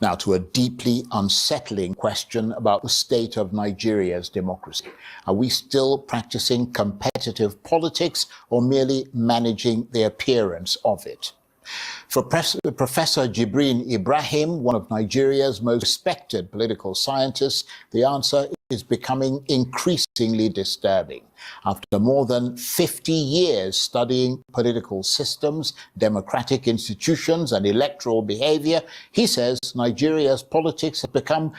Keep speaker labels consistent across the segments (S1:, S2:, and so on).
S1: Now, to a deeply unsettling question about the state of Nigeria's democracy. Are we still practicing competitive politics or merely managing the appearance of it? For Professor Jibrin Ibrahim, one of Nigeria's most respected political scientists, the answer is becoming increasingly disturbing. After more than 50 years studying political systems, democratic institutions, and electoral behavior, he says Nigeria's politics have become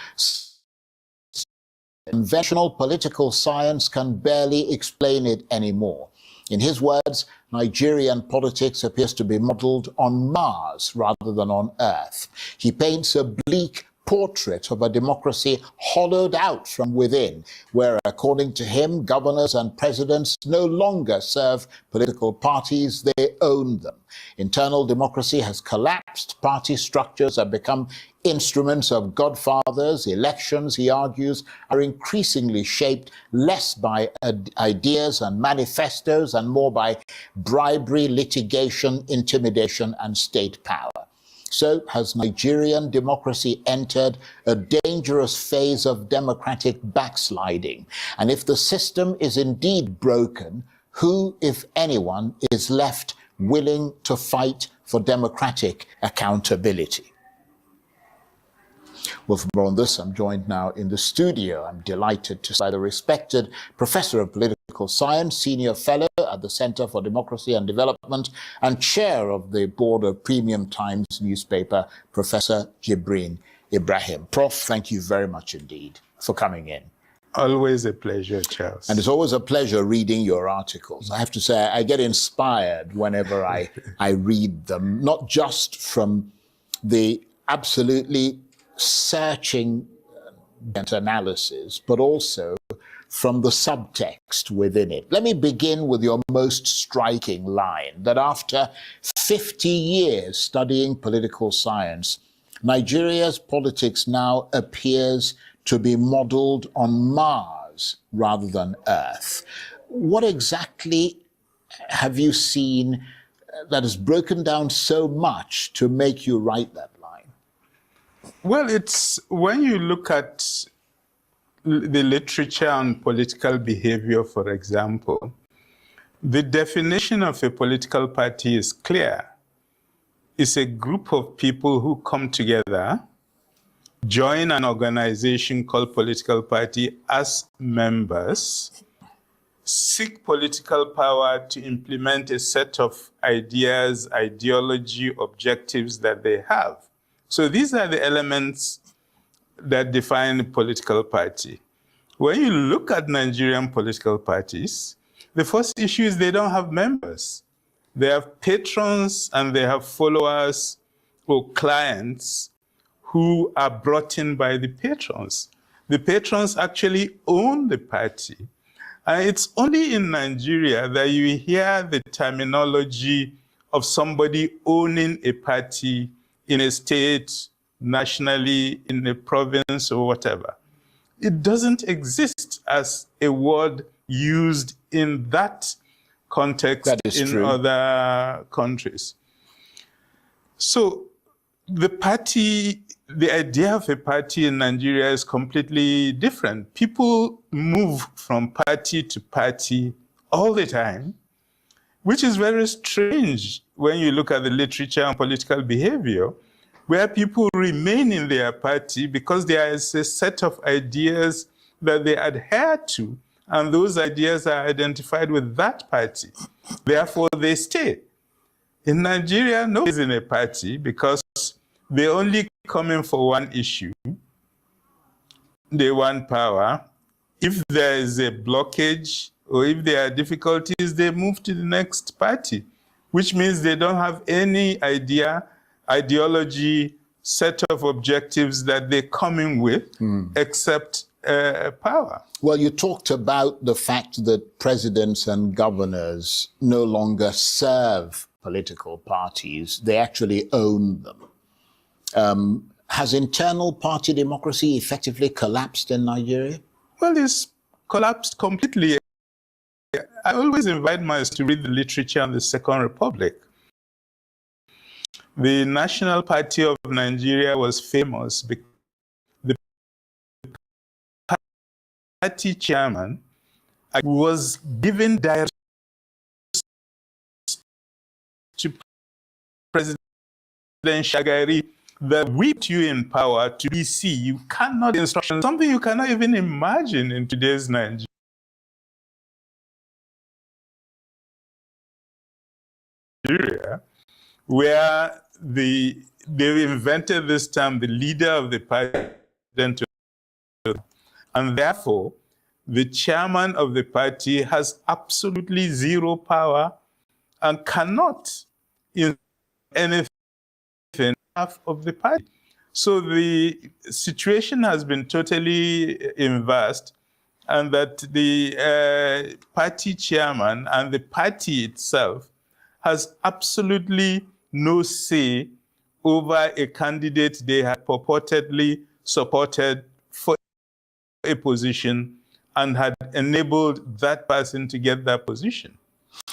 S1: conventional political science can barely explain it anymore. In his words, Nigerian politics appears to be modeled on Mars rather than on Earth. He paints a bleak portrait of a democracy hollowed out from within, where, according to him, governors and presidents no longer serve political parties, they own them. Internal democracy has collapsed, party structures have become instruments of godfathers. Elections, he argues, are increasingly shaped less by ideas and manifestos and more by bribery, litigation, intimidation, and state power. So has Nigerian democracy entered a dangerous phase of democratic backsliding? And if the system is indeed broken, who, if anyone, is left willing to fight for democratic accountability? Well, for more on this, I'm joined now in the studio. I'm delighted to say the respected Professor of Political Science, Senior Fellow at the Center for Democracy and Development, and Chair of the Board of Premium Times newspaper, Professor Jibrin Ibrahim. Prof, thank you very much indeed for coming in.
S2: Always a pleasure, Charles.
S1: And it's always a pleasure reading your articles. I have to say, I get inspired whenever I read them, not just from the absolutely searching analysis, but also from the subtext within it. Let me begin with your most striking line, that after 50 years studying political science, Nigeria's politics now appears to be modeled on Mars rather than Earth. What exactly have you seen that has broken down so much to make you write that line?
S2: Well, it's when you look at the literature on political behavior, for example, the definition of a political party is clear. It's a group of people who come together, join an organization called political party as members, seek political power to implement a set of ideas, ideology, objectives that they have. So these are the elements that define a political party. When you look at Nigerian political parties, the first issue is they don't have members. They have patrons and they have followers or clients who are brought in by the patrons. The patrons actually own the party. And it's only in Nigeria that you hear the terminology of somebody owning a party in a state, nationally, in a province, or whatever. It doesn't exist as a word used in that context in
S1: true.
S2: other countries. So the idea of a party in Nigeria is completely different. People move from party to party all the time, which is very strange when you look at the literature on political behavior, where people remain in their party because there is a set of ideas that they adhere to, and those ideas are identified with that party. Therefore, they stay. In Nigeria, nobody's in a party because they only come in for one issue. They want power. If there is a blockage or if there are difficulties, they move to the next party, which means they don't have any ideology, set of objectives that they come in with, except power.
S1: Well, you talked about the fact that presidents and governors no longer serve political parties. They actually own them. Has internal party democracy effectively collapsed in Nigeria?
S2: Well, it's collapsed completely. I always invite my students to read the literature on the Second Republic. The National Party of Nigeria was famous because the party chairman was given direct to President Shagari that whipped you in power to DC. You cannot instruction, something you cannot even imagine in today's Nigeria, where they invented this term, the leader of the party, and therefore the chairman of the party has absolutely zero power and cannot in anything of the party. So the situation has been totally inversed, and that the party chairman and the party itself has absolutely no say over a candidate they had purportedly supported for a position and had enabled that person to get that position.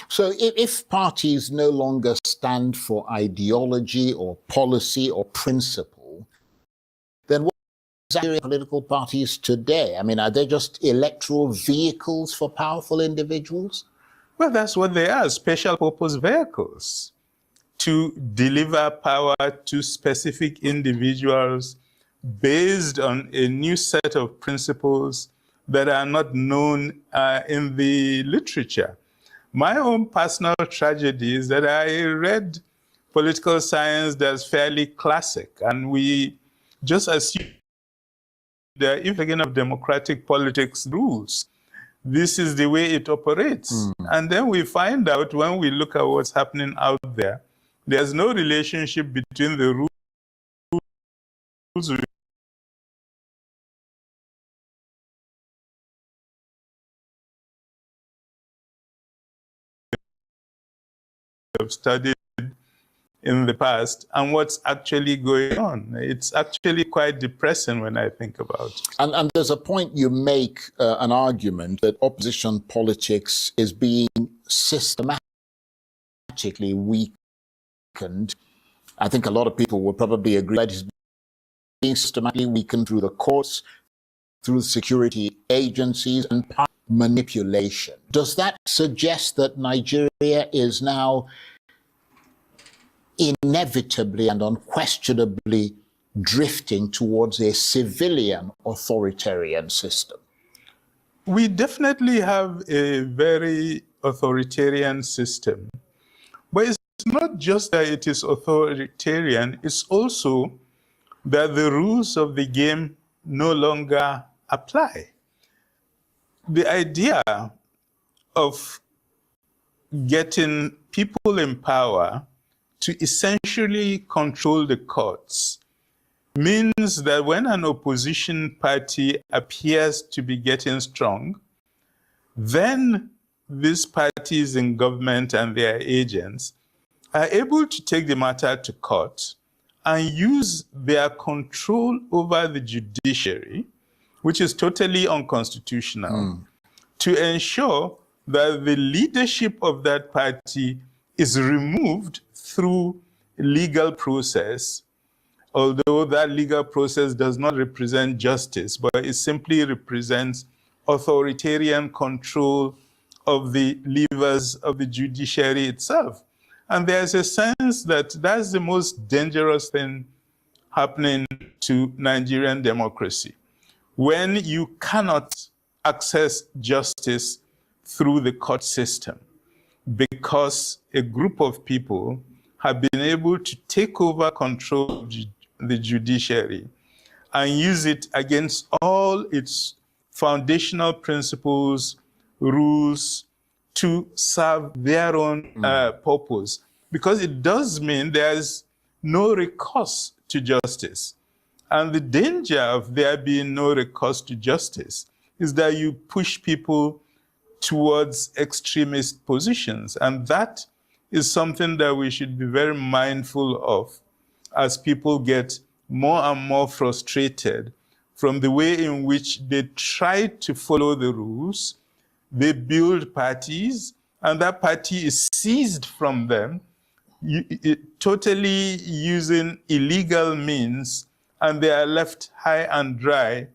S1: So if parties no longer stand for ideology or policy or principle, then what are political parties today? I mean, are they just electoral vehicles for powerful individuals?
S2: Well, that's what they are, special purpose vehicles to deliver power to specific individuals based on a new set of principles that are not known in the literature. My own personal tragedy is that I read political science that's fairly classic, and we just assume that if again of democratic politics rules, this is the way it operates. And then we find out when we look at what's happening out there, there's no relationship between the rules we've studied in the past and what's actually going on. It's actually quite depressing when I think about it.
S1: And there's a point you make, an argument that opposition politics is being systematically weakened. I think a lot of people would probably agree that it's being systematically weakened through the courts, through security agencies, and manipulation. Does that suggest that Nigeria is now inevitably and unquestionably drifting towards a civilian authoritarian system?
S2: We definitely have a very authoritarian system, but it's not just that it is authoritarian, it's also that the rules of the game no longer apply. The idea of getting people in power to essentially control the courts means that when an opposition party appears to be getting strong, then these parties in government and their agents are able to take the matter to court and use their control over the judiciary, which is totally unconstitutional, to ensure that the leadership of that party is removed through legal process, although that legal process does not represent justice, but it simply represents authoritarian control of the levers of the judiciary itself. And there's a sense that that's the most dangerous thing happening to Nigerian democracy. When you cannot access justice through the court system because a group of people have been able to take over control of the judiciary and use it against all its foundational principles, rules, to serve their own purpose. Because it does mean there's no recourse to justice. And the danger of there being no recourse to justice is that you push people towards extremist positions. And that is something that we should be very mindful of as people get more and more frustrated from the way in which they try to follow the rules. They build parties, and that party is seized from them totally using illegal means, and they are left high and dry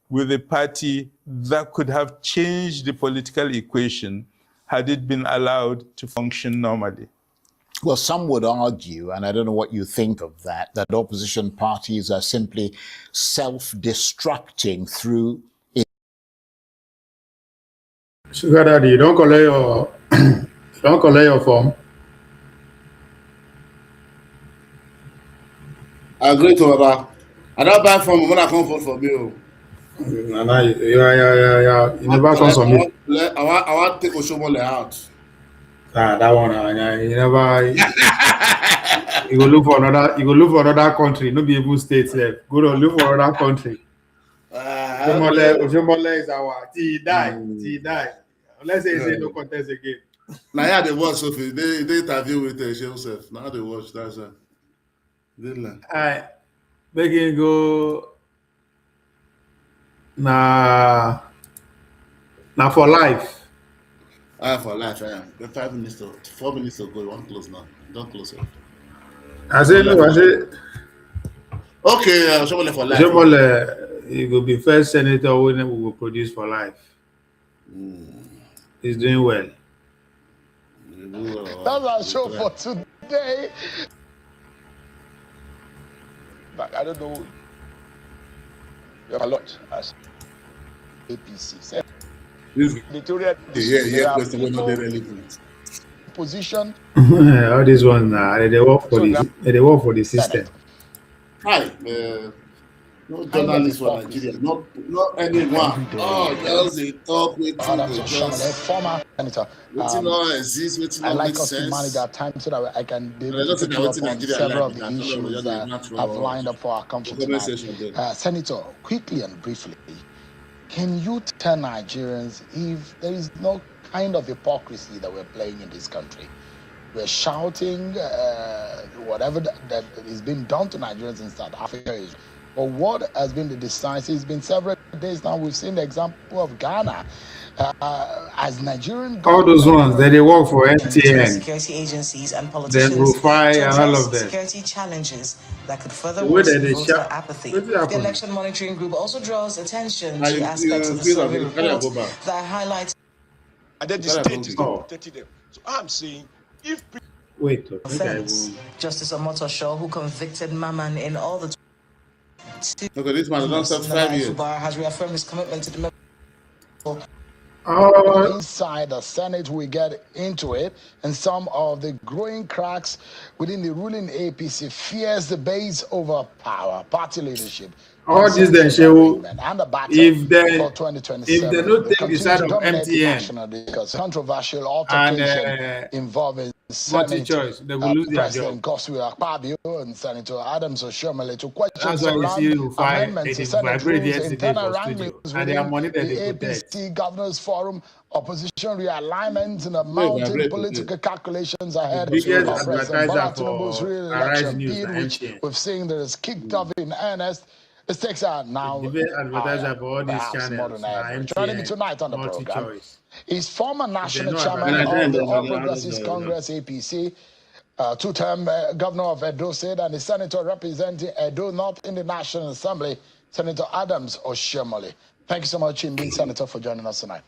S2: with a party that could have changed the political equation had it been allowed to function normally.
S1: Well, some would argue, and I don't know what you think of that, that opposition parties are simply self-destructing through.
S3: Sugar Daddy, you don't collect your, you don't collect your form.
S4: I agree to Baba. I don't buy from when I come vote for me.
S3: Nana, yeah. You never come from me.
S4: I want to take Oshomole out.
S3: That one, you never. You go look for another. You go look for another country. No be even states here. Go to look for another country. Oshomole is our. He died. Let's say he say no contest again.
S4: Now yeah, they watch Sophie. They interview with Joseph. Now they watch. That's it.
S3: Alright, begin go. Now for life.
S4: For life, I am. 5 minutes to 4 minutes ago. You want close now? Don't close it.
S3: I say no. I say.
S4: Okay, Oshomole for life.
S3: Oshomole, he will be first senator we will produce for life. He's doing well.
S1: That's our show for today. But I don't know. We have a lot as APC.
S4: Question will not be relevant.
S1: Position.
S3: All this one, they work for the system.
S4: Hi, no journalist for Nigeria, not anyone. Just a talk with
S1: former senator.
S4: I
S1: like us to manage our time so that I can be able to pick up on several of the issues that I've lined up for our country tonight. Senator, quickly and briefly, can you tell Nigerians if there is no kind of hypocrisy that we're playing in this country? We're shouting whatever that is being done to Nigerians in South Africa. But what has been the decisive? It's been several days now. We've seen the example of Ghana as Nigerian.
S3: All those ones that they work for MTN,
S5: security agencies and politicians
S3: then Rufai and all of them.
S5: Security challenges that could further worsen voter apathy. The Election Monitoring Group also draws attention to aspects of the survey report that highlights.
S6: And then the state is protecting them. So I'm saying, if
S3: wait,
S5: offense, Justice Omotosho, who convicted Maman in all the
S4: okay, this man don't serve 5 years.
S5: Has reaffirmed his commitment to the
S1: inside the Senate, we get into it, and some of the growing cracks within the ruling APC fears the base over power, party leadership.
S3: All this then show if they
S1: don't
S3: take the side of MTN
S1: because controversial altercation involving
S3: multi-choice, they will lose their job.
S1: Godswill Akpabio and Senator Adams Oshomole to question.
S3: That's why you see you fight vibrate yesterday for studio, and they are monitored the
S1: APC Governors Forum, opposition realignment, and a mounting political calculations ahead
S3: biggest
S1: of President Bola
S3: advertiser
S1: Tinubu's
S3: for
S1: re-election
S3: News,
S1: bid, which we've seen that is kicked off in earnest. The stakes are now
S3: advertiser for all these channels.
S1: Joining me tonight on the program is former national chairman of the All Progressives Congress (APC), two-term governor of Edo State, and the senator representing Edo North in the National Assembly, Senator Adams Oshomole. Thank you so much, indeed, Senator, for joining us tonight.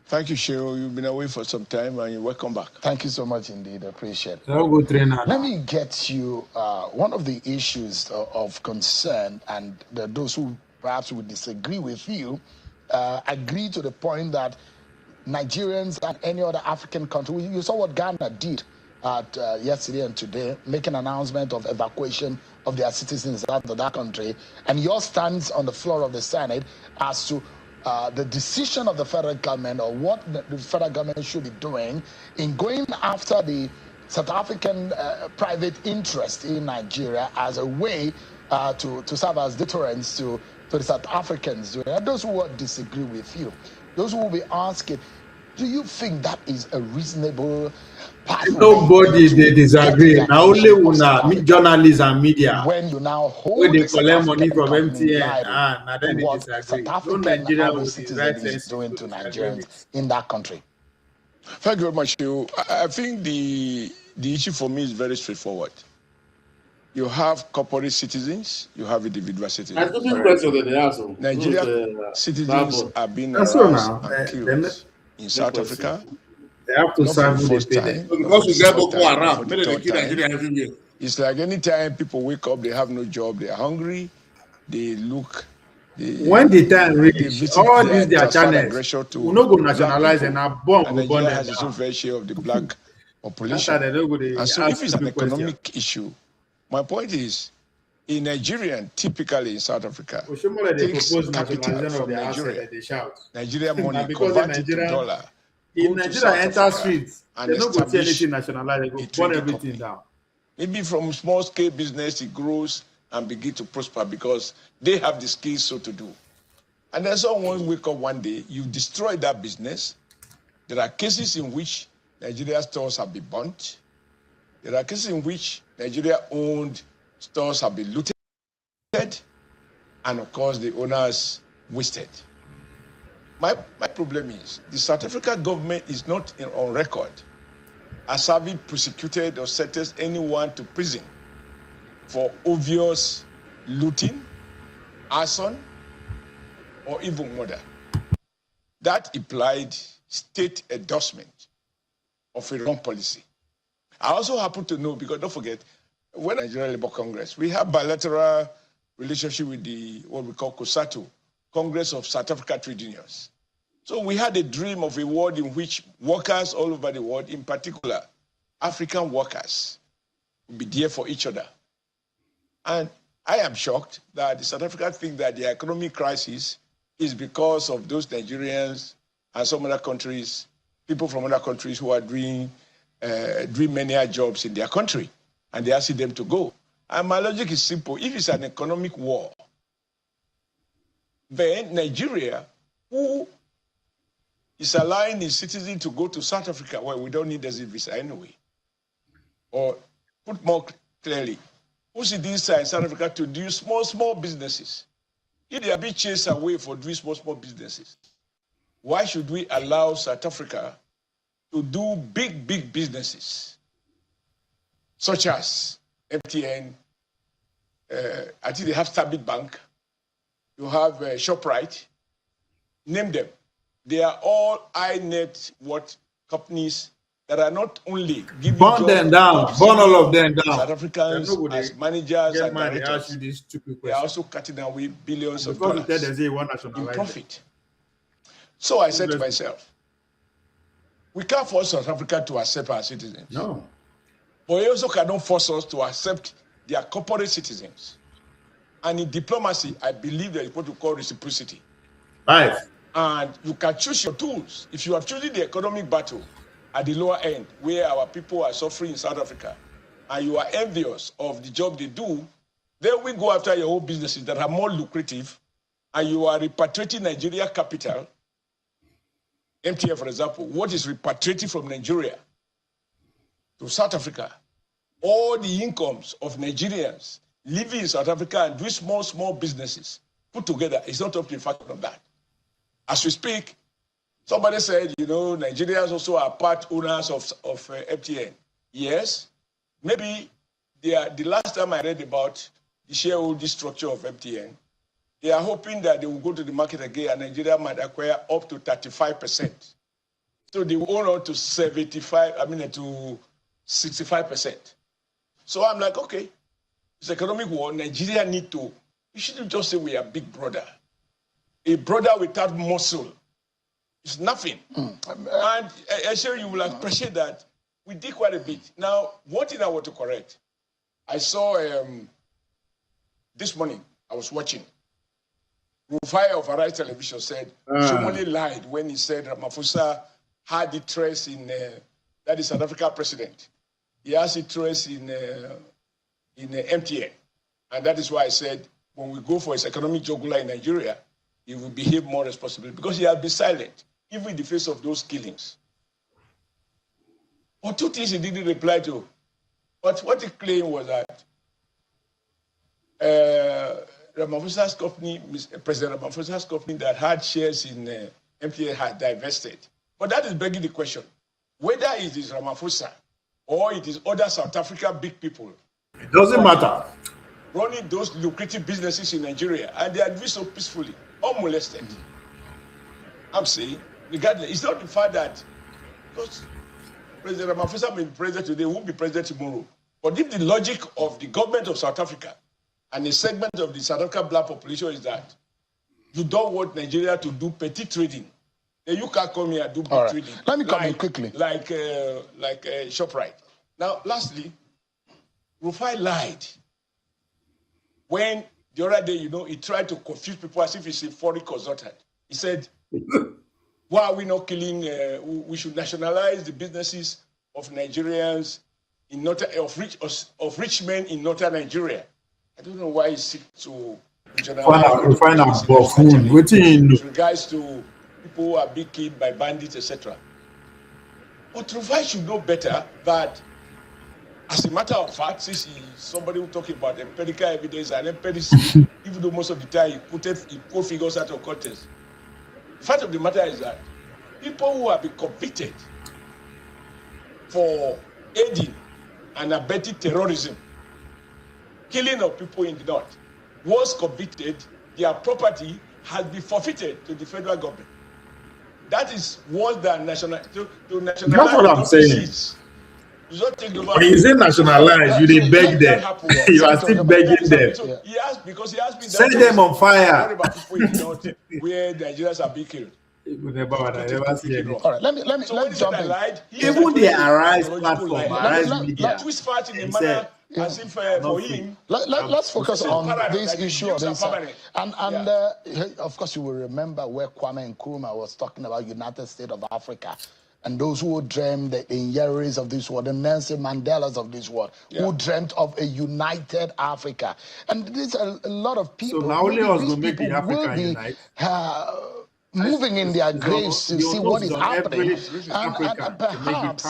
S6: Thank you, Cheryl. You've been away for some time, and you're welcome back.
S1: Thank you so much indeed. I appreciate it.
S3: Good trainer.
S1: Let me get you one of the issues of concern, and those who perhaps would disagree with you agree to the point that Nigerians and any other African country, you saw what Ghana did yesterday and today, make an announcement of evacuation of their citizens out of that country, and your stance on the floor of the Senate as to the decision of the federal government, or what the federal government should be doing in going after the South African private interest in Nigeria as a way to serve as deterrence to the South Africans. And those who would disagree with you, those who will be asking, do you think that is a reasonable pathway?
S3: Nobody they disagree. Now only una journalists and media.
S1: When you now hold
S3: when they collect money from MTN, and then they disagree. No Nigeria will be right
S1: doing to Nigerians in that country.
S6: Thank you very much, Hugh. I think the the issue for me is very straightforward. You have corporate citizens, you have individual citizens.
S4: I took the question that they asked.
S6: Nigerian citizens are being harassed and killed in South Africa.
S3: They have to serve the
S6: time.
S4: Because we get Boko Haram, they kill Nigeria everywhere.
S6: It's like anytime people wake up, they have no job, they are hungry, they look.
S3: When the time reach, all these their channels, we no go nationalize and our bomb will burn
S6: Nigeria has its own fair share of the black population. And so if it's an economic issue, my point is, in Nigeria, typically in South Africa, takes capital from Nigeria. Nigeria money converted to dollar.
S3: In Nigeria, enter streets, they don't go see anything nationalized, they go burn everything down.
S6: Maybe from small scale business, it grows and begin to prosper because they have the skills so to do. And then someone wake up one day, you destroy that business. There are cases in which Nigeria stores have been burnt. There are cases in which Nigeria-owned stores have been looted. And of course, the owners wasted. My problem is the South Africa government is not on record as having prosecuted or sentenced anyone to prison for obvious looting, arson, or even murder. That implied state endorsement of a wrong policy. I also happen to know, because don't forget, when Nigeria Labour Congress, we have bilateral relationship with the, what we call COSATU, Congress of South Africa Trade Unions. So we had a dream of a world in which workers all over the world, in particular African workers, would be there for each other. And I am shocked that the South Africans think that the economic crisis is because of those Nigerians and some other countries, people from other countries who are doing many jobs in their country, and they ask them to go. And my logic is simple. If it's an economic war, then Nigeria, who is allowing its citizens to go to South Africa, well, we don't need a visa anyway. Or put more clearly, who's in this in South Africa to do small businesses? If they are being chased away for doing small businesses, why should we allow South Africa to do big businesses, such as MTN, I think they have Stabit Bank, you have ShopRite, name them. They are all high net worth companies that are not only giving
S3: burn them down, burn all of them down.
S6: South Africans as managers and directors, they are also cutting away billions of dollars in profit. So I said to myself, we can't force South Africa to accept our citizens.
S3: No.
S6: But we also cannot force us to accept their corporate citizens. And in diplomacy, I believe there is what we call reciprocity.
S3: Right.
S6: And you can choose your tools. If you have chosen the economic battle at the lower end, where our people are suffering in South Africa, and you are envious of the job they do, then we go after your own businesses that are more lucrative, and you are repatriating Nigeria capital. MTN, for example, what is repatriating from Nigeria to South Africa? All the incomes of Nigerians living in South Africa and doing small businesses put together is not up to the fact of that. As we speak, somebody said, Nigerians also are part owners of MTN. Yes, maybe the last time I read about the shareholding structure of MTN, they are hoping that they will go to the market again and Nigeria might acquire up to 35%. So they will own up to 65%. So I'm like, okay, it's economic war. Nigeria we shouldn't just say we are big brother. A brother without muscle is nothing. And I sure you will appreciate that we did quite a bit. Now, one thing I want to correct, I saw this morning, I was watching, Rufai of Arise Television said, Shomole lied when he said Ramaphosa had interest in, that is South Africa president. He has interest in MTN. And that is why I said, when we go for his economic jugular in Nigeria, he will behave more responsibly because he has been silent, even in the face of those killings. But two things he didn't reply to. But what he claimed was that Ramaphosa's company, President Ramaphosa's company that had shares in MTN had divested. But that is begging the question, whether it is Ramaphosa or it is other South Africa big people.
S3: It doesn't matter.
S6: Running those lucrative businesses in Nigeria, and they are doing so peacefully, unmolested. I'm saying, regardless, it's not the fact that because President Ramaphosa may be president today, won't be president tomorrow. But if the logic of the government of South Africa and a segment of the South African black population is that you don't want Nigeria to do petty trading, then you can't come here and do big trading.
S7: Let me come in quickly.
S6: Like ShopRite. Now, lastly, Rufai lied when the other day, he tried to confuse people as if he's a foreign consultant. He said, why are we not killing, we should nationalize the businesses of Nigerians, of rich men in northern Nigeria. I don't know why he seeks to
S3: find out buffoon.
S6: With regards to people who are being killed by bandits, etc. But Rufai should know better that, as a matter of fact, since he's somebody who talking about empirical evidence and empiricism, even though most of the time he put figures out of context. The fact of the matter is that people who have been convicted for aiding and abetting terrorism, killing of people in the north, was convicted, their property has been forfeited to the federal government. That is worse than national. To nationalize.
S3: That's what I'm saying. When you say nationalize, you beg them. You are still begging them.
S6: So he asked me
S3: set them on fire.
S6: About people in the north where the Nigerians are being killed.
S7: All right, let me jump in.
S3: Even the Arise platform, Arise Media,
S6: twist part in the manner as if for him.
S7: Let's focus on this issue of this. And of course, you will remember where Kwame Nkrumah was talking about United States of Africa. And those who dreamed the Nyeris of this world, the Nelson Mandelas of this world, who dreamt of a united Africa. And there's a lot of people.
S3: So now only us will make the Africa unite.
S7: Moving in their graves to see what is happening. And perhaps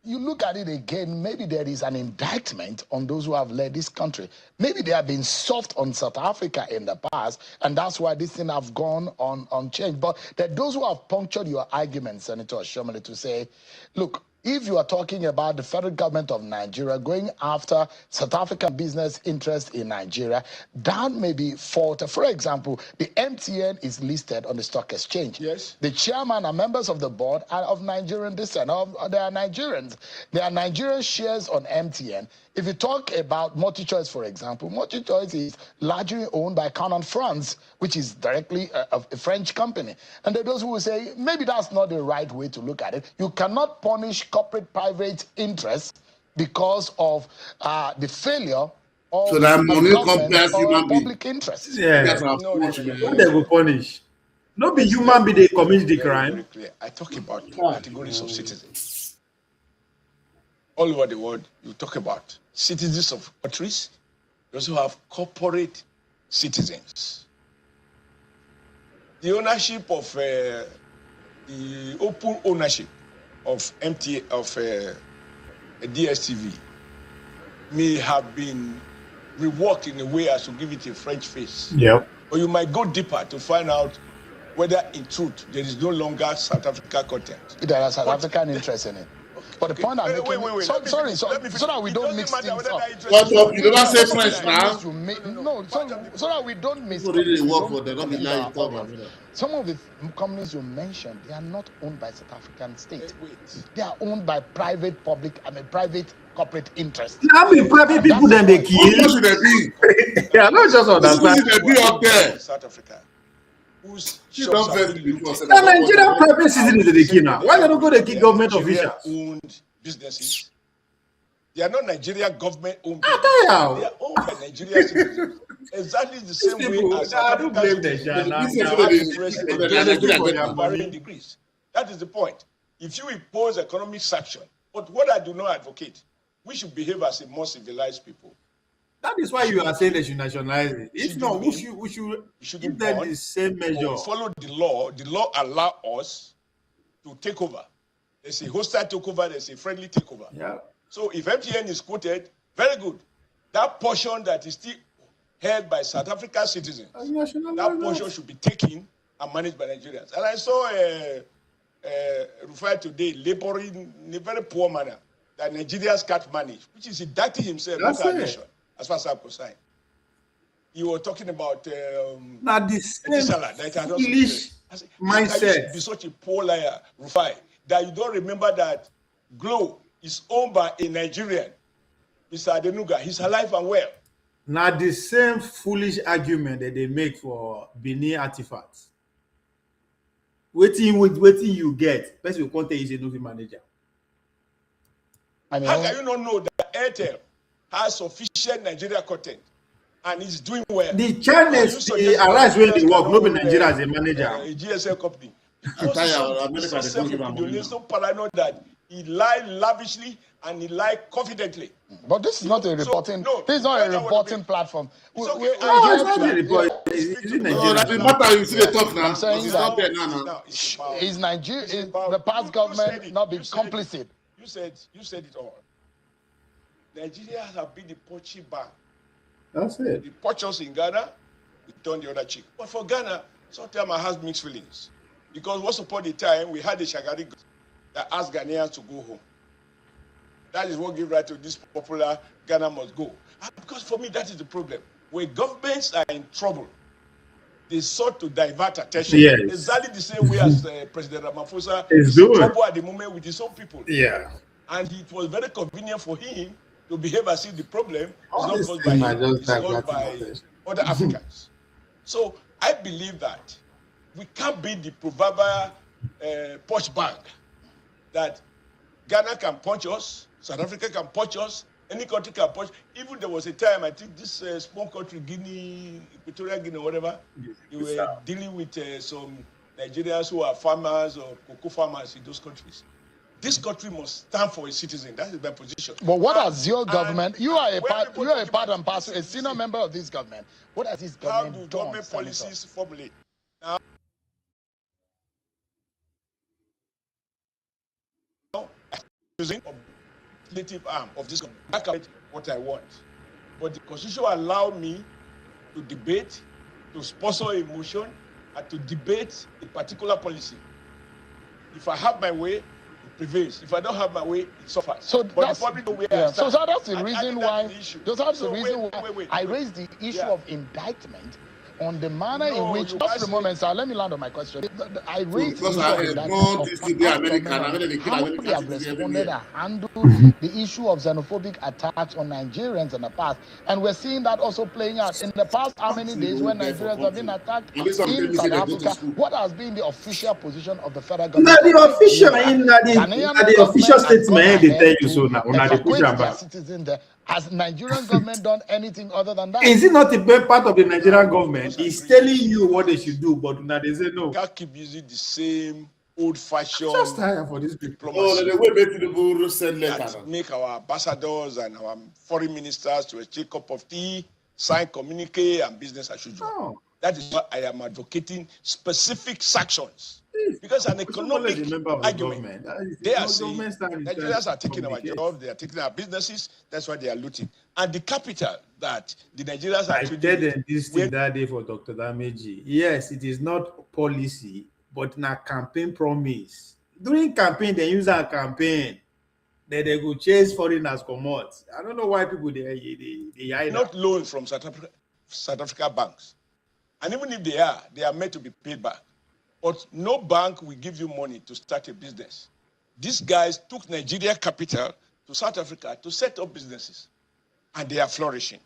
S7: you look at it again, maybe there is an indictment on those who have led this country. Maybe they have been soft on South Africa in the past, and that's why this thing have gone on change. But there are those who have punctured your argument, Senator Shomali, to say, look, if you are talking about the federal government of Nigeria going after South African business interests in Nigeria, that may be fault. For example, the MTN is listed on the stock exchange.
S6: Yes.
S7: The chairman and members of the board are of Nigerian descent. They are Nigerians. There are Nigerian shares on MTN. If you talk about MultiChoice, for example, MultiChoice is largely owned by Canon France, which is directly a French company. And there are those who will say, maybe that's not the right way to look at it. You cannot punish corporate-private interests because of the failure of
S4: so that money compares
S7: human public interests.
S3: Yeah, what they will punish. Not be human being they commit the crime.
S6: I talk about categories of citizens. All over the world, you talk about citizens of countries. You also have corporate citizens. The ownership of the open ownership of DSTV may have been reworked in a way as to give it a French face.
S3: Yep.
S6: Or you might go deeper to find out whether in truth there is no longer South Africa content.
S7: There are South African interests in it. But the point I'm making, so that we don't mix things up.
S4: What up? You never say French now.
S7: So that we don't mix. Some of the companies you mentioned, they are not owned by South African state. They are owned by private corporate interests.
S3: How many private people then they kill?
S4: What should they be?
S3: Yeah, not just on that side.
S4: Who should they be up there?
S6: South Africa.
S3: The Nigerian private citizens they kill now. Why they don't go to kill government officials?
S6: Owned businesses. They are not Nigerian government owned businesses. They are owned by Nigerian citizens. Exactly the same way as South African citizens. That is the point. If you impose economic sanction, but what I do not advocate, we should behave as a more civilized people.
S3: That is why you are saying they should nationalize it. If not, we should give them the same measure.
S6: Follow the law. The law allows us to take over. There's a hostile takeover, there's a friendly takeover.
S3: Yeah.
S6: So if MTN is quoted, very good. That portion that is still held by South African citizens, that portion should be taken and managed by Nigerians. And I saw Rufai today laboring in a very poor manner that Nigerians can't manage, which is indicting himself, not our nation, as far as I'm concerned. You were talking about
S3: now the same foolish mindset.
S6: Can you be such a poor liar, Rufai, that you don't remember that Glo is owned by a Nigerian, Mr. Adenuga. He's alive and well.
S3: Now the same foolish argument that they make for Benin artifacts. Waiting you get. Best you contact is a new manager.
S6: How can you not know that Airtel has sufficient Nigeria content and is doing well?
S3: The channels arise when they work, not be Nigeria as a manager.
S6: A GSL company. So paranoid that he lied lavishly and he lied confidently.
S7: But this is not a reporting. This is not a reporting platform.
S3: It's not a report. It's in Nigeria.
S4: Matter you see the talk now.
S7: I'm saying that
S4: now.
S7: is Nigeria, is the past government not be complicit?
S6: You said it all. Nigeria has been the poachy bank.
S3: That's it.
S6: The poachers in Ghana, we turn the other cheek. But for Ghana, sometimes I have mixed feelings. Because once upon a time, we had a Shagari that asked Ghanaians to go home. That is what gives right to this popular Ghana must go. And because for me, that is the problem. When governments are in trouble, they sought to divert attention.
S3: Yes.
S6: Exactly the same way as President Ramaphosa
S3: is
S6: in trouble at the moment with his own people.
S3: Yeah.
S6: And it was very convenient for him to behave as if the problem is not caused by him, it's caused by other Africans. So I believe that we can't be the proverbial punch bag that Ghana can punch us, South Africa can punch us, any country can punch. Even there was a time, I think this small country, Guinea, Equatorial Guinea, or whatever, they were dealing with some Nigerians who are farmers or cocoa farmers in those countries. This country must stand for its citizens. That is my position.
S7: But what has your government? You are a part and parcel, a senior member of this government. What has this government done?
S6: How do government policies formulate? Now, using legislative arm of this government, I can what I want. But the Constitution allow me to debate, to sponsor a motion, and to debate a particular policy. If I have my way, prevails. If I don't have my way, it suffers.
S7: So
S6: but
S7: that's the reason why. That's the reason why I raised the issue of indictment on the manner in which. Just a moment, sir. Let me land on my question. I raised the issue of indictment how they have responded and handled the issue of xenophobic attacks on Nigerians in the past, and we're seeing that also playing out in the past. How many days when Nigerians have been attacked in South Africa? What has been the official position of the federal government?
S3: The official statement they tell you so now.
S7: Has Nigerian government done anything other than that?
S3: Is it not a big part of the Nigerian government? It's telling you what they should do, but now they say no.
S6: Can't keep using the same old-fashioned
S3: just tired for this diplomacy.
S4: The way the send letters.
S6: Make our ambassadors and our foreign ministers to exchange a cup of tea, sign communique, and business as usual.
S3: Oh.
S6: That is why I am advocating specific sanctions. Because an economic argument, they are saying Nigerians are taking our jobs, they are taking our businesses, that's why they are looting. And the capital that the Nigerians are...
S3: I told them this thing that day for Dr. Dameji. Yes, it is not policy, but na campaign promise. During campaign, they use our campaign. Then they go chase foreigners come out. I don't know why people they hide.
S6: Not loans from South Africa banks. And even if they are meant to be paid back. But no bank will give you money to start a business. These guys took Nigeria capital to South Africa to set up businesses. And they are flourishing.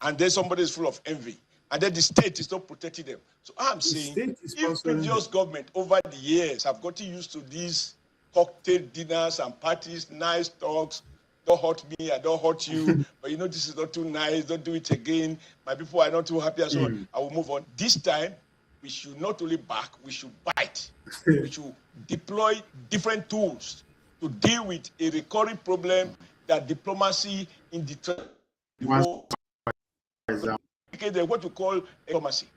S6: And then somebody is full of envy. And then the state is not protecting them. So I'm saying, if previous government over the years have gotten used to these cocktail dinners and parties, nice talks, don't hurt me, I don't hurt you, but you know this is not too nice, don't do it again, my people are not too happy and so on, I will move on. This time, we should not only back, we should bite. We should deploy different tools to deal with a recurring problem that diplomacy in the what you call diplomacy.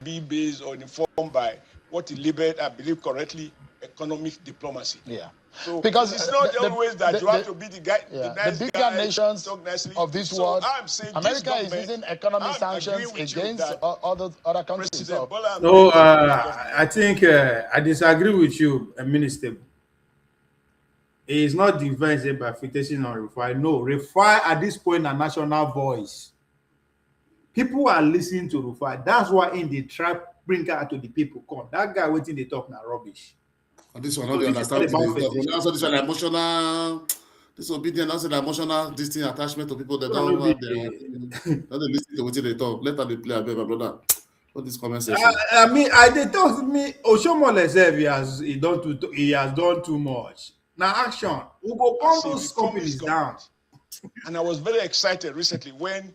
S6: Be based or informed by what he labeled, I believe correctly, economic diplomacy.
S7: Yeah.
S6: So
S7: because
S6: it's not always that you have to be the guy, the nice
S7: the bigger
S6: guy,
S7: nations
S6: talk nicely.
S7: of this
S6: so
S7: world.
S6: I'm saying
S7: America is using economic sanctions against other countries.
S3: No, I think I disagree with you, Minister. It is not defensive by fixation on Rufai. No, Rufai at this point a national voice. People are listening to Rufai. That's why in the trap bring out to the people. Come, that guy waiting they talk now rubbish.
S4: And this one, so they understand. Also, this one emotional. Disobedience, that's an emotional, distinct attachment to people that don't have they listen to what they talk. Let them play a bit, my brother. What this comment section?
S3: I mean, they talk to me. Oshomole said he has done too much. Now action. We go calm those companies down.
S6: And I was very excited recently when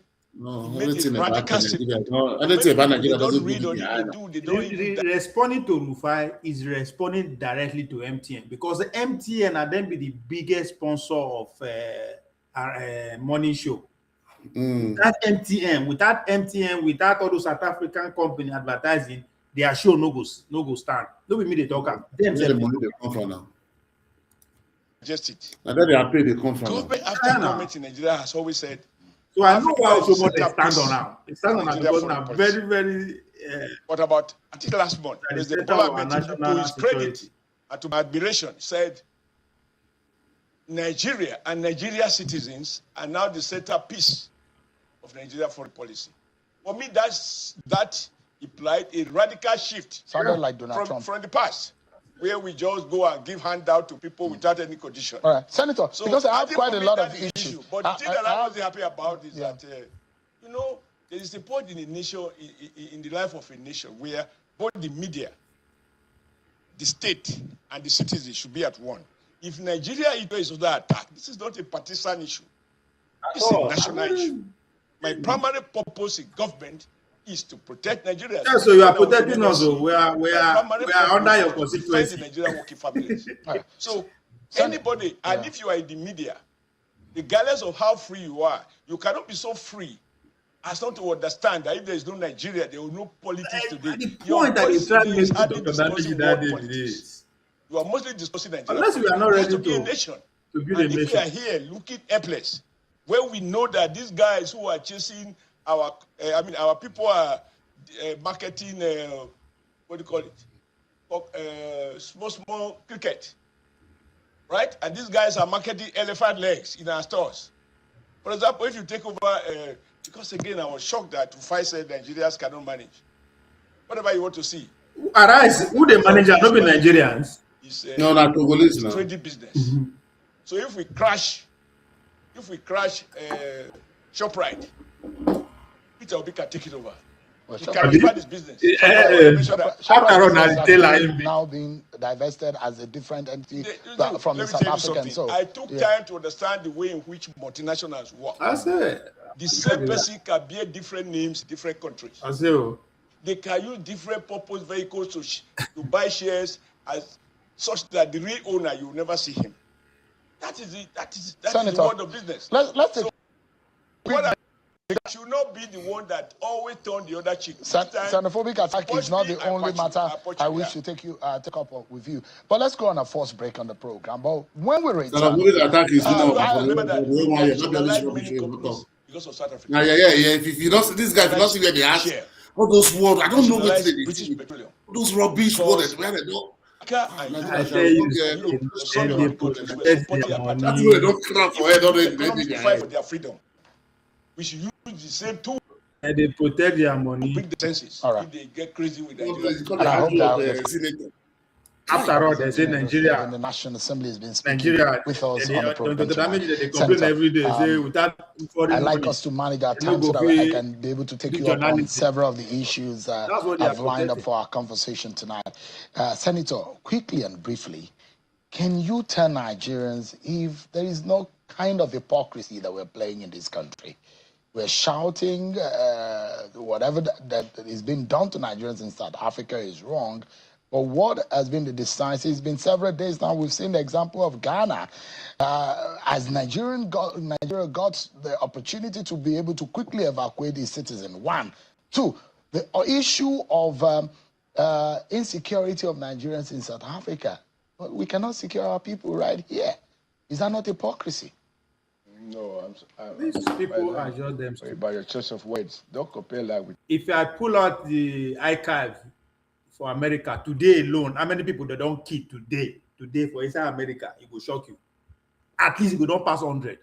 S4: anything about Nigeria doesn't read or
S3: they don't responding to Rufai is responding directly to MTN because the MTN are then be the biggest sponsor of our morning show. That MTN, without all those South African company advertising, their show no go stand. Don't be me the talker.
S4: The money they come from now.
S6: Just it.
S4: And then they are paid. They come from.
S6: Government after government in Nigeria has always said.
S3: So I know why Oshomole stand on now. It stand on now because now very, very.
S6: What about I think last month? President Bola Ahmed Tinubu, to his credit and to my admiration, said Nigeria and Nigeria citizens are now the centerpiece of Nigeria foreign policy. For me, that implied a radical shift
S7: like Donald Trump
S6: from the past, where we just go and give handout to people without any condition.
S7: All right, Senator, so because I have quite a lot of issues.
S6: But the thing that I'm happy about is that, there is a point in a nation, in the life of a nation, where both the media, the state, and the citizens should be at one. If Nigeria is under attack, this is not a partisan issue. It's a national issue. My primary purpose in government is to protect Nigeria.
S3: Yeah, so you are protecting us. We are under your constituency.
S6: The Nigerian working families. So anybody, and if you are in the media, regardless of how free you are, you cannot be so free as not to understand that if there is no Nigeria, there will no politics today.
S3: The point that is trying to make that is
S6: you are mostly discussing Nigeria.
S3: Unless we are not ready to
S6: be a nation.
S3: To build a
S6: nation. If we are here looking helpless, where we know that these guys who are chasing our people are marketing, what do you call it? Small cricket, right? And these guys are marketing elephant legs in our stores. For example, if you take over, because again, I was shocked that Rufai said Nigerians cannot manage. Whatever you want to see.
S3: Arise, who the manager, not be Nigerians.
S6: No, not Congolese now. Trading business. So if we crash ShopRite, Peter Obi can take it over. He can run his business.
S7: ShopRite now being divested as a different entity from the South African. So
S6: I took time to understand the way in which multinationals work.
S3: I say
S6: the same person can bear different names, different countries.
S3: I say
S6: they can use different purpose vehicles to buy shares as such that the real owner, you will never see him. That is it. That is the world of business.
S7: Let's
S6: should not be the one that always turn the other cheek.
S7: Xenophobic attack is not the only matter I wish to take up with you. But let's go on a forced break on the program. But when we return,
S4: xenophobic attack is
S6: because of South Africa.
S4: If you don't see this guy, if you don't see where they are, all those words, I don't know what they see. Those rubbish words, where they go.
S3: I tell you,
S4: they don't crap for
S6: their freedom. We should use the same tool.
S3: And they protect their money.
S6: Bring the senses.
S7: All right.
S6: If they get crazy with that.
S3: After all, they say Nigeria.
S7: And the National Assembly has been speaking with us on the program.
S3: The damage that they complain every day. Say without
S7: I like us to manage our time so that I can be able to take you up on several of the issues I've lined up for our conversation tonight. Senator, quickly and briefly, can you tell Nigerians if there is no kind of hypocrisy that we're playing in this country? We're shouting whatever that is being done to Nigerians in South Africa is wrong. But what has been the decisive? It's been several days now. We've seen the example of Ghana. As Nigeria got the opportunity to be able to quickly evacuate its citizens. 1. 2, the issue of insecurity of Nigerians in South Africa. we cannot secure our people right here. Is that not hypocrisy?
S6: No,
S3: These people are just them.
S6: By your choice of words, don't compare that with.
S3: If I pull out the archive for America today alone, how many people they don't kill today for inside America, it will shock you. At least it will not pass 100,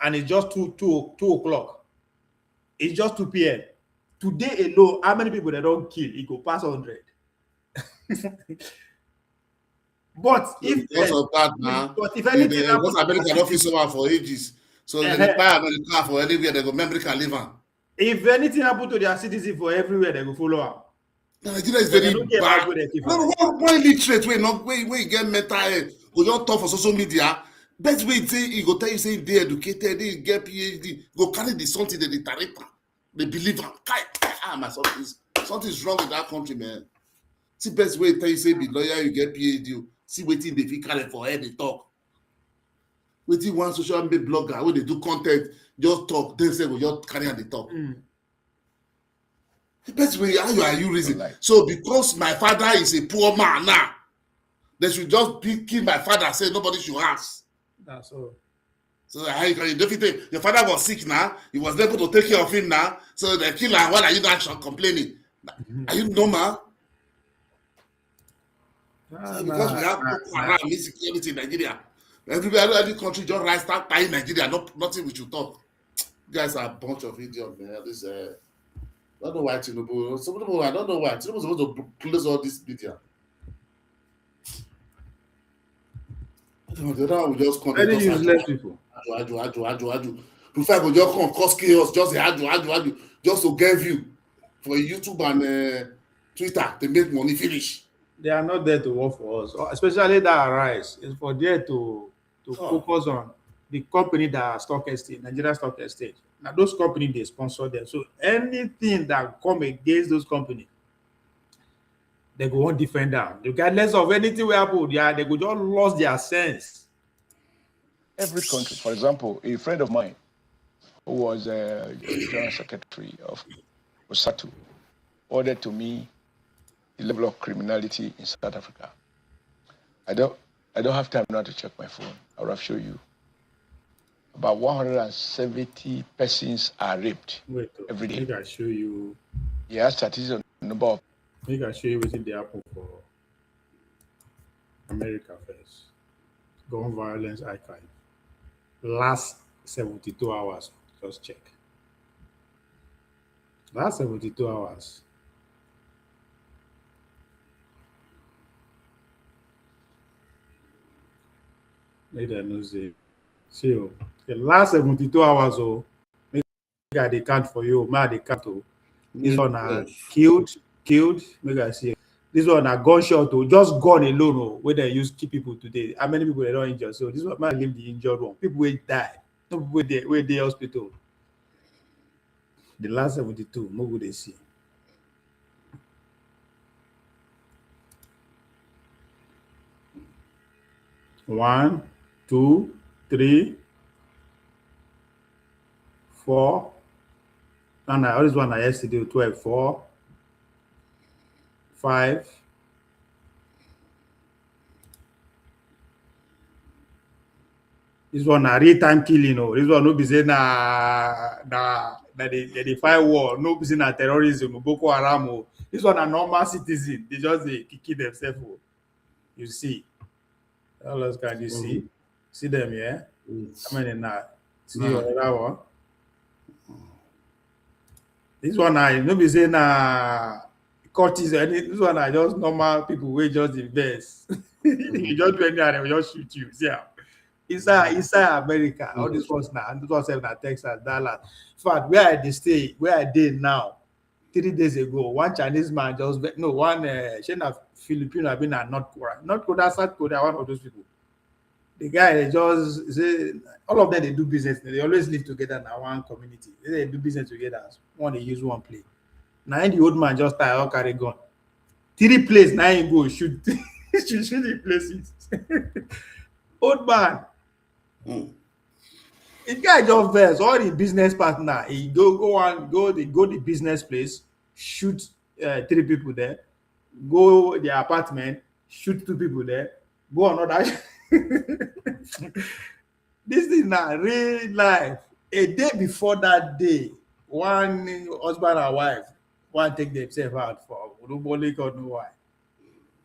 S3: and it's just 2 o'clock. It's just 2 p.m. Today alone, how many people they don't kill, it will pass 100. But if
S4: because of that, now,
S3: if anything
S4: because America don't feel so well for ages, so they buy America for anywhere they go. America live on.
S3: If anything happen to their citizens for everywhere, they go follow up.
S4: Nigeria is very bad. Why illiterate? Where you get mental health? Go just talk for social media. Best way say he go tell you say they educated, they get PhD, go carry the something that they tarita. They believe my something's wrong with that country, man. See best way tell you say be lawyer, you get PhD. See waiting they fit carry for head they talk. Waiting one social media blogger when they do content, just talk, then say we just carry on the talk. The best way how are you reason? So because my father is a poor man now, they should just kill my father, say nobody should ask.
S3: That's all.
S4: So your father was sick now, he was able to take care of him now, so they kill him. Why are you not complaining? Are you normal? So because we have insecurity in Nigeria, every country just rise, start buying Nigeria, nothing we should talk. You guys are a bunch of idiots, man. This I don't know why Tinubu. Some people I don't know why Tinubu is supposed to close all this media. The other one will just come.
S3: Any useless people.
S4: Aju. Prefer go just come cause chaos, just say aju, just to get view for YouTube and Twitter to make money finish.
S3: They are not there to work for us, especially that Arise. It's for there to focus on the company that are stock exchange, Nigeria Stock Exchange. Now those companies they sponsor them. So anything that come against those companies, they go on defend them. Regardless of anything we happen, they go just lost their sense.
S6: Every country, for example, a friend of mine who was General Secretary of OSATU ordered to me the level of criminality in South Africa. I don't have time now to check my phone. I'll have show you. About 170 persons are raped every day.
S3: Maybe I show you.
S6: Yeah, statistics on the number of.
S3: Maybe I show you what's in the happen for America first. Gun violence archive. Last 72 hours. Just check. Last 72 hours. Make them know say. See, the last 72 hours, make I dey count for you. May they count. This one are killed. Make I see. This one are gunshot. Just gun alone. Where they use keep people today. How many people they don't injure? So this one might leave the injured one. People will die. No people where they hospital. The last 72. No good they see. One, 2, 3, 4. And all this one I yesterday 12, 4, 5. This one a real time killing. This one no be say they fight war. No be say na terrorism. Boko Haram. This one a normal citizen. They just kill themselves. You see. All else can you see? See them, yeah? How many now? See another one? This one I no be say na Curtis. This one I just normal people wey just invest. You just do anything, they will just shoot you. See how? Inside America, all these ones now, and those ones na Texas, Dallas. In fact, where I stay, where I did now, 3 days ago, one Chinese man one Filipino have been at North Korea, South Korea, one of those people. The guy they just say all of them they do business. They always live together in one community. They do business together. One they use one plate. Now the old man just tie all carry gun. 3 places now he go shoot shoot the places. Old man. The guy just vex all the business partner. He go the business place, shoot 3 people there, go the apartment, shoot 2 people there, go on that. This is not real life. A day before that day, one husband and wife want take themselves out for nobody God know why.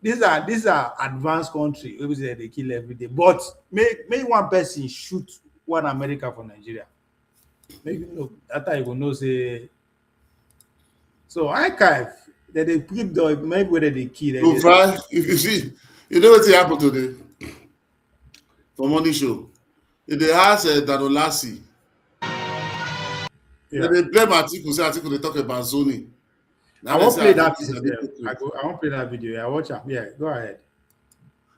S3: These are advanced country. Obviously they kill every day. But make one person shoot one America for Nigeria. Make you know that time you will know say. So archive that they put the maybe whether they kill.
S4: So far, if you see, you know what happened today for Money Show. If they ask Danolasi,
S3: Yeah.
S4: they blame Atiku, say Atiku they talk about zoning.
S3: I won't play that video. I won't play that video. I watch it. Yeah, go ahead.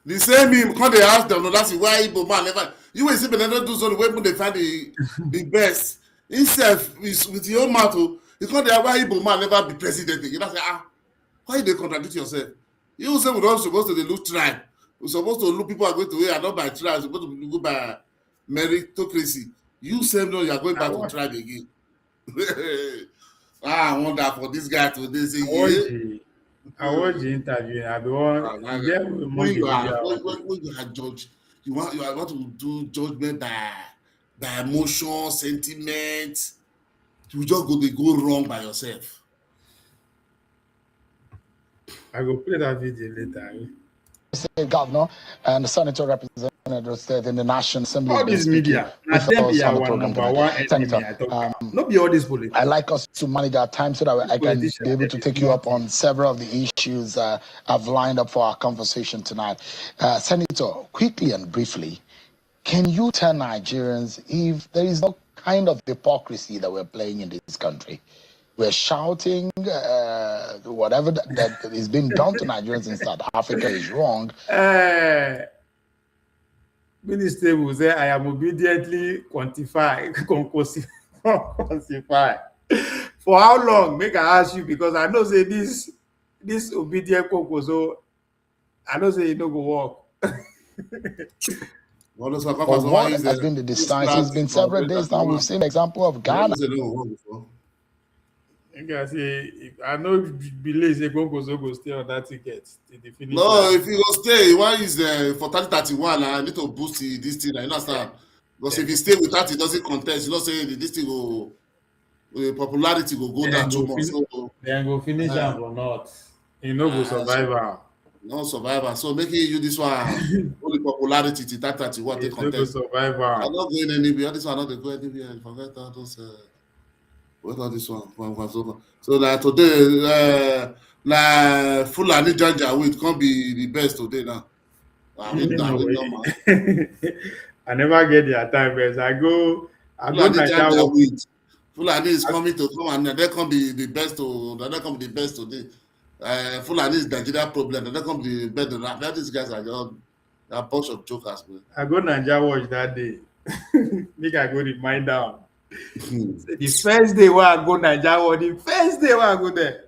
S4: The same him when they ask Danolasi why Igbo man never. You will see, but they don't do zoning. When they find the best, himself with your own mouth. It's not there why Igbo man never be president. You know, say why they contradict yourself? You say we're not supposed to look tribe. We're supposed to look people are going to where are not by tribe. We're supposed to go by meritocracy. You say no, you are going back to tribe again. I wonder for this guy today. Say,
S3: I watch the interview. I don't
S4: when you are judge, you want to do judgment by emotion, sentiment. You just go wrong by yourself.
S3: I will play that video later.
S7: State governor and the senator represented the state in the National Assembly.
S3: All this media, not be all this politics.
S7: I like us to manage our time so that I can be able to take you up on several of the issues I've lined up for our conversation tonight. Senator, quickly and briefly, can you tell Nigerians if there is no kind of hypocrisy that we're playing in this country? We're shouting whatever that is being done to Nigerians in South Africa is wrong.
S3: Minister will say, I am obediently quantified. For how long? Make I ask you, because I know say this obedient so I know say it don't go work.
S7: What has been the distance? It's been several days now. We've seen an example of Ghana.
S3: I know believe say Gongozo go stay on that ticket.
S4: No, if you go stay, one is for 30-31. I need to boost this thing. You understand? Because if you stay with that, it doesn't contest. You know, say this thing go popularity will go down too much. So
S3: then go finish them or not. You know, go survivor.
S4: No survivor. So making you this one only popularity to 30-31 they contest.
S3: Survivor.
S4: I'm not going anywhere. This one not go anywhere. Forget all those. What are this one? So that today, Fulani Janja it can't be the best today now.
S3: I never get their time best. I go
S4: Fulani Fulani is coming to come and they can't be the best today. Fulani is Nigeria problem. They can't be better. These guys are just a bunch of jokers, man.
S3: I go Nigeria watch that day. Make I go remind down. The first day where I go Nigeria, the first day where I go there,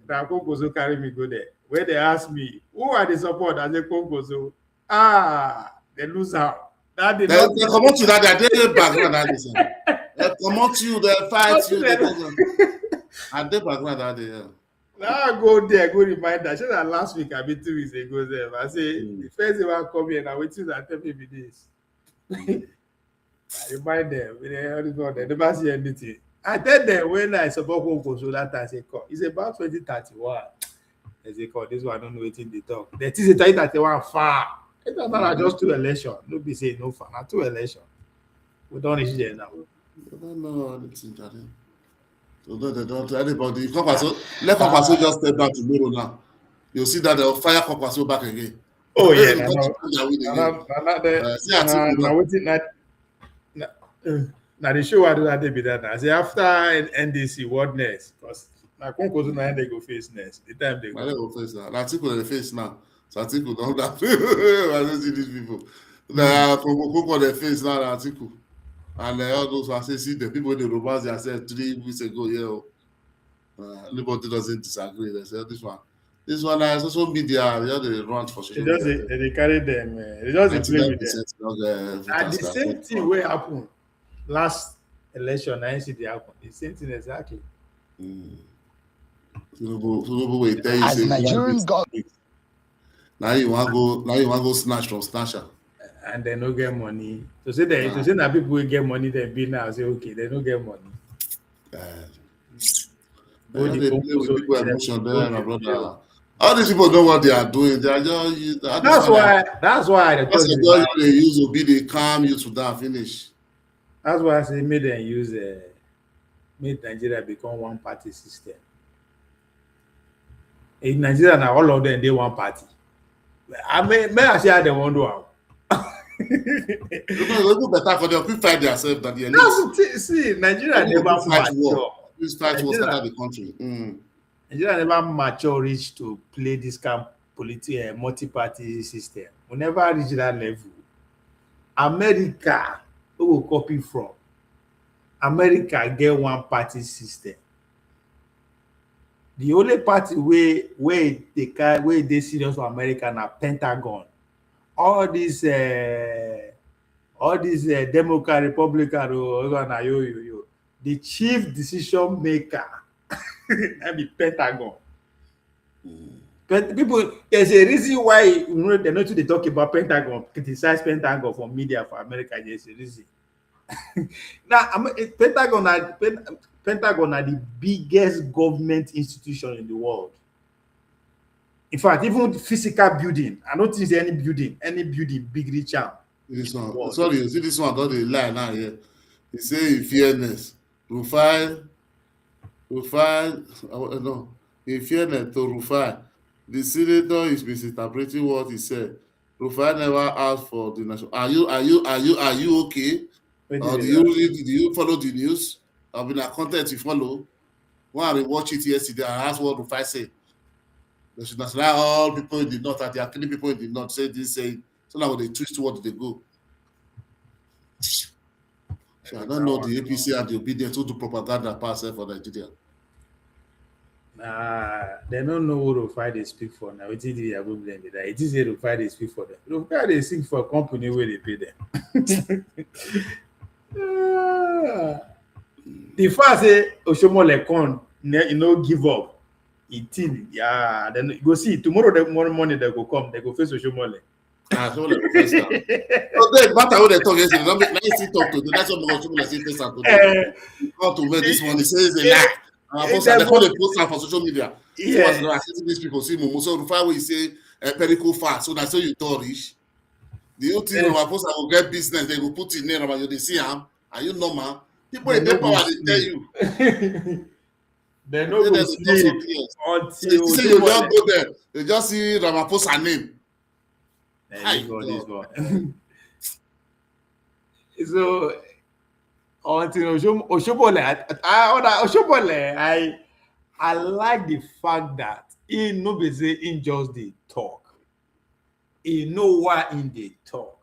S3: Kongozo carry me go there. Where they ask me, who are the support? I say Kongozo. They lose out. That they
S4: come out to that. They background that is. They come out to you. They fight you. And they background that day.
S3: Now I go there, go remind that. That last week I been 2 weeks ago there. I say the first day when I come here, now wait till I tell me this. I remind them, they never see anything. I tell them when I support Kongozo that I say, it's about 2031. They say, this one I don't know what they talk. That is a 2031 far. It's not just 2 elections. Nobody say no far. Not 2 elections. We don't reach there now.
S4: I don't know anything, Daddy. So they don't anybody. Let Kwankwaso just step back tomorrow now. You'll see that they'll fire Kwankwaso back again.
S3: Oh yeah. Now the show I do that they be that. I say after NDC what next? Because now Kongozo now they go face next. The time they
S4: go face now. Atiku they face now. So Atiku don't that. I don't see these people. Now Kongo they face now Atiku. And all those who say see the people in the romance they said 3 weeks ago, nobody doesn't disagree. They say this one is social media, they run for social media.
S3: They carry them, they just play with them. And the same thing will happen last election, I see the happen. The same thing exactly.
S7: As Nigerian
S4: Now you want go snatch from snatcher.
S3: And they no get money. So say that people will get money, they be now say okay, they don't get money.
S4: They play with people emotion there, my brother. All these people know what they are doing. They are just
S3: that's why
S4: they use will be they calm you to that finish.
S3: That's why I say made them use made Nigeria become one party system. In Nigeria now all of them they one party. I may I say how they want to do.
S4: It's better for them to fight themselves than the elite.
S3: See, Nigeria never mature.
S4: This fight was out of the country.
S3: Nigeria never mature reach to play this kind of multi-party system. We never reach that level. America, who will copy from? America get one party system. The only party where they serious for America na Pentagon. All these Democrat, Republican, the chief decision maker, that be Pentagon. But people, there's a reason why they're not to talk about Pentagon, criticize Pentagon for media for America. There's a reason. Now, Pentagon are the biggest government institution in the world. In fact, even physical building, I don't think there's any building big reach out.
S4: This one, sorry, you see this one, don't they lie now here. He say in fairness, Rufai, no, in fairness to Rufai, the senator is misinterpreting what he said. Rufai never asked for the national. Are you okay? Or did you follow the news? I've been a content you follow. When I watched it yesterday, I asked what Rufai said. They should not allow all people in the north that they are killing people in the north. Say this, say so now when they twist towards they go. So I don't know the APC and the obedience to do propaganda pass for Nigeria.
S3: They don't know who Rufai they speak for now. It is the problem that it is a Rufai they speak for them. Rufai they speak for a company where they pay them. The first say Oshomole con give up. Then you go see tomorrow the morning they go come, they go face Oshomole.
S4: So they matter what they talk yesterday. Let me see talk to them. That's what Oshomole say face and today. How to make this one? He says a lie. They call the post for social media. Yeah. These people see Momo. So Rufai will say perical fast. So that's how you talk rich. The old thing our post will get business. They will put in there about you. They see him. Are you normal? People in the power they tell you.
S3: They know go sleep until
S4: you see you just go there. They just see Ramaphosa name.
S3: This one. So until Oshomole, I like the fact that he no be say in just the talk. He know why in the talk.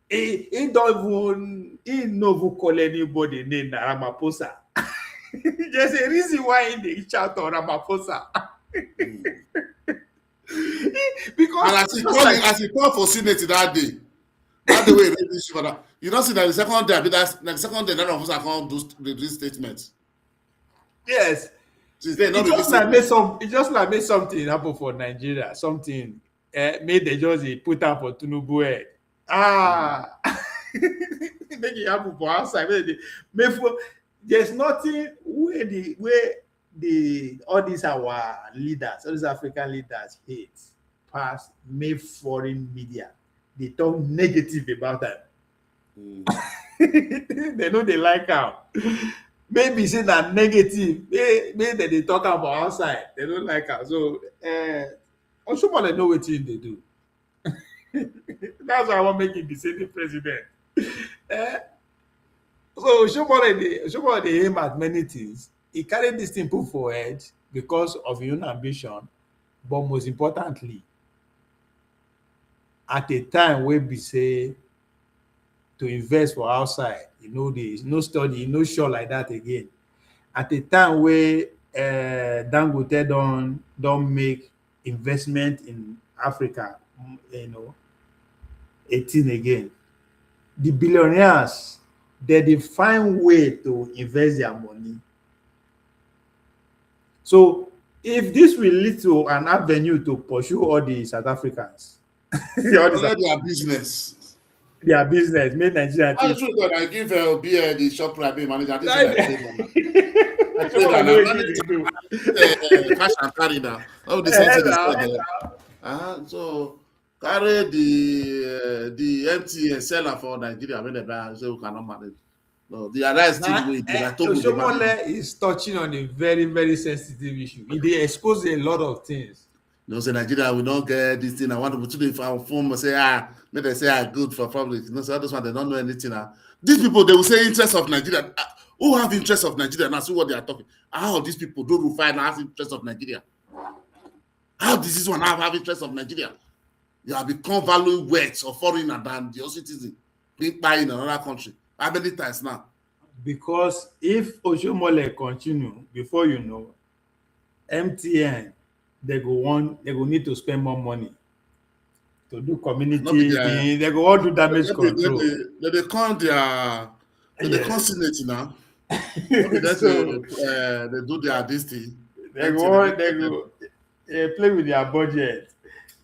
S3: He don't even call anybody named Ramaphosa. There's a reason why in the chat on Ramaphosa. Because
S4: and as he called for Senate that day we read this for that. You don't see that the second day, none of us are going to do these statements.
S3: Yes. It just like made something happen for Nigeria. Something made the just put up for Tinubu head. Make it happen for outside. There's nothing where all these our leaders, all these African leaders hate past make foreign media. They talk negative about them. They know they like how. Maybe say that negative. Maybe they talk about outside. They don't like how. So Oshomole know what they do. That's why I want to make him the same president. So Oshomole they aim at many things. He carried this thing put forward because of his own ambition, but most importantly, at a time where we say to invest for outside, there's no study, no show like that again. At a time where Dangote don't make investment in Africa, 18 again. The billionaires, they find way to invest their money. So if this will lead to an avenue to pursue all the South Africans,
S4: their business.
S3: Their business, make Nigeria.
S4: I'm sure that I give the shop private manager. This is like cash and carry now. Oh, the same thing is so carry the MTN seller for Nigeria when they buy, so we cannot manage. No, the other is still the way
S3: Oshomole is touching on a very, very sensitive issue. They expose a lot of things.
S4: You know, say Nigeria will not get this thing. I want to put it in form say may they say good for public. You know, so this one they don't know anything. These people they will say interest of Nigeria. Who have interest of Nigeria? Now see what they are talking. How these people don't find have interest of Nigeria? How does this one have interest of Nigeria? You have become valuing words of foreigner than your citizen being buying in another country. How many times now?
S3: Because if Oshomole continue, before you know, MTN they go need to spend more money to do community thing. They go all do damage control.
S4: They can't they consignate now. They do their this thing.
S3: They play with their budget.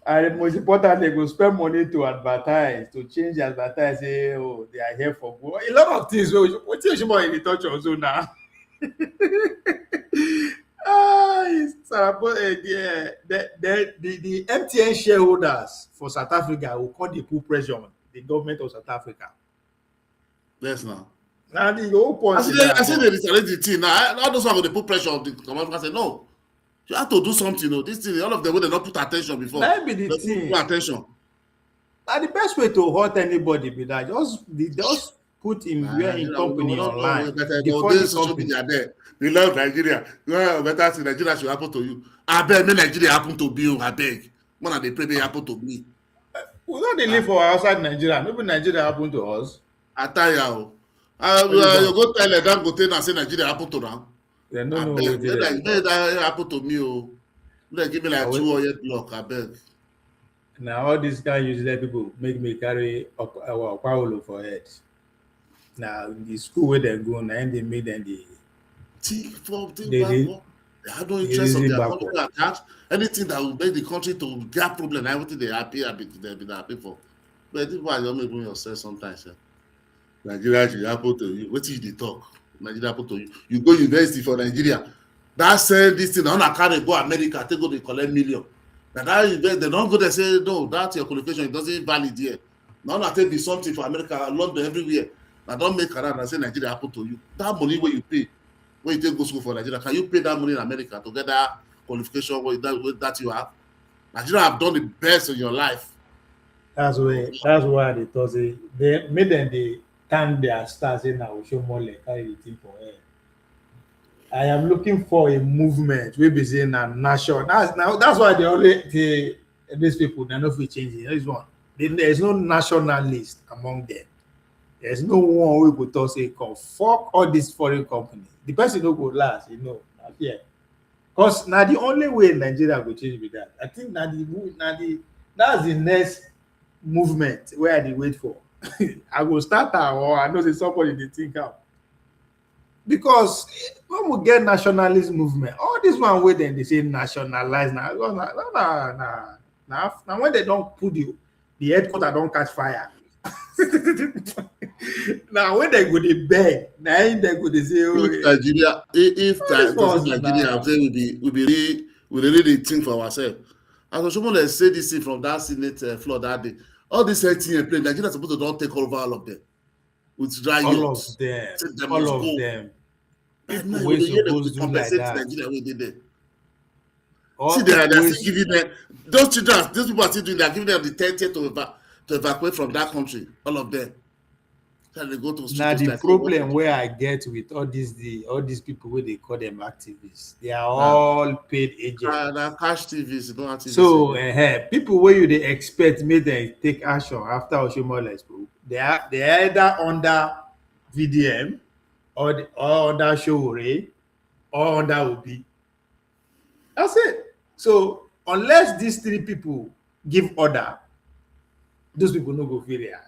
S3: And most important, they go spend money to advertise, to change the advertise, say, oh, they are here for good. A lot of things. What's your more in the touch also now? The MTN shareholders for South Africa will call the put pressure on the government of South Africa.
S4: Yes, now.
S3: Now the whole point.
S4: I see they reiterate the thing. Now, all those people they put pressure on the government. I say no. You have to do something. You know, this thing, all of them, they not put attention before.
S3: That be the thing.
S4: Put attention.
S3: And the best way to hurt anybody be that just put him where in company online.
S4: Before the social media there. We love Nigeria. Well, better see Nigeria should happen to you. I beg me Nigeria happen to be. I beg. When they pray, they happen to me.
S3: We don't live for outside Nigeria. Maybe Nigeria happen to us.
S4: I tell you. You go tell them go tell and say Nigeria happen to them.
S3: They don't know.
S4: That happen to me. They give me like 2 or 8 block. I beg.
S3: Now all these guys usually people make me carry our Paulo for head. Now the school where they go, now they made them the.
S4: They have no interest of their country attached. Anything that will make the country to get problem, everything they happy for. But this is why you make yourself sometimes. Nigeria should happen to you. What did they talk? Nigeria happen to you. You go university for Nigeria. That's this thing. I can't go America. They go they collect million. That they don't go there say no. That's your qualification. It doesn't valid here. Now that take be something for America, London, everywhere. Now don't make around and say Nigeria happen to you. That money where you pay. When you take go school for Nigeria, can you pay that money in America to get that qualification with that you have? Nigeria have done the best in your life.
S3: That's why they thought they made them they turn their stars in now show more like carry the thing for air. I am looking for a movement. We be saying a nation. That's why these people they're not changing. This one. There's no nationalist among them. There's no one who could talk say fuck all these foreign companies. The person who go last, yeah. Because now the only way Nigeria will change with that. I think that's the next movement where I wait for. I will start that or I know there's somebody they think out. Because when we get nationalist movement, all this one way then they say nationalize now. Now when they don't put the headquarters don't catch fire. Now when they go to beg, now they go to say, oh,
S4: if Nigeria, I'm saying we really think for ourselves. As someone that said this thing from that Senate floor that day, all these 18 play, Nigeria is supposed to don't take over all of them with dry
S3: all of them. People were supposed to do like that.
S4: Nigeria we did there. See, they're still giving them those children. These people are still doing. They're giving them the 10th to evacuate from that country. All of them. Now
S3: the problem where I get with all these people where they call them activists, they are all paid agents.
S4: Cash TVs, don't activists.
S3: So people where you they expect me they take action after Oshomole spoke. They are either under VDM or under Showore or under Obi. That's it. So unless these 3 people give order, those people no go feel react.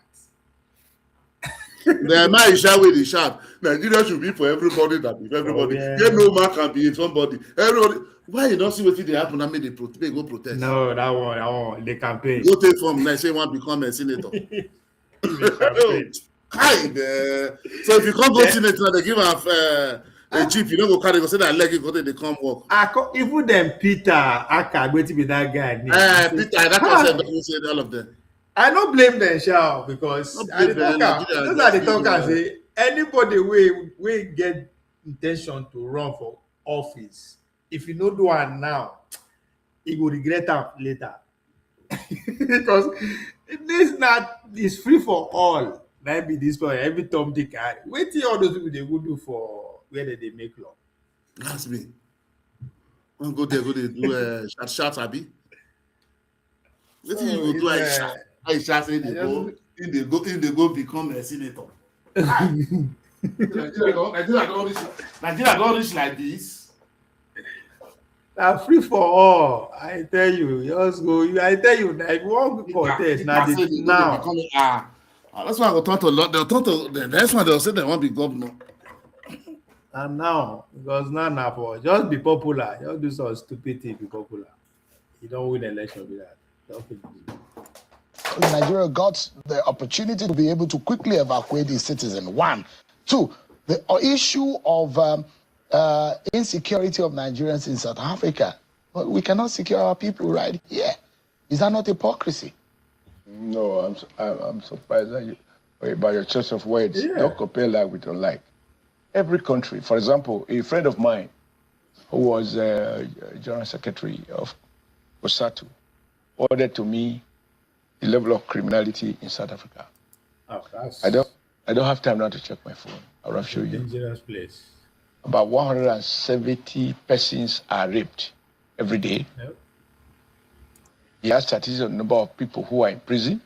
S4: The man is shot with the shot. Nigeria should be for everybody that if everybody. No man can be somebody. Everybody. Why you don't see what they happen? I mean, they go protest.
S3: No, that one, the campaign.
S4: Go take from like say one become a senator. Kind. So if you can't go senator, they give a jeep. You don't go carry. Go say that leg. You go they come work.
S3: Even them Peter Aka going to be that guy.
S4: Peter, that person don't say all of them.
S3: I don't blame them, Shao, because those are the talkers. Say anybody we get intention to run for office, if you don't do it now, he will regret it later. Because it's free for all. Maybe this for every Tom Dick. Wait till all those people they would do for where they make law.
S4: That's me. One go there, go they do shot Abi. What do you do? I shall say they go become a senator. Nigeria don't reach like this.
S3: Free for all. I tell you, just go. I tell you, if you want to contest now.
S4: That's why I go talk to the next one. They'll say they want to be governor.
S3: And now, because now for just be popular, just do some stupidity, be popular. You don't win election with that.
S7: Nigeria got the opportunity to be able to quickly evacuate its citizens. 1, 2, the issue of insecurity of Nigerians in South Africa. Well, we cannot secure our people right here. Is that not hypocrisy?
S6: No, I'm surprised by your choice of words. Yeah. Don't compare like with your like. Every country, for example, a friend of mine who was General Secretary of COSATU ordered to me the level of criminality in South Africa.
S3: Oh,
S6: I don't have time now to check my phone. I'll show you.
S3: Dangerous place.
S6: About 170 persons are raped every day. Yep. He has statistics on the number of people who are in prison,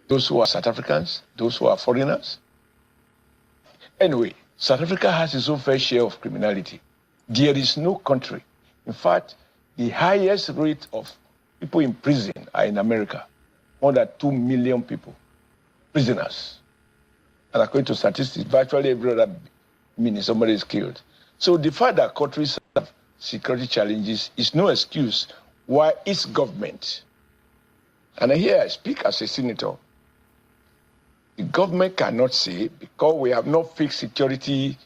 S6: those who are South Africans, those who are foreigners. Anyway, South Africa has its own fair share of criminality. There is no country. In fact, the highest rate of people in prison are in America. More than 2 million people, prisoners. And according to statistics, virtually every other minute somebody is killed. So the fact that countries have security challenges is no excuse why its government, and here I speak as a senator, the government cannot say, because we have not fixed security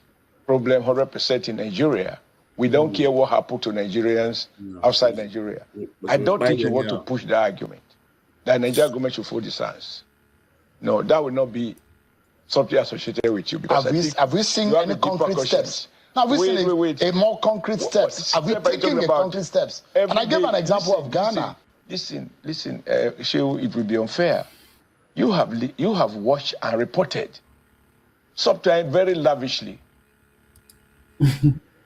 S6: problem 100% in Nigeria, we don't care what happened to Nigerians outside Nigeria. I don't think you want to push that argument. The Nigerian government should fold its hands. No, that will not be something associated with you. Because
S7: have we seen any concrete steps? Have we seen a more concrete steps? Have we taken concrete steps? And I gave an example of Ghana.
S6: Listen, Shehu, it will be unfair. You have watched and reported, sometimes very lavishly,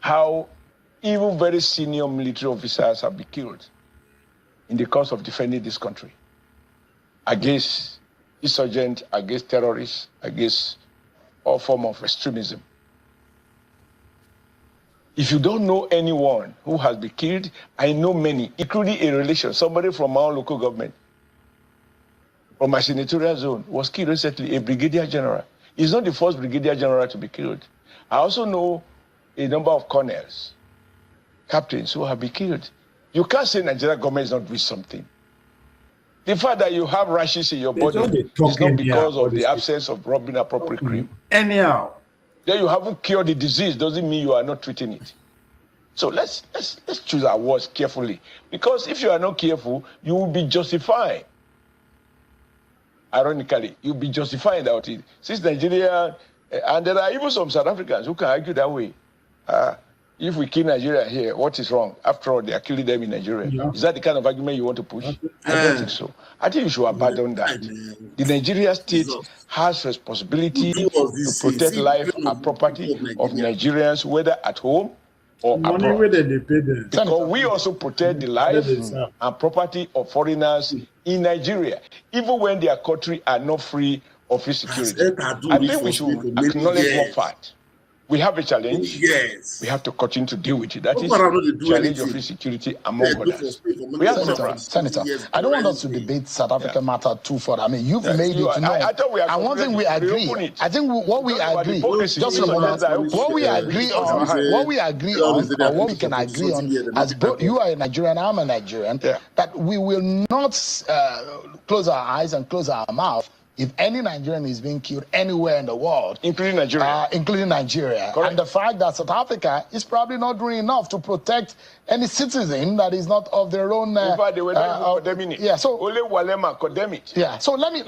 S6: how even very senior military officers have been killed in the course of defending this country against insurgents, against terrorists, against all form of extremism. If you don't know anyone who has been killed, I know many, including a relation, somebody from our local government, from my senatorial zone, was killed recently, a brigadier general. He's not the first brigadier general to be killed. I also know a number of colonels, captains who have been killed. You can't say Nigeria government is not doing something. The fact that you have rashes in your body is not because of the absence of rubbing appropriate cream.
S3: Anyhow.
S6: Then you haven't cured the disease, doesn't mean you are not treating it. So let's choose our words carefully. Because if you are not careful, you will be justifying. Ironically, you'll be justifying that it. Since Nigeria, and there are even some South Africans who can argue that way. If we kill Nigeria here, what is wrong? After all, they are killing them in Nigeria. Yeah. Is that the kind of argument you want to push? I don't think so. I think you should abandon that. The Nigeria state has responsibility to protect life and property of Nigerians, whether at home or abroad. Because we also protect the life and property of foreigners in Nigeria, even when their country are not free of insecurity. I think we should acknowledge one fact. We have a challenge.
S4: Yes.
S6: We have to continue to deal with it. That is challenge of insecurity among others.
S7: Senator, I don't want us to debate South African matter too far. I mean, you've made it known.
S6: I thought we are.
S7: And one thing we agree. I think what we agree. Just a moment. What we agree on, or what we can agree on, as both you are a Nigerian, I'm a Nigerian, that we will not close our eyes and close our mouth if any Nigerian is being killed anywhere in the world,
S6: including Nigeria.
S7: Correct. And the fact that South Africa is probably not doing enough to protect any citizen that is not of their own.
S6: In fact, they were not condemning it.
S7: Yeah. So
S6: only Walema condemn it.
S7: Yeah. So let me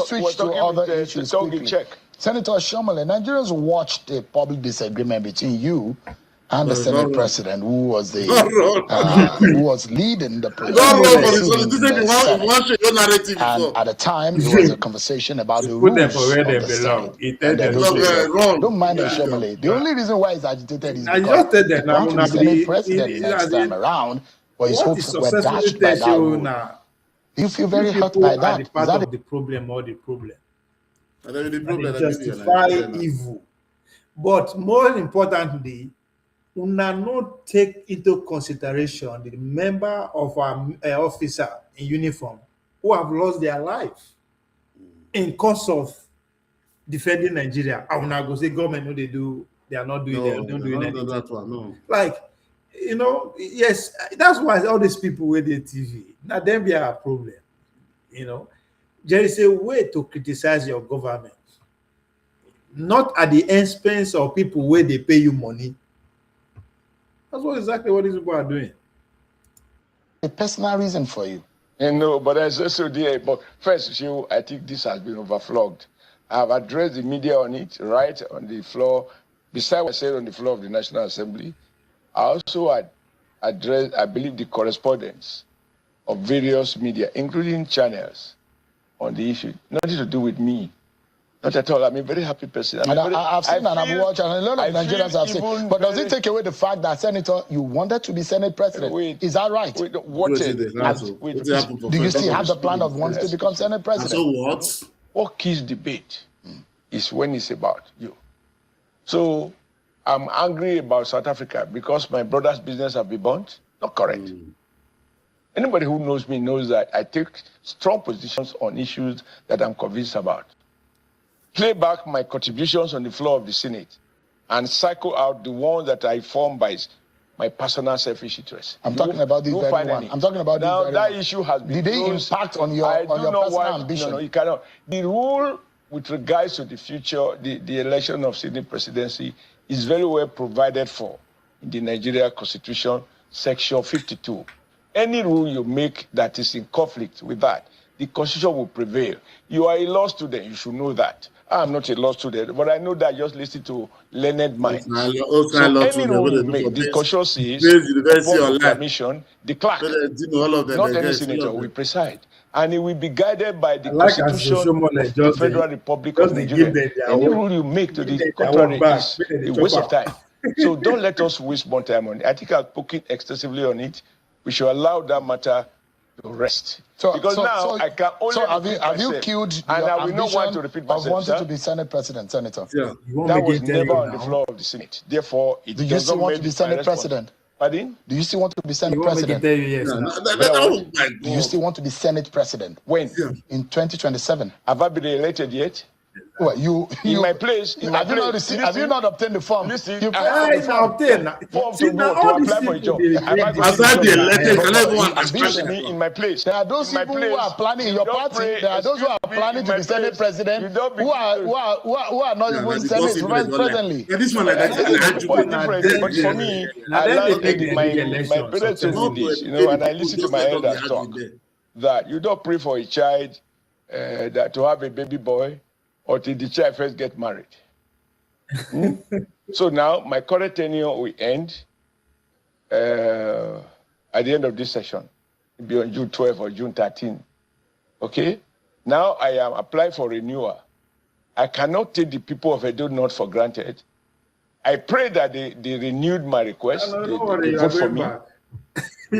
S7: switch to other issues quickly. Senator Shomole, Nigerians watched the public disagreement between you and the Senate President, who was leading the and at the time, there was a conversation about the rules of the Senate. Don't mind the Shomole. The only reason why he's agitated is because he wants to be Senate President next time around, but his hopes were dashed by that rule. Do you feel very hurt by that?
S3: Is that the problem or the problem? They justify evil. But more importantly, we not take into consideration the member of our officer in uniform who have lost their life in course of defending Nigeria. I will not go say government, they are not doing anything.
S4: That one, no.
S3: Like, yes, that's why all these people with the TV, now then be a problem. There is a way to criticize your government, not at the expense of people where they pay you money. That's exactly what these people are doing.
S7: A personal reason for you.
S6: No, but there's also there. But first, I think this has been overflogged. I've addressed the media on it, right on the floor. Besides what I said on the floor of the National Assembly, I also addressed, I believe, the correspondence of various media, including channels, on the issue. Nothing to do with me. Not at all. I'm a very happy person.
S7: I've seen and I've watched, and a lot of Nigerians have seen. But does it take away the fact that, Senator, you wanted to be Senate President? Is that right?
S6: Do
S7: you still have the plan of wanting to become Senate President?
S4: So what?
S6: What kills debate is when it's about you. So I'm angry about South Africa because my brother's business have been burnt. Not correct. Anybody who knows me knows that I take strong positions on issues that I'm convinced about. Play back my contributions on the floor of the Senate and cycle out the ones that I formed by my personal selfish interest.
S7: I'm talking about this very one. I'm talking about
S6: now that issue has been.
S7: Did they impact on your personal ambition?
S6: No, you cannot. The rule with regards to the future, the election of Senate presidency is very well provided for in the Nigeria Constitution, Section 52. Any rule you make that is in conflict with that, the Constitution will prevail. You are a law student, you should know that. I'm not a law student, but I know that just listen to learned minds. So any rule you make, the Constitution says, upon permission, the clerk, not any senator, will preside. And it will be guided by the Constitution of the Federal Republic of Nigeria. Any rule you make to the contrary is a waste of time. So don't let us waste more time on it. I think I've spoken extensively on it. We should allow that matter to rest. Because I can only
S7: have you killed
S6: and I will not want to repeat myself,
S7: of wanting to be Senate President, Senator?
S6: Yeah. That was never on the floor of the Senate. Therefore,
S7: do you still want to be Senate President?
S6: Pardon?
S7: Do you still want to be Senate President? Do you still want to be Senate President?
S6: When?
S7: In 2027.
S6: Have I been elected yet?
S7: Well,
S6: in my place.
S7: Have you not obtained the form?
S6: Listen,
S7: you
S6: I obtained form to apply for a job. In my place.
S7: There are those people who are planning in your party. There are those who are planning to be Senate President who are not even Senate presently.
S4: This one like that.
S6: But for me, I like my parents told me this, and I listen to my elders talk that you don't pray for a child that to have a baby boy until the child first get married. So now my current tenure will end at the end of this session. It'll be on June 12 or June 13. Okay? Now I am applying for renewal. I cannot take the people of Edo North for granted. I pray that they renewed my request. They vote for me.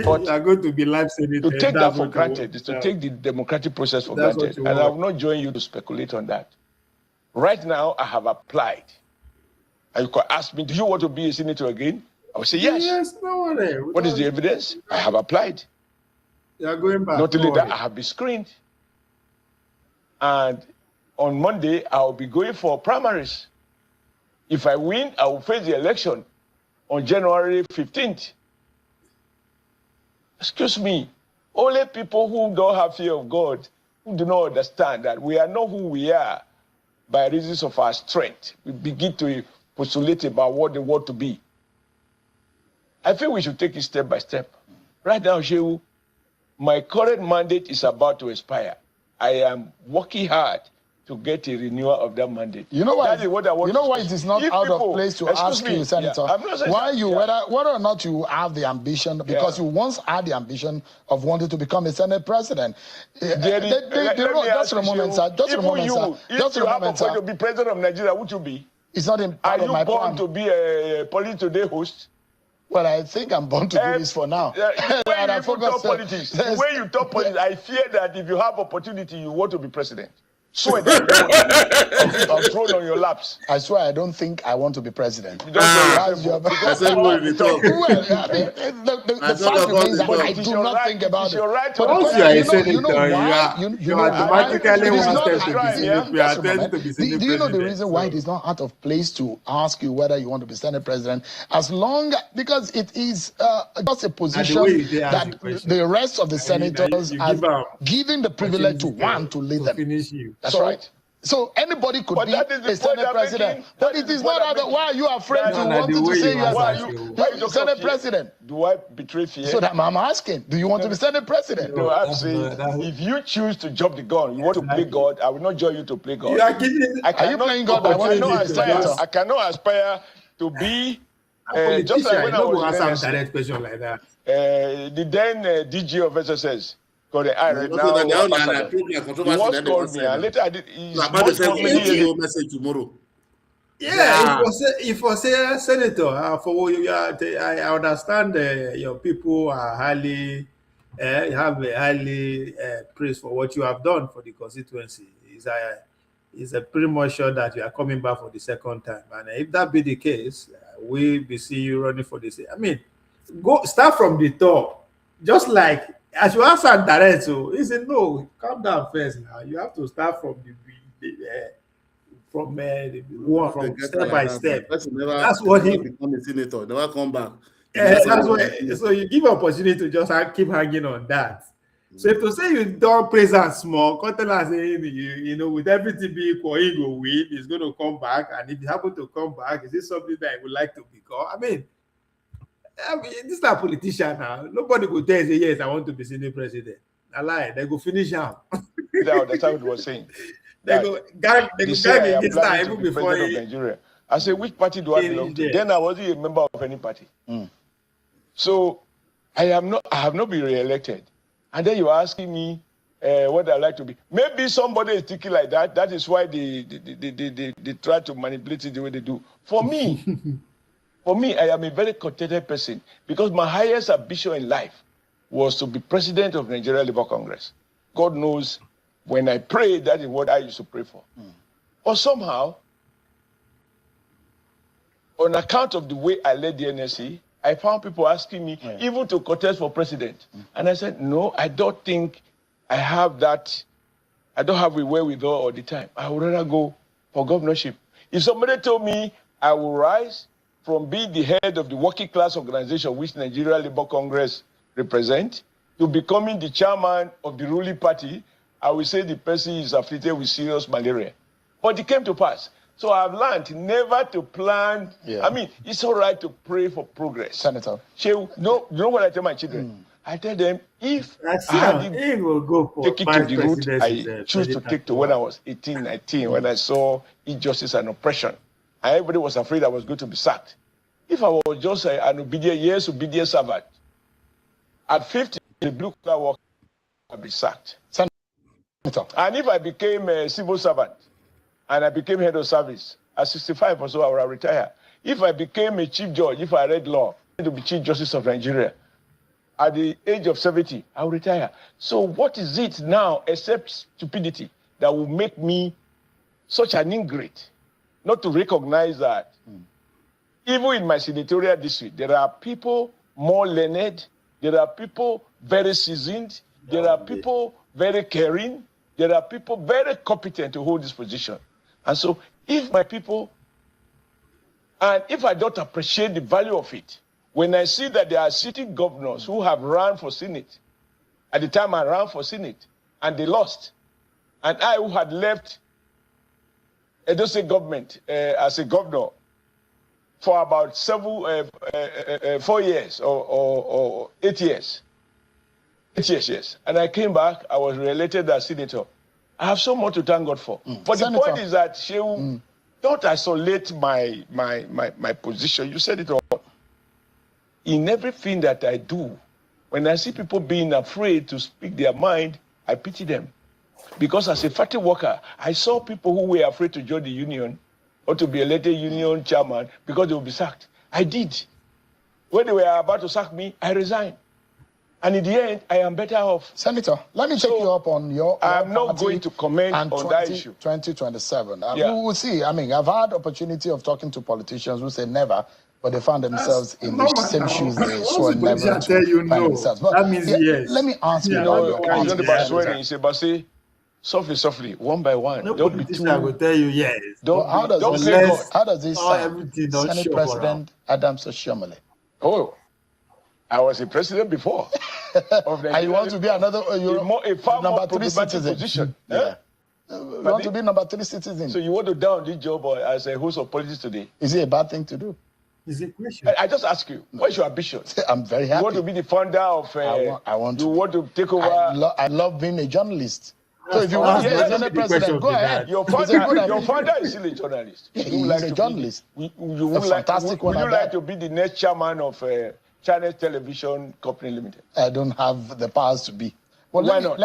S3: But you are going to be live senator.
S6: To take that for granted is to take the democratic process for granted. And I will not join you to speculate on that. Right now, I have applied And you could ask me, do you want to be a senator again? I would say yes.
S3: Yes, no worry.
S6: What is the evidence? I have applied.
S3: You are going back.
S6: Not only that, I have been screened. And on Monday, I'll be going for primaries. If I win, I will face the election on January 15th. Excuse me, only people who don't have fear of God, who do not understand that we are not who we are by reasons of our strength. We begin to postulate about what they want to be. I think we should take it step by step. Right now, Shehu, my current mandate is about to expire. I am working hard to get a renewal of that mandate.
S7: You know why?
S6: That is what I want.
S7: You know why it is not out of place to ask you, Senator, why you whether or not you have the ambition, because you once had the ambition of wanting to become a Senate president. Just a moment, sir. Just a moment, sir.
S6: If you have a point to be president of Nigeria, would you be?
S7: It's not in part of my plan.
S6: Are you born to be a Police Today host?
S7: Well, I think I'm born to do this for now.
S6: The way you talk politics, I fear that if you have opportunity, you want to be president. Swear that I'm thrown on your laps.
S7: I swear I don't think I want to be president.
S6: You don't the
S7: fact remains that I do not think about it.
S3: But once you are a senator, you automatically wanted to be senator.
S7: Do you know the reason why it is not out of place to ask you whether you want to be Senate president? As long because it is just a position that the rest of the senators are given the privilege to want to lead them. That's right. So anybody could be a Senate president, but it is not other. Why are you afraid to want to say you are Senate president?
S6: Do I betray fear?
S7: So that I'm asking, do you want to be Senate president?
S6: No, I'm saying, if you choose to jump the gun, you want to play God, I will not join you to play God.
S3: You are giving.
S7: Are you playing God?
S6: I cannot aspire to be just like when I was
S3: a direct question like that.
S6: The then DG of SSS. Because I right now, he once called me, and later I did.
S4: Message tomorrow.
S3: Yeah, if for say senator, for you, I understand your people are highly, have a highly praise for what you have done for the constituency. It's pretty much sure that you are coming back for the second time, and if that be the case, we be see you running for this. I mean, go start from the top, just like. As you answer direct, so he said, no, calm down first now. You have to start from step by step. That's what he
S4: become a senator. Never come back.
S3: That's what. So you give opportunity to just keep hanging on that. So if to say you don't praise and small, Cotton saying you know with everything being equal, he will win. He's going to come back, and if he happen to come back, is this something that he would like to become? I mean, this is a politician now. Nobody could tell you, yes, I want to be Senate president. I lie. They go finish him.
S6: That's how it was saying.
S3: They go gag this time even before
S6: of Nigeria. I said, which party do I belong to? Then I wasn't a member of any party. So I have not been re-elected. And then you're asking me what I like to be. Maybe somebody is thinking like that. That is why they try to manipulate it the way they do. For me. For me, I am a very contented person because my highest ambition in life was to be president of Nigeria Labour Congress. God knows when I pray, that is what I used to pray for. Or somehow, on account of the way I led the NSC, I found people asking me even to contest for president. And I said, no, I don't think I have that. I don't have a wherewithal all the time. I would rather go for governorship. If somebody told me I will rise from being the head of the working class organization which Nigeria Labour Congress represents to becoming the chairman of the ruling party, I will say the person is afflicted with serious malaria. But it came to pass. So I've learned never to plan. I mean, it's all right to pray for progress.
S7: Senator.
S6: You know what I tell my children? I tell them, if I hadn't taken to the route I choose to take to when I was 18, 19, when I saw injustice and oppression, and everybody was afraid I was going to be sacked. If I was just an obedient servant, at 50, the blue collar worker, I'd be sacked. And if I became a civil servant and I became head of service, at 65 or so, I would retire. If I became a chief judge, if I read law, to be Chief Justice of Nigeria, at the age of 70, I will retire. So what is it now except stupidity that will make me such an ingrate not to recognize that even in my senatorial district, there are people more learned, there are people very seasoned, there are people very caring, there are people very competent to hold this position. And so if my people, and if I don't appreciate the value of it, when I see that there are sitting governors who have run for Senate, at the time I ran for Senate, and they lost, and I who had left Edo State government as a governor for about 4 years or 8 years. 8 years, yes. And I came back, I was re-elected as senator. I have so much to thank God for. But Senator, the point is that, Shehu, don't isolate my position. You said it all. In everything that I do, when I see people being afraid to speak their mind, I pity them. Because as a factory worker, I saw people who were afraid to join the union or to be elected union chairman because they would be sacked. I did. When they were about to sack me, I resigned. And in the end, I am better off.
S7: Senator, let me take you up on your
S6: I'm not going to comment on that issue.
S7: 2027. We will see. I mean, I've had opportunity of talking to politicians who say never, but they found themselves in the same shoes they swore never to find themselves. But
S3: that means yes.
S7: Let me ask you
S6: about your party. It's not about swearing. It's about say, softly, one by one.
S3: No politician will tell you yes.
S7: How does this sound? Senate President Adams Oshiomhole?
S6: Oh, I was a president before.
S7: And you want to be another
S6: a far
S7: number
S6: more
S7: 3 citizen
S6: position.
S7: Yeah. You want to be number 3 citizen.
S6: So you want to down this job as a host of politics today?
S7: Is it a bad thing to do?
S3: Is it a question?
S6: I just ask you, what's your ambition?
S7: I'm very happy.
S6: You want to be the founder of...
S7: I want
S6: you want to take over...
S7: I love being a journalist. So if you want to be a Senate President, go ahead.
S6: Your father is still a journalist.
S7: Yeah, he's a journalist.
S6: Would you like to be the next chairman of Channel Television Company Limited?
S7: I don't have the powers to be. Well, don't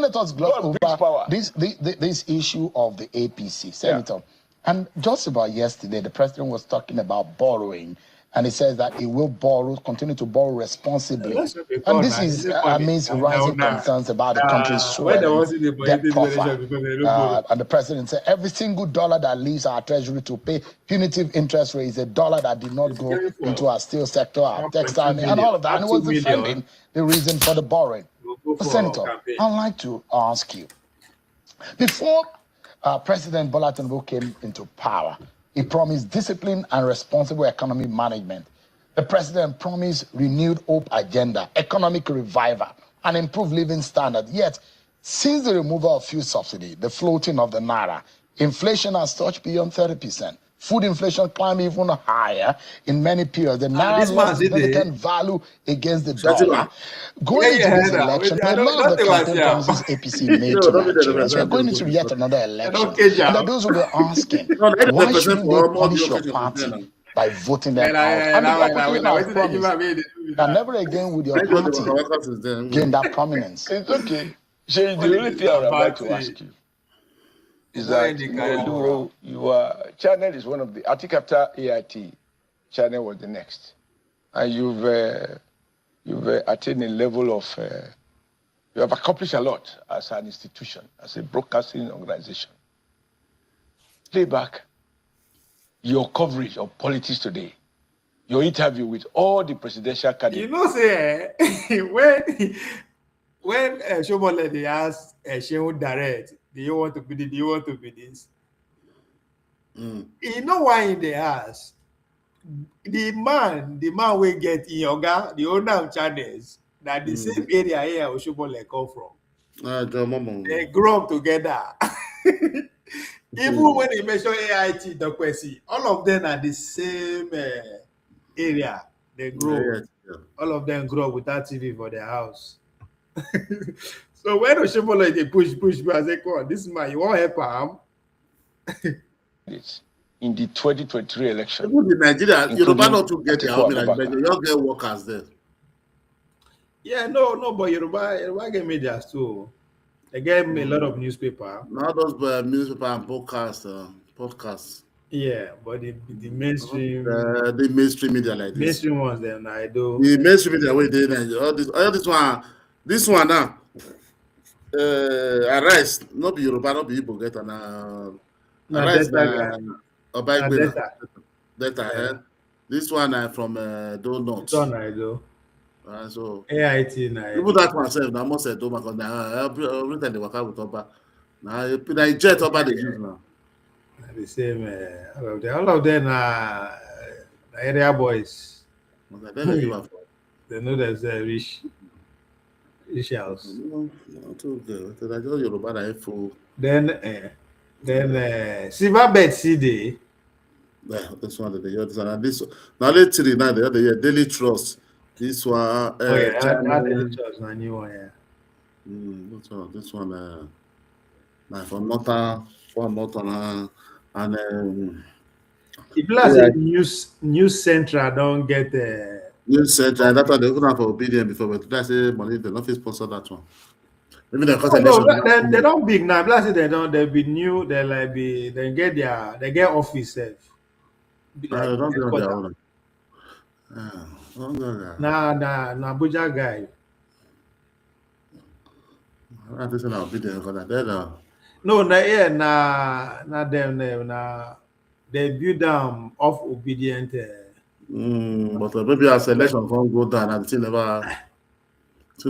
S7: let us gloss over this issue of the APC, Senator. Yeah. And just about yesterday, the president was talking about borrowing, and he says that he will continue to borrow responsibly. And this is amidst rising concerns about the country's swelling debt profile. And the president said every single dollar that leaves our treasury to pay punitive interest rate is a dollar that did not go into our steel sector, our textile, and all of that. And he was defending the reason for the borrowing. Senator, I'd like to ask you, before President Bola Tinubu came into power, he promised discipline and responsible economic management. The president promised renewed hope agenda, economic revival, and improved living standards. Yet, since the removal of fuel subsidy, the floating of the naira, inflation has touched beyond 30%. Food inflation climbed even higher in many periods. The naira lost significant value against the dollar. Going into this election, a lot of the campaign promises APC made to Nigerians. We're going into yet another election. And those who were asking, why shouldn't they punish your party by voting them out? And never again would your party gain that prominence.
S6: It's okay. The only thing I'm about to ask you is that your channel is one of the, I think after AIT, channel was the next. And you've attained a level of, you have accomplished a lot as an institution, as a broadcasting organization. Play back your coverage of politics today, your interview with all the presidential candidates.
S3: You know, say, when Oshiomhole they asked Shehu direct, do you want to be this? You know why they ask? The man will get in Yoga, the owner of channels, that the same area here Oshiomhole come from. They grew up together. Even when he mentioned AIT, Dr. C, all of them are the same area. They grew. All of them grew up with that TV for their house. So when Oshiomhole they push, I say, come on, this man, you won't help him.
S6: In the 2023 election.
S4: Even in Nigeria, Yoruba not to get their home like you don't get workers there.
S3: Yeah, no, but Yoruba get media too. They get a lot of newspaper.
S4: Not those newspaper and podcasts.
S3: Yeah, but the mainstream,
S4: the mainstream media like this.
S3: Mainstream ones, then I do.
S4: The mainstream media way they this one now. Arise, not be Yoruba, not be Igbo get an Arise Data. This one from Donuts.
S3: Donald.
S4: So
S3: AIT
S4: even that myself, I must say do because now every time they work out with Oba. Now I jet Oba they use now.
S3: The same all of them are area boys. They know there's a rich house. Then Silverbird CD.
S4: Yeah, this one this one and this now let's see now the other year Daily Trust. This one
S3: Daily Trust, a new one, yeah.
S4: This one now from Northern and
S3: if last news central don't get
S4: news central, that's why they couldn't have obedient before, but that's a money they not sponsor that one. Maybe
S3: they don't big now. Last they be new, they get office self.
S4: Don't get on their own.
S3: Nah, Abuja guy.
S4: I think I'll be there for that.
S3: No, they build them off obedient.
S4: But maybe our selection can't go down and still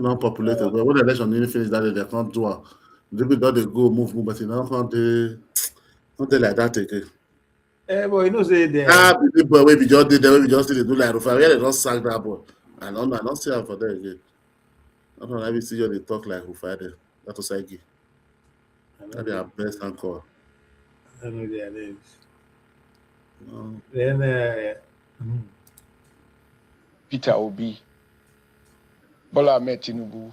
S4: not populated. But when the election didn't finish that they can't do it. Maybe they go move, but can't they like that again.
S3: But you know, say they.
S4: People we just did, we just did do like Rufai. Where they don't sack that boy. I don't see how for that again. I don't know. I see you they talk like Rufai there. That was Saigi. That they are best anchor.
S3: I don't know their names. Then
S6: Peter Obi, Bola Ahmed Tinubu,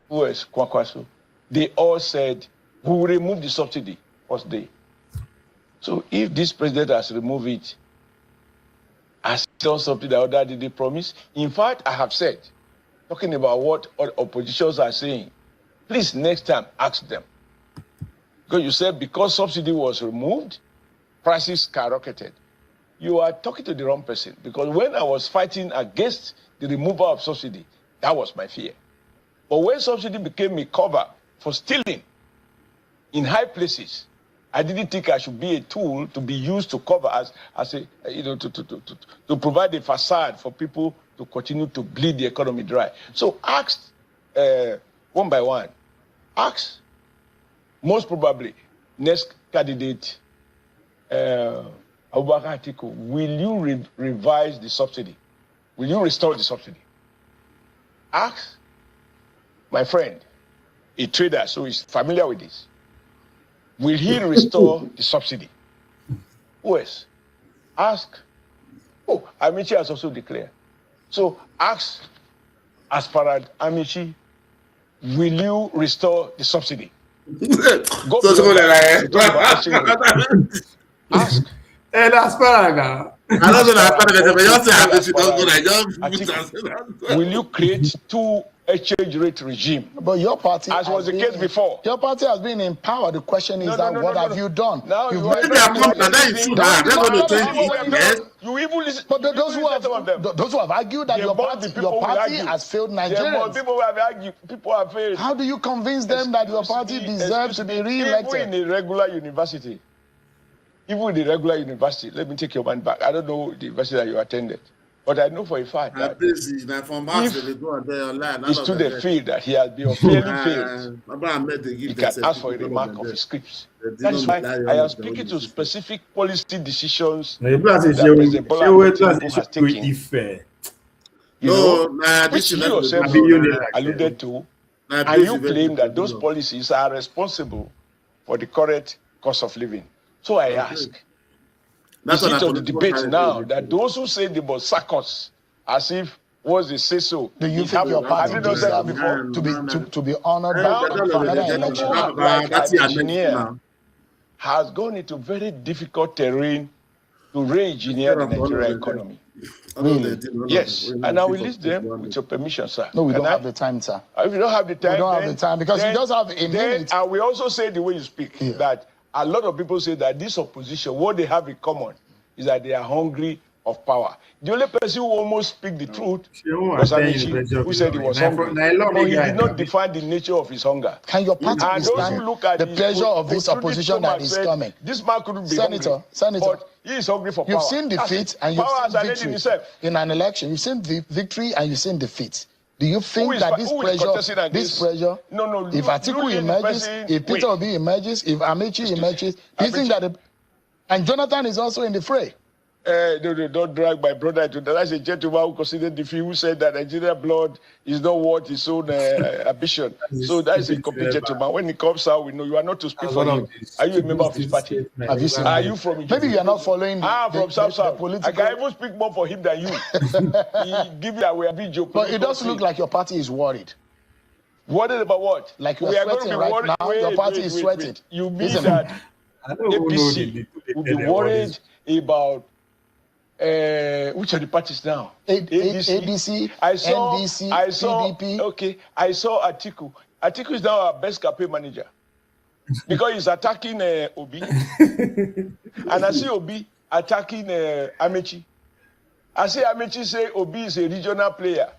S6: who is Kwakwaso, they all said we will remove the subsidy first day. So if this president has removed it, has done something that other did they promise? In fact, I have said, talking about what oppositions are saying, please next time ask them. Because you said because subsidy was removed, prices skyrocketed. You are talking to the wrong person, because when I was fighting against the removal of subsidy, that was my fear. But when subsidy became a cover for stealing in high places, I didn't think I should be a tool to be used to cover as a, to provide a facade for people to continue to bleed the economy dry. So ask one by one, ask most probably next candidate, Abubakar Atiku, will you revise the subsidy? Will you restore the subsidy? Ask my friend, a trader, so he's familiar with this. Will he restore the subsidy? Who else? Ask. Oh, Amici has also declared. So ask Asparad Amici, will you restore the subsidy? Go ask.
S3: And Asparaga.
S6: Will you create two exchange rate regime?
S7: But your party,
S6: as was the case before,
S7: your party has been in power. The question is what have you done?
S6: Now
S7: you
S6: even listen.
S7: But those who have argued that your party has failed Nigerians.
S6: People have argued. People have failed.
S7: How do you convince them that your party deserves to be re-elected?
S6: Even in a regular university. Even in the regular university, let me take your man back. I don't know the university that you attended, but I know for a fact that if the student feel that he has been unfairly failed, he can ask for a remark of his scripts. That is why I am speaking to specific policy decisions that President Bola Ahmed Tinubu has taken. Which you yourself alluded to, and you claim that those policies are responsible for the current cost of living. So I ask, is it on the debate now that those who say they must sack us as if was they say so?
S7: Do you think your party deserves to be honored by another election?
S6: Like an engineer has gone into very difficult terrain to re-engineer the Nigerian economy.
S7: Really?
S6: Yes, and I will list them with your permission, sir.
S7: No, we don't have the time, sir.
S6: If you don't have the time,
S7: we don't have the time because you just have a minute.
S6: And we also say the way you speak that a lot of people say that this opposition, what they have in common is that they are hungry of power. The only person who almost speak the truth was Amici, who said he was hungry. But he did not define the nature of his hunger.
S7: Can your party understand the pressure of this opposition that is coming?
S6: This man couldn't be hungry, but he is hungry for power.
S7: You've seen defeat and you've seen victory in an election. You've seen victory and you've seen defeat. Do you think that this pressure,
S6: no,
S7: if Atiku emerges, if Peter Obi emerges, if Amici emerges, do you think that and Jonathan is also in the fray?
S6: No, don't drag my brother into that. That's a gentleman who considered the few who said that Nigerian blood is not worth his own ambition. So that is a complete gentleman. When he comes out, we know you are not to speak for him. Are you a member of his party?
S7: Have you seen?
S6: Are you from?
S7: Maybe you are not following.
S6: From South. I can even speak more for him than you. He give you a big joke.
S7: But it does look like your party is worried.
S6: Worried about what?
S7: Like we are sweating right now. Your party is sweating.
S6: You mean that APC will be worried about which are the parties now?
S7: ADC, NDC, PDP.
S6: Okay, I saw Atiku. Atiku is now our best campaign manager because he's attacking Obi, and I see Obi attacking Amici. I see Amici say Obi is a regional player.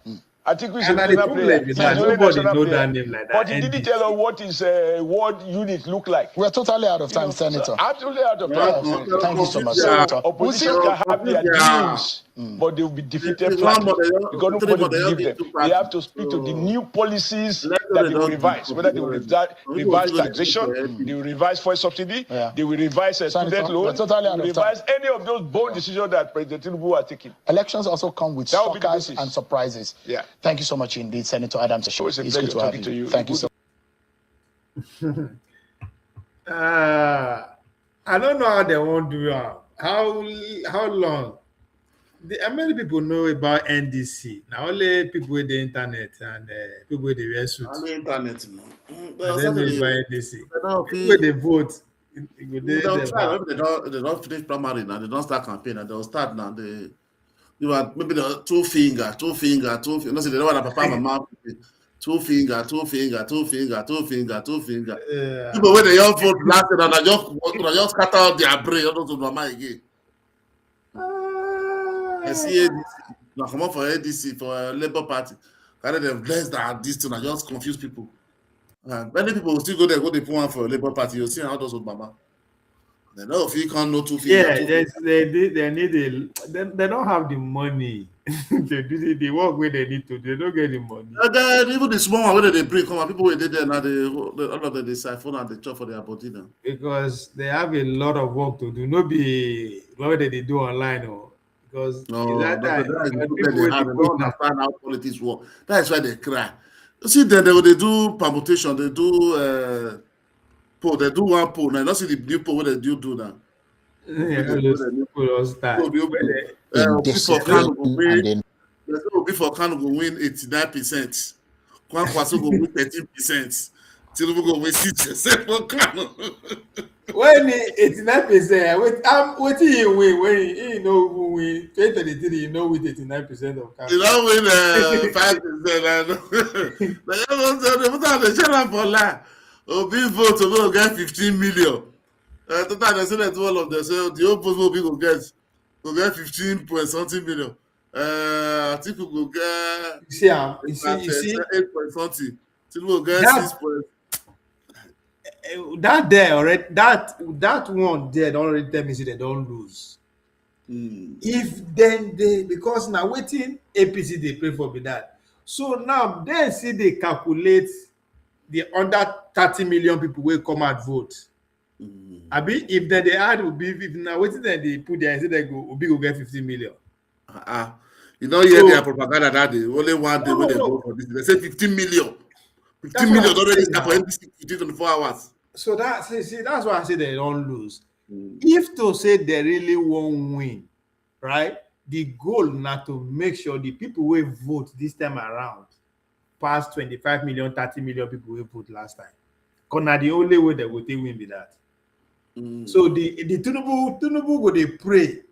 S6: Atiku is a regional player.
S3: Nobody know that name like that.
S6: But he didn't tell us what his world unit look like.
S7: We're totally out of time, Senator.
S6: Absolutely out of time.
S7: Thank you so much, Senator.
S6: Opposition can have their dreams, but they will be defeated flatly because nobody will believe them. They have to speak to the new policies that they will revise, whether they will revise taxation, they will revise fuel subsidy, they will revise student loan, they will revise any of those bold decisions that President Tinubu has taken.
S7: Elections also come with shockers and surprises.
S6: Yeah.
S7: Thank you so much indeed, Senator Adams.
S6: It's good to have you.
S7: Thank you so
S3: much. I don't know how they won't do it. How long? Many people know about NDC. Now only people with the internet and people with the wear suits.
S4: On the internet, no.
S3: They don't know about NDC. People with the vote.
S4: They don't finish primary now. They don't start campaign. And they'll start now. Maybe the two finger. No, see, they don't want to perform a map. Two finger. People when they all vote last and I just scatter out their brain. I don't know my again. I see ADC. Now come on for ADC for Labour Party. Kind of them less than this to just confuse people. Many people will still go there, go they put one for Labour Party. You'll see how those old mama. They know if you can't know two fingers.
S3: They need they don't have the money to do the work where they need to. They don't get the money.
S4: Even the small one where they bring come on, people who did there now all of them they siphon and they chop for their body now.
S3: Because they have a lot of work to do. No be what they do online or because
S4: people they don't understand how politics work. That's why they cry. You see, they do permutation, they do poll, they do one poll. Now, you don't see the new poll where they do now. Before Kanu go win 89%. Kwankwaso go win 13%. Tinubu go win 6% for Kanu.
S3: When 89%, what do you win? When you know who win 2023, you know with 89% of Kanu.
S4: You don't win 5%. They shut up for lie. Obi vote to go get 15 million. Total they say that all of them say the opposite Obi go get 15 point something million. Atiku go get
S3: you see
S4: 8 point something. Tinubu go get 6 point.
S3: That there already that one there don't already tell me say they don't lose. If then they because now waiting APC they pray for be that. So now then see they calculate the under 30 million people will come out vote. Abi if then they add Obi, if now waiting then they put there and say they go Obi go get 15 million.
S4: You know hear their propaganda that day. Only one day when they vote for this. They say 15 million. 15 million already for NDC 24 hours.
S3: So that's why I say they don't lose. If to say they really won't win, right? The goal not to make sure the people will vote this time around past 25 million, 30 million people will vote last time. Because now the only way they will win be that. So the Tinubu go they pray,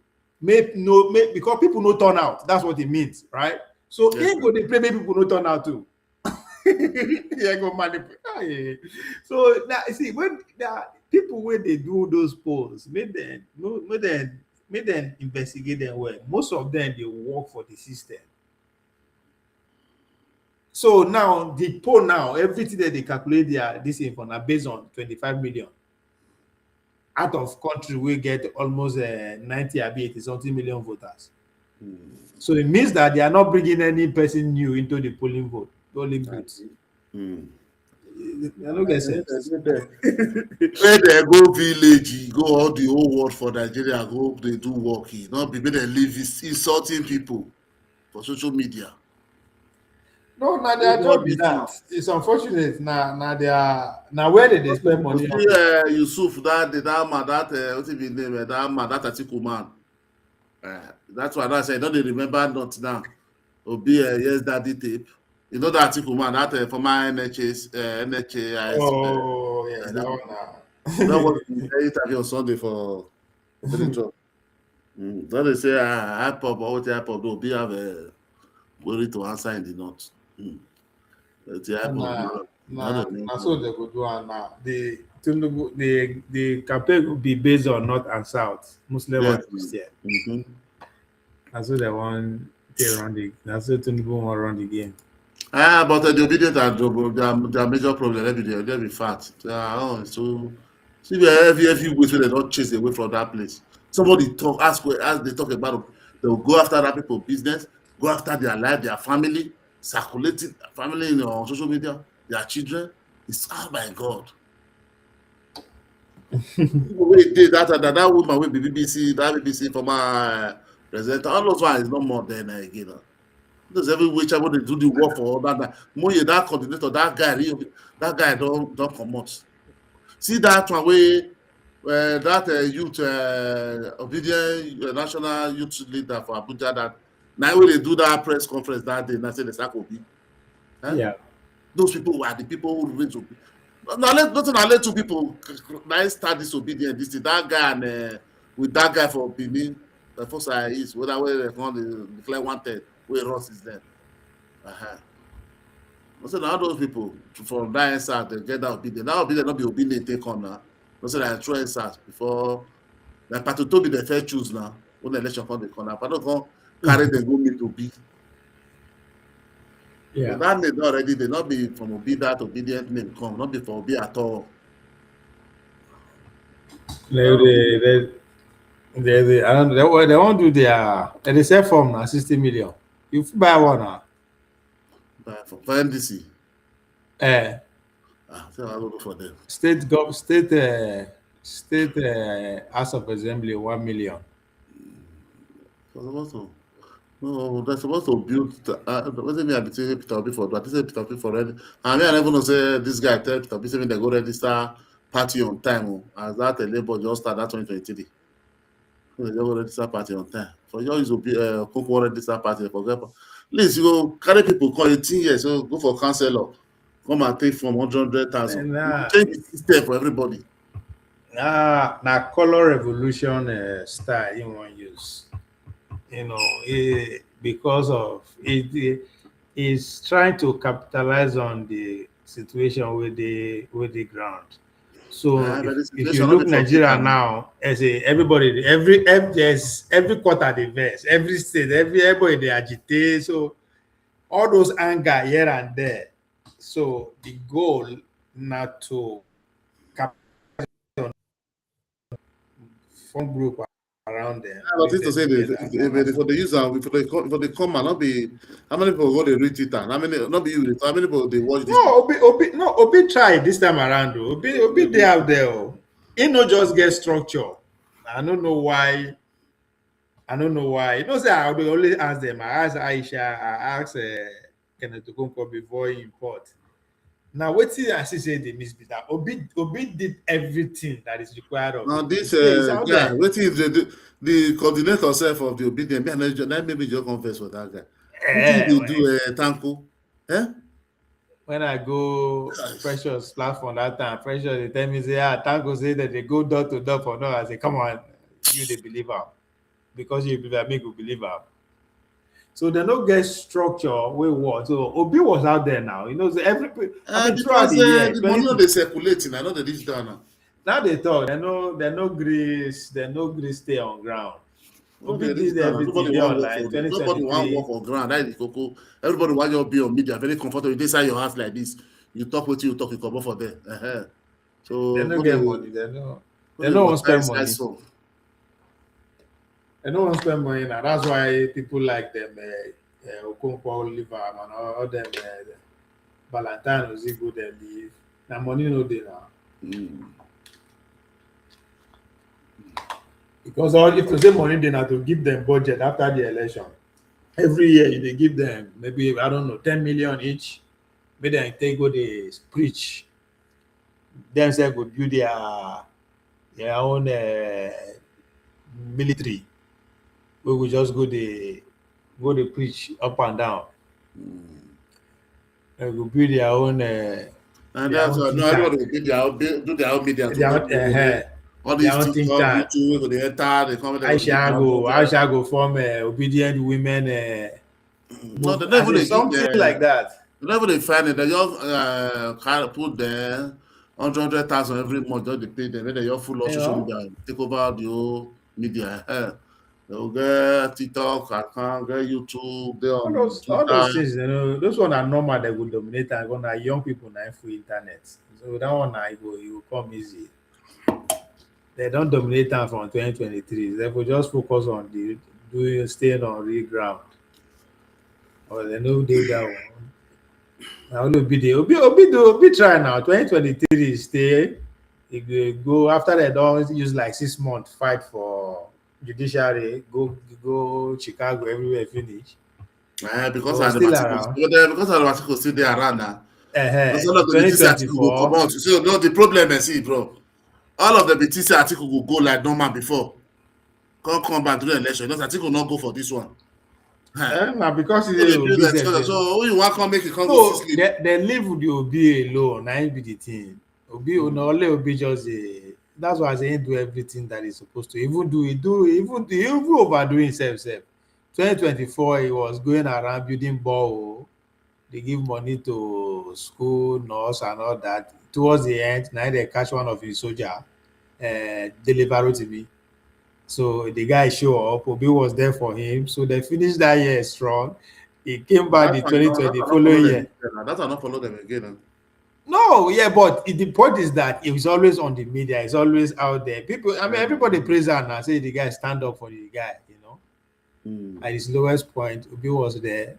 S3: because people no turn out. That's what it means, right? So he go they pray, make people no turn out too. Yeah, go manipulate. So now see when people when they do those polls, make them make them investigate them well. Most of them they work for the system. So now the poll now, everything that they calculate this info now based on 25 million. Out of country we get almost 90 or 80 something million voters. So it means that they are not bringing any person new into the polling booth. I don't get sense.
S4: Where they go village, go all the whole world for Nigeria, go they do working. Not be made them live insulting people for social media.
S3: No, now their job is that. It's unfortunate. Now they are where they spend money.
S4: Yusuf, that man, what's his name? That man, that Atiku man. That's why I said, don't they remember not now? Obi yes, daddy tape. You know that Atiku man, that former NHS.
S3: Oh, yes, that one.
S4: That was the interview on Sunday for the Then they say, IPOP, or what IPOP, Obi have a worry to answer in the north.
S3: So they could do it now. The campaign will be based on North and South, Muslim and Christian. That's what they want to run the. That's what Tinubu want to run the game.
S4: But the obedient are their major problem every day. They'll be fat. So see every week they don't chase away from that place. Somebody talk, ask they talk about them. They'll go after that people's business, go after their life, their family, circulating family on social media, their children. It's my God. that woman with BBC former president, all those one is no more than again. There's every which I want to do the work for that. More that coordinator, that guy don't come out. See that one way that youth obedient national youth leader for Abuja that now when they do that press conference that day, and I say the sack will be.
S3: Yeah.
S4: Those people were the people who went to not let two people start disobedient. This that guy and with that guy for Benin, the first is whether they found the declare wanted where Ross is there. So now those people from that side they get that obedient. That obedient not be obedient take on now. So I try answers before like Patuto be the fair choose now when the election come the corner. But don't come carry the go meet to be.
S3: Yeah.
S4: So that name already they not be from Obi that obedient name come, not be for Obi at all.
S3: They won't do they sell form now 60 million. You buy one now.
S4: For NDC. So I look for them.
S3: State House of Assembly 1 million.
S4: No, they're supposed to build. What do you mean? I'm between Peter Obi for that. I say Peter Obi for ready. I mean, I never know say this guy tell Peter Obi saying they go register party on time. As that labor just start that 2023. So they go register party on time. For you, is Coco register party for example. Please, you go carry people call 18 years. So go for councillor. Come and take from 100,000. Change the system for everybody.
S3: Now color revolution style you want to use. You know, because of it is trying to capitalize on the situation with the ground. So if you look Nigeria now, as everybody, every quarter they verse, every state, everybody they agitate. So all those anger here and there. So the goal not to capitalize on one group around them.
S4: I was to say for the user, for the come and not be how many people go they read it and how many not be you how many people they watch this.
S3: Obi try this time around. Obi they out there. He not just get structure. I don't know why. You know, say I will always ask them. I ask Aisha, I ask Kenneth Okonkwo before he import. Now, what I say they miss that Obi did everything that is required of.
S4: Now this guy, what is the coordinator self of the obedient? Let me just confess for that guy. What did he do Tanko?
S3: When I go Precious platform that time, Precious they tell me say Tanko say that they go door to door for no. I say, come on, you the believer. Because you believe me, go believer. So they don't get structure we what. So Obi was out there now. You know, so
S4: because the money not they circulating. I know they reach down now.
S3: Now they talk. They no grease stay on ground. Obi did everything online.
S4: Nobody want work on ground. That is Coco. Everybody want you be on media, very comfortable. They inside your house like this. You talk with you talk, you come up for them. So
S3: they don't get money. They don't want spend money. They don't want spend money now. That's why people like them, Okonkwo, Oliver, and all them, Valentine, Ozigo, they leave. Now money no dey now. Because if you say money they now to give them budget after the election, every year they give them maybe, I don't know, 10 million each. Maybe they go they preach. Then they go build their own military. We will just go to preach up and down. They will build their own. And
S4: that's why everybody will do their own media. All these TikTok, YouTube, they enter, they come.
S3: I shall go form obedient women.
S4: No, they never
S3: something like that.
S4: Whenever they find it, they just kind of put there 100,000 every month. They pay them. When they are full of social media, take over the whole media. They'll get TikTok, account, get YouTube.
S3: All those things, those ones are normal. They will dominate. And gonna young people now free internet. So that one it will come easy. They don't dominate them from 2023. They will just focus on staying on real ground. Or they know they that one. Now Obi try now. 2023 stay. If they go after they don't use like 6 months fight for judiciary, go Chicago everywhere finish.
S4: Because of the article still there around now. Because all of the BTC article will come out. So no, the problem is see, bro. All of the BTC article will go like normal before. Come back to the election. Those article will not go for this one.
S3: Because
S4: so who you want to make it come
S3: go sleep? They live with the Obi alone. Now be the thing. Obi just that's why I say he do everything that he's supposed to. Even overdoing himself. 2024 he was going around building borehole. They give money to school, nurse and all that. Towards the end, now they catch one of his soldier, deliver to me. So the guy show up. Obi was there for him. So they finished that year strong. He came back the 2020 following year.
S4: That's not follow them again.
S3: No, but the point is that he's always on the media. He's always out there. People, everybody praise him and say the guy stand up for the guy. At his lowest point, Obi was there.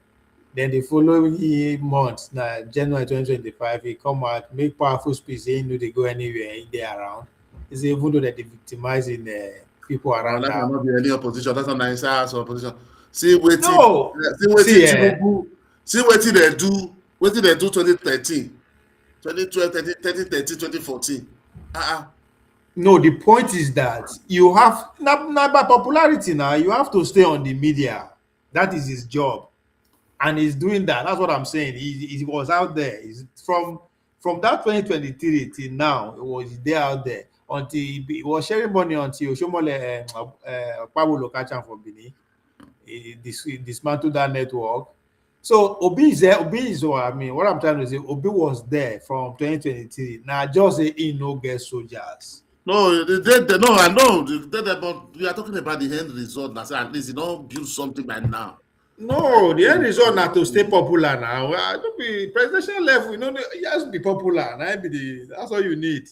S3: Then the following month, January 2025, he come out, make powerful speech saying no, they go anywhere in there around. It's even though they're victimizing people around.
S4: That cannot be any opposition. That's not nice opposition. See what they do. What did they do 2013, 2012, 2013, 2014?
S3: No, the point is that you have not by popularity now. You have to stay on the media. That is his job. And he's doing that. That's what I'm saying. He was out there. He's from that 2023 till now, it was there out there until he was sharing money until Oshomole Pablo catch him for Benin. He dismantled that network. So Obi is there. What I'm trying to say, Obi was there from 2023. Now just say he no get soldiers.
S4: No, I know. But we are talking about the end result. Now, so at least you don't build something by now.
S3: No, the end result not to stay popular now. Don't be presidential level. You just be popular. That's all you need.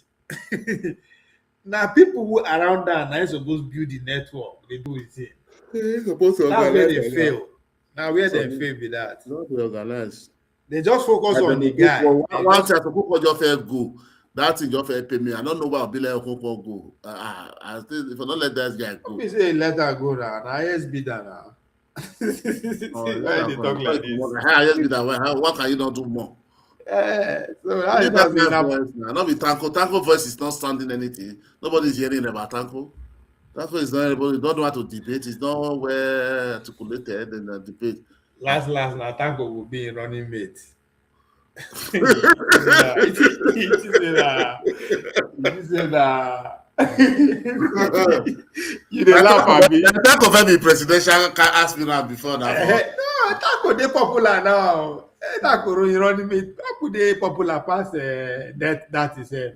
S3: Now people who around that now supposed to build the network. They do it. That's where they fail. Now where they fail with that.
S4: Not be organized.
S3: They just focus on the guy.
S4: One chance to put your fair go. That's in your fair pay me. I don't know why I'll be like go. I still if I don't let that guy go.
S3: Let me say let her go now. Now yes be that now. Why they talk like this?
S4: What can you not do more?
S3: So
S4: not be Tanko voice is not standing anything. Nobody's hearing about Tanko. Tanko is not able. Don't know how to debate. It's not well articulated in the debate.
S3: Last now Tanko will be a running mate. You dey laugh at me.
S4: Tanko very presidential aspirant before now.
S3: No, Tanko dey popular now. Tanko running mate. Tanko dey popular pass that is it.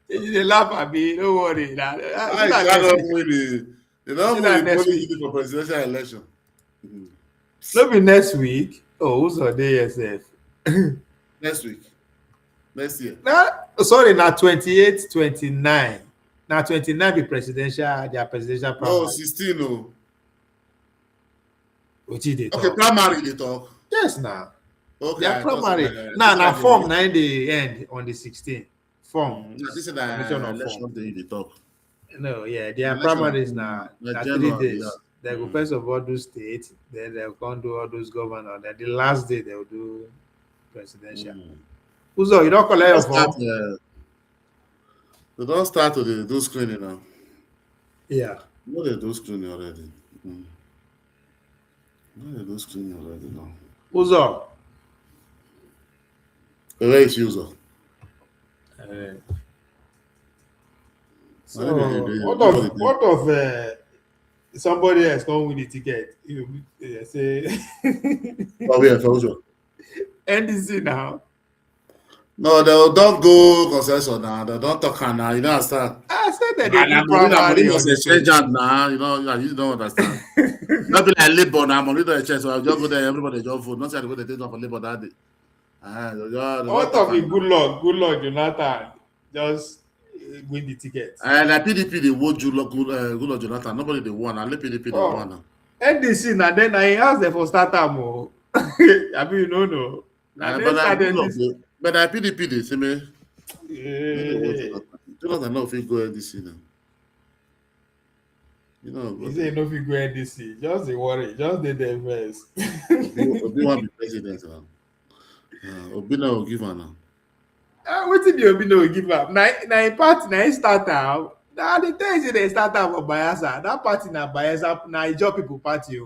S3: You laugh at me, don't worry.
S4: I cannot win it. You don't win it for presidential election.
S3: Not be next week. Oh, who's on day SF?
S4: Next week. Next year.
S3: Sorry, now 28, 29. Now 29 be presidential, their presidential primary.
S4: No, 16, no.
S3: Okay,
S4: primary they talk.
S3: Yes, now.
S4: Okay.
S3: Their primary. Now form 9 the end on the 16th. Form.
S4: This is the election day they talk.
S3: No, yeah, their primaries now. 3 days. Yeah. They go first of all do state, then they'll come do all those governors. Then the last day they'll do presidential. Uzo, you don't collect your form?
S4: They don't start to do screening now.
S3: Yeah.
S4: No, they do screening already. No, they do screening already now.
S3: Uzo.
S4: Where is Uzo?
S3: So, what of somebody else come with the ticket? You say,
S4: oh, yeah, for
S3: NDC now.
S4: No, they don't go concession now. They don't talk now. You don't understand.
S3: I said that they do primary
S4: on the change now. You don't understand. Not be like Labour now. Money don't change. So I just go there. Everybody just vote. Not say the way they take off for Labour that day.
S3: What of it? Good luck, Jonathan. Just win the ticket.
S4: And like PDP, they vote good luck, Jonathan. Nobody they won. Only PDP they won now.
S3: NDC now. Then I asked them for start time. I mean, no.
S4: But I PDP they say me. Jonathan no fit go NDC now. You know.
S3: He say no fit go NDC. Just the worry. Just the first.
S4: Obi want be president now. Obi no will give her now.
S3: What did you Obi no will give her? Na party na start out. Now the thing is they start out for Bayelsa. That party na Bayelsa na Ijaw people party.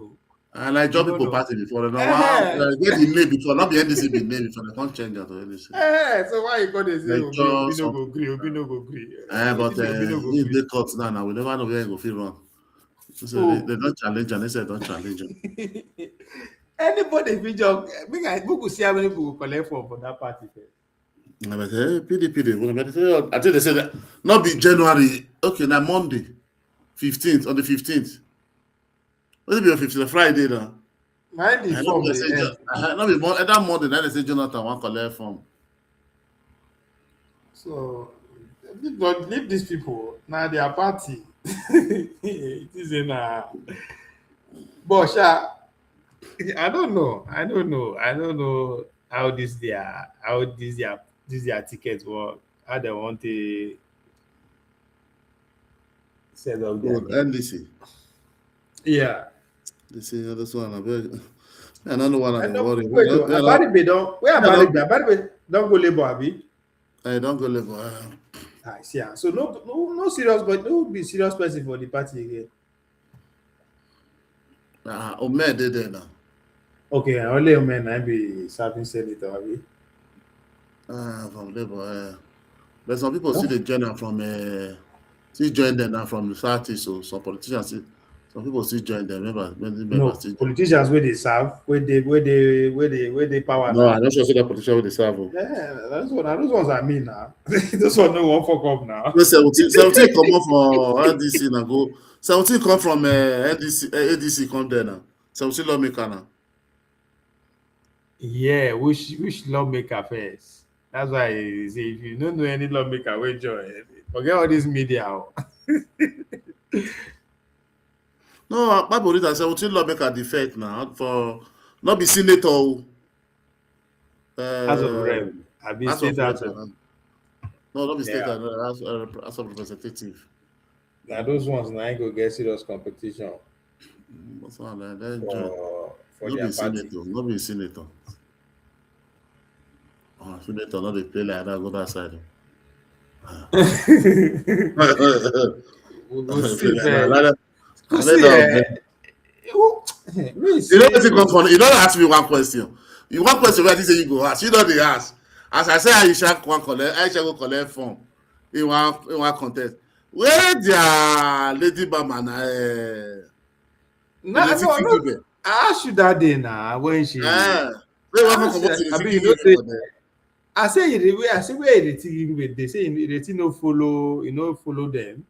S4: And I job people party before. They get the name before. Not the NDC be name before. They can't change that to NDC.
S3: So why you got to say Obi no go gree? Obi no go gree.
S4: But if they cut now, we never know where go fit run. So they don't challenge and they say don't challenge them.
S3: Anybody if you just we could see how many people collect for that party.
S4: But PDP, I think they said that not be January. Okay, now Monday, 15th on the 15th. What it be on 15th? Friday now.
S3: Not be
S4: that Monday. Now they say Jonathan want collect form.
S3: So leave these people now. Their party. It is in a. But I don't know how this their tickets work. How they want to set up their
S4: NDC.
S3: Yeah.
S4: They say this one. I don't know what I'm worried.
S3: Abadibe don't go labor, Abi.
S4: I don't go labor.
S3: I see. So no serious, but no be serious person for the party again.
S4: Omer did there now.
S3: Okay, only Omer now be serving senator, Abi.
S4: From labor. But some people see the journal from see join them now from the southeast. So some politicians see. Some people still join them. Remember
S3: politicians where they serve, where they power.
S4: No, I don't see that politician where they serve.
S3: Yeah, those ones I mean now. Those ones no one fuck up now.
S4: 17 come off from NDC now go. 17 come from ADC come there now. 17 lawmaker now.
S3: Yeah, which lawmaker first? That's why I say if you don't know any lawmaker, we join. Forget all this media.
S4: No, my belief is 17 lawmaker defect now for not be senator.
S3: As of rep, I be state
S4: no, not be state as of representative.
S3: Now those ones now ain't go get serious competition.
S4: What's on there?
S3: For
S4: not be senator, not be senator. Senator, not they play like that. Go that side.
S3: We'll see.
S4: You don't ask me one question. You one question where this you go ask. You know the ask. As I say, I shall go collect form. In one contest. Where the lady Bama
S3: No, I asked you that day now when she I say where the thing with they say the thing no follow, follow them.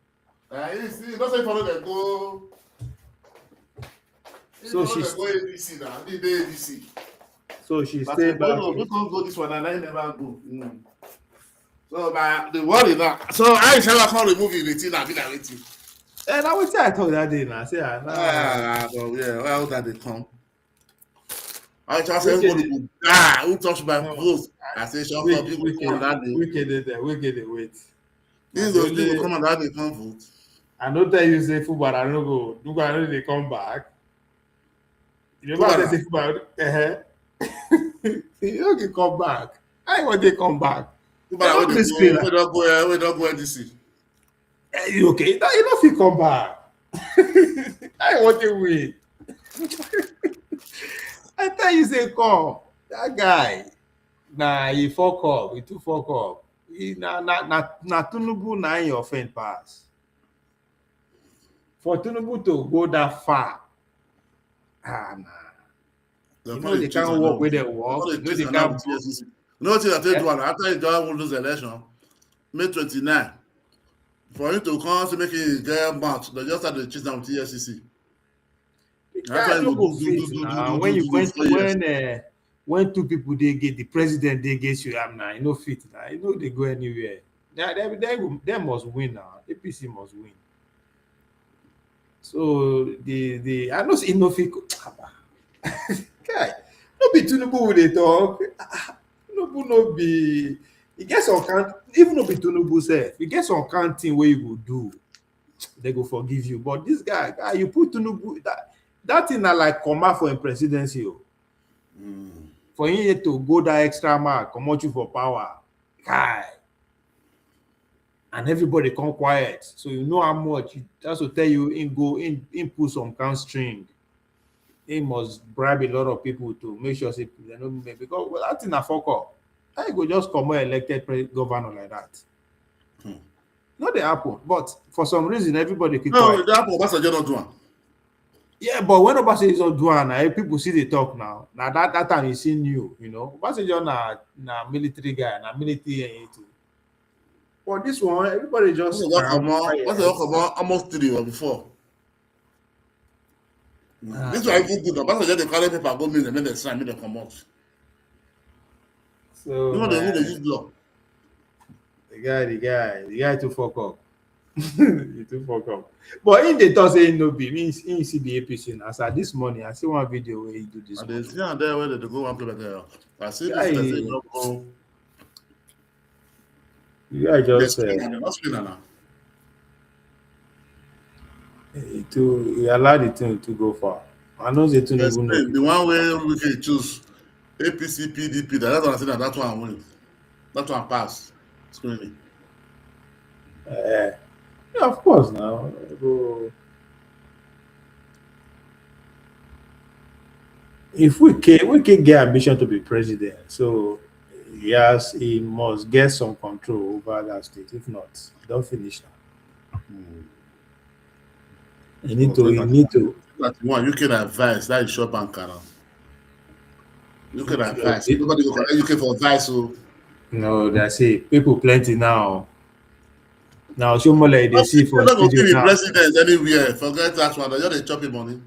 S4: You see, don't say follow them go.
S3: So she's
S4: go ABC now. They ABC.
S3: So she stayed back.
S4: We can't go this one and I never go. So by the worry now. So I shall can't remove it. The thing I been waiting.
S3: And I would say I told that day now. I say
S4: well that they come. I just say who touched my clothes? I say shall come people come on that day.
S3: Wicked wait.
S4: These those people come on that day come vote.
S3: I don't tell you say football I don't go. Do I know they come back? You never say football. You don't get come back. I want they come back.
S4: Football we don't go NDC.
S3: Okay, you don't feel come back. I want to win. I tell you say come. That guy, he fuck up. He too fuck up. Na Tinubu na in your friend pass. For Tinubu to go that far, they can't work with their work. They can't.
S4: No thing I tell you one. After he just won this election, May 29, for him to come to make it get match, they just had to choose them with TSCC.
S3: When two people they get the president they get you now, you know fit now, they go anywhere. They must win now. APC must win. So the I know say no fit. Guy, no be Tinubu with they talk. Tinubu no be. He gets some count. Even no be Tinubu self. He gets some counting where you go do. They go forgive you. But this guy, you put Tinubu that thing are like come out for a presidency. For him to go that extra mark, come out you for power. Guy. And everybody come quiet. So you know how much. That's to tell you in put some count string. He must bribe a lot of people to make sure they don't make because that thing a fuck up. I go just come elected governor like that. Not the apple, but for some reason everybody keep quiet.
S4: The apple Obasanjo not doing.
S3: Yeah, but when Obasanjo is not doing, people see the talk now. Now that time is new, Obasanjo na military guy, na military too. But this one, everybody just
S4: almost 3 or before. This one good. Obasanjo they carry paper go mean they sign, they come out.
S3: So
S4: they use law.
S3: The guy too fuck up. He too fuck up. But in the talk say no be means in see the APC now. As this morning, I see one video where he do this.
S4: And they see and there where they go and play better. I see this person go.
S3: You guys just he allowed the thing to go far. I know they don't even know.
S4: The one where we can choose APC, PDP, that's what I said that one wins. That one pass. Screening.
S3: Yeah, of course now. If we can get ambition to be president, so yes, he must get some control over that state. If not, don't finish now. You need to.
S4: That's one you can advise. That is short banker now. You can advise. Nobody go educate for advice. So
S3: no, that's it. People plenty now. Now, Shomole, they see for
S4: the president anywhere. Forget that one. They're just chopping money.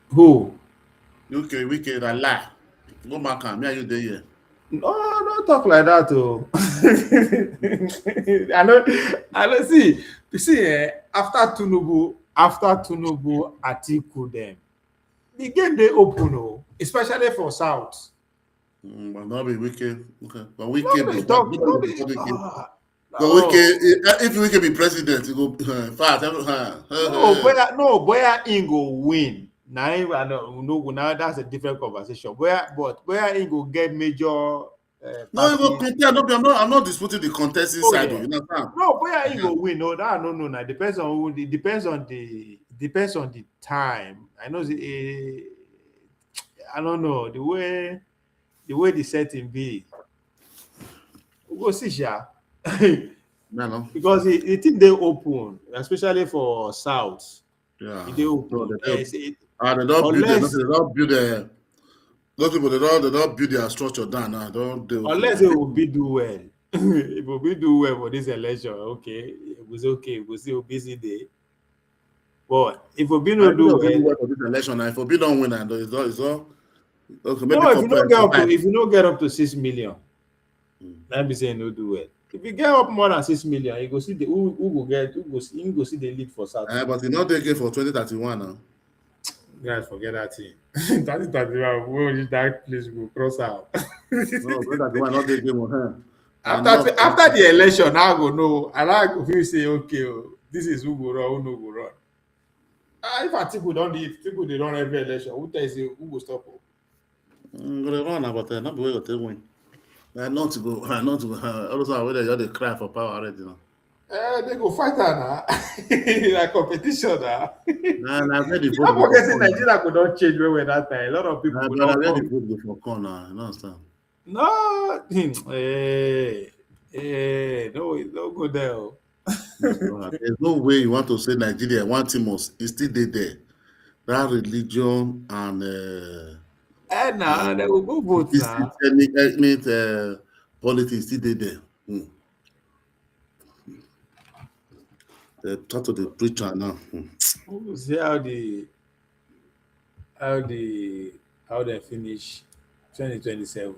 S3: Who?
S4: Okay, wicked and lie. Go back and me and you there here.
S3: No, don't talk like that, oh. I know. See, after Tinubu, Atiku them, the game they open, oh, especially for South.
S4: But not be wicked. Okay, but wicked. If we can be president, you go fast.
S3: Where he go win. Now that's a different conversation. Where he go get major.
S4: No, you go compare. No, I'm not disputing the contesting side.
S3: Yeah.
S4: You know,
S3: no, where he go win? No, It depends on who. It depends on the time. I know. I don't know the way the setting be. We go see,
S4: no.
S3: Because the thing they open, especially for South.
S4: Yeah.
S3: They open.
S4: They don't build Those people, they don't build their structure down now. Don't do
S3: unless it will be do well. If we do well for this election, okay, it was okay. We'll see a busy day. But if we not do well
S4: for this election, if we don't win, and it's all okay.
S3: Maybe no, if you don't get up to 6 million, let me say no do well. If you get up more than 6 million, you go see the who go see the lead for South.
S4: But you not taking for 2031 now.
S3: Guys, forget that thing. 2031, where that place will cross out.
S4: No, 2031 not taking
S3: after the election, I go know, and I go feel say okay, this is who go run, who no go run. If Atiku they run every election, who tell you who go stop?
S4: Go run, but not the way you win. Not to go. Also, whether they cry for power already now.
S3: They go fight her now. Like competition now.
S4: Nah, very
S3: I'm forgetting Nigeria could not change where that time. A lot of people could not
S4: come. Vote for corner. You understand?
S3: No, no go there.
S4: There's no way you want to say Nigeria one team must still there. That religion and
S3: they will go vote now.
S4: Ethnic politics still there. They talk to the preacher now.
S3: We'll see how they finish 2027.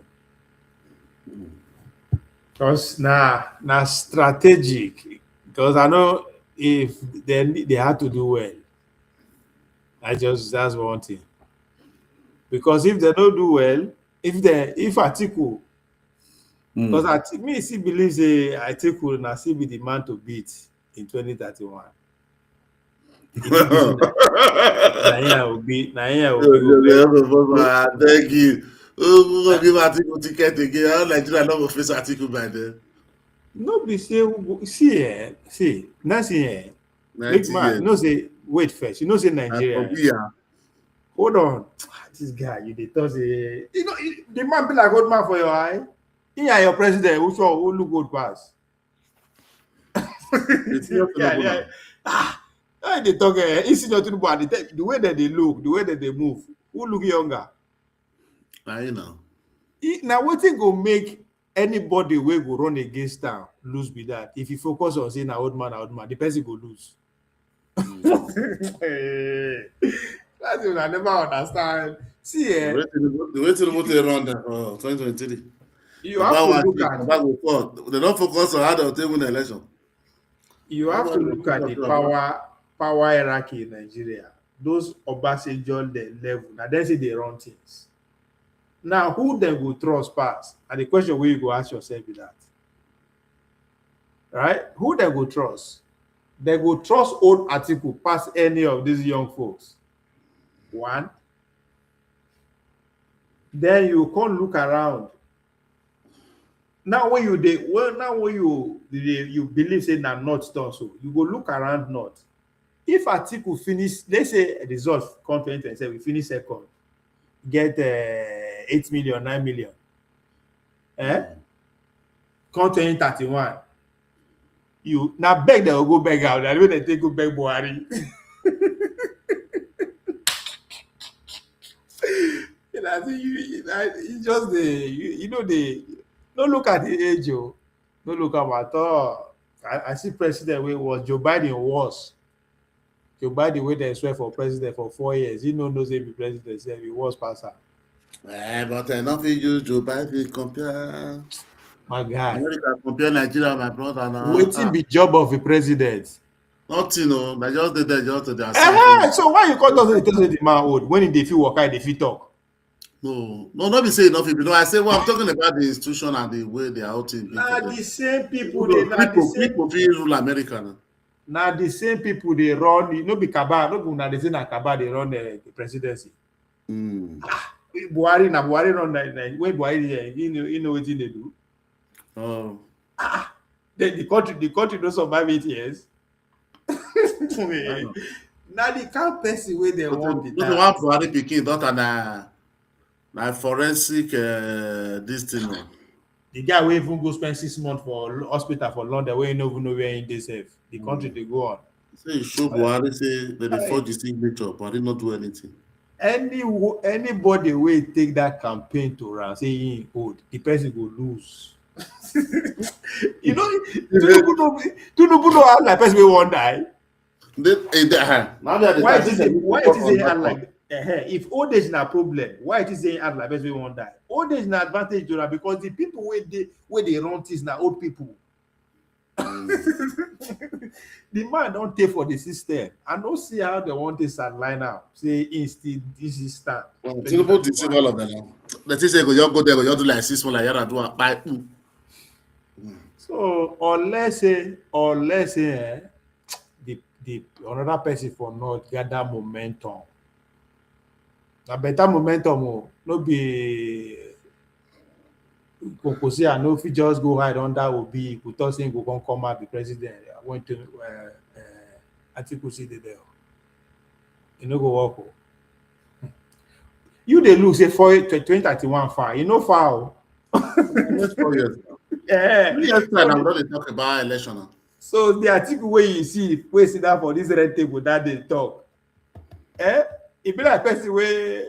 S3: Because now strategic. Because I know if they had to do well, that's one thing. Because if they don't do well, if Atiku, because me still believe say Atiku na still be the man to beat in 2031.
S4: Thank you. Who will give Atiku ticket again? Nigeria not will face Atiku by then.
S3: No, be say see, Nancy, big man. No say wait first. You know say Nigeria. Hold on, this guy. You thought say the man be like old man for your eye. He and your president who look good pass. They talk. It's not the way that they look, the way that they move. Who look younger?
S4: I know.
S3: Now, what thing go make anybody wey go run against am lose be that? If you focus on saying old man, the person go lose. That's what I never understand. See,
S4: the way to run that 2023.
S3: You have to look at.
S4: They don't focus on how they win the election.
S3: You have to look at the power hierarchy in Nigeria. Those Obasanjo level. Now they say they run things. Now, who then will trust pass? And the question where you go ask yourself is that. Right? Who they go trust? They go trust old Atiku past any of these young folks. One. Then you can't look around. Now when you believe say na not done so, you go look around not. If Atiku finish, let's say results come 2027, we finish second, get 8 million, 9 million. Come 2031. You now beg they will go beg out. That way they take go beg Buhari. It's just don't look at the age, don't look at at all. I see president where was Joe Biden was. Joe Biden wait and swear for president for 4 years. He knows he be president, say he was passer.
S4: But nothing use Joe Biden compare.
S3: My guy.
S4: America compare Nigeria, my brother. Now.
S3: Waiting be job of the president.
S4: Nothing, no. They just did that just to their
S3: so why you call the man old when they feel work out, they feel talk?
S4: No, not be saying nothing. No, I say I'm talking about the institution and the way they are outing.
S3: Now the same people
S4: people rule America now.
S3: Now the same people they run, no be Kaba, no be they say na Kaba they run the presidency. Buhari run when Buhari you know what they do.
S4: Oh.
S3: The country don't survive 8 years. Now the kind person where they want
S4: the one Buhari picking not an forensic this thing.
S3: The guy will even go spend 6 months for hospital for London where you don't even know where in they safe. The country they go on.
S4: Say you show Buhari say that they forge the signature, but he not do anything.
S3: anybody will take that campaign to run say he old, the person will lose. You know, Tinubu no act like person will won't die. Why it is saying act like if old age is a problem, why it is saying act like person will won't die? Old age is an advantage, because the people where they run things now old people. The man don't take for the system. I don't see how they want this line out. Say instead this is stand.
S4: Tinubu deceive all of them now. The thing say you go there, you do like 6 months, like you do buy.
S3: So unless the another person for not gather momentum. A better momentum no be Kokosi and no fit just go hide under Obi. Could talk saying go come out the president. I went to Atiku see the there. You know go work. You they look say for 2031 far. You know far.
S4: That's 4 years. Yeah. Yes, I'm not talking about election now.
S3: So the article where you see sit down for this red table that they talk. It be like person where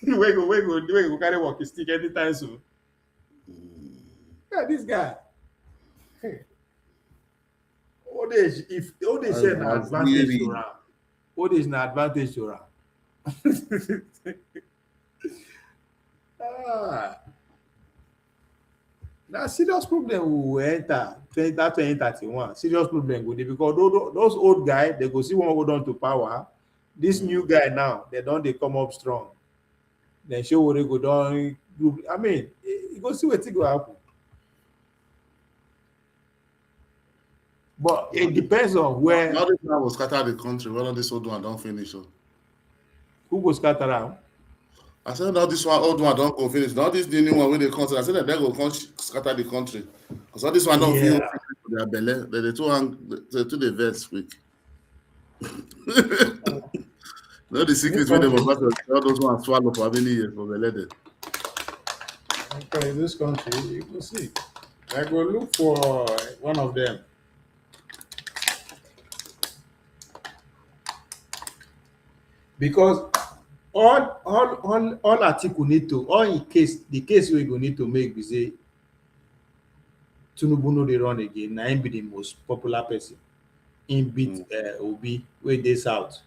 S3: go carry walking stick anytime soon. Yeah, this guy. Old age, if old age is an advantage to ram. Old age is an advantage to ram. Now serious problem will enter 2031. Serious problem go dey because those old guys they go see one hold on to power. This new guy now they come up strong. Then show what they go down. I mean, you go see what go happen. But it depends on where.
S4: Now this man will scatter the country. Whether this old one don't finish.
S3: Who go scatter around?
S4: I said now this one old one don't go finish. Now this the new one when they come. I said that they go scatter the country. Because all this one don't feel their belly. They two the verse quick. No, the secret when they were about to all those ones swallow for how many years for the leather.
S3: Okay, in this country, you can see. I go look for one of them. Because all article need to the case we go need to make be say Tinubu no dey run again. Now him be the most popular person. Him beat Obi wey dey south.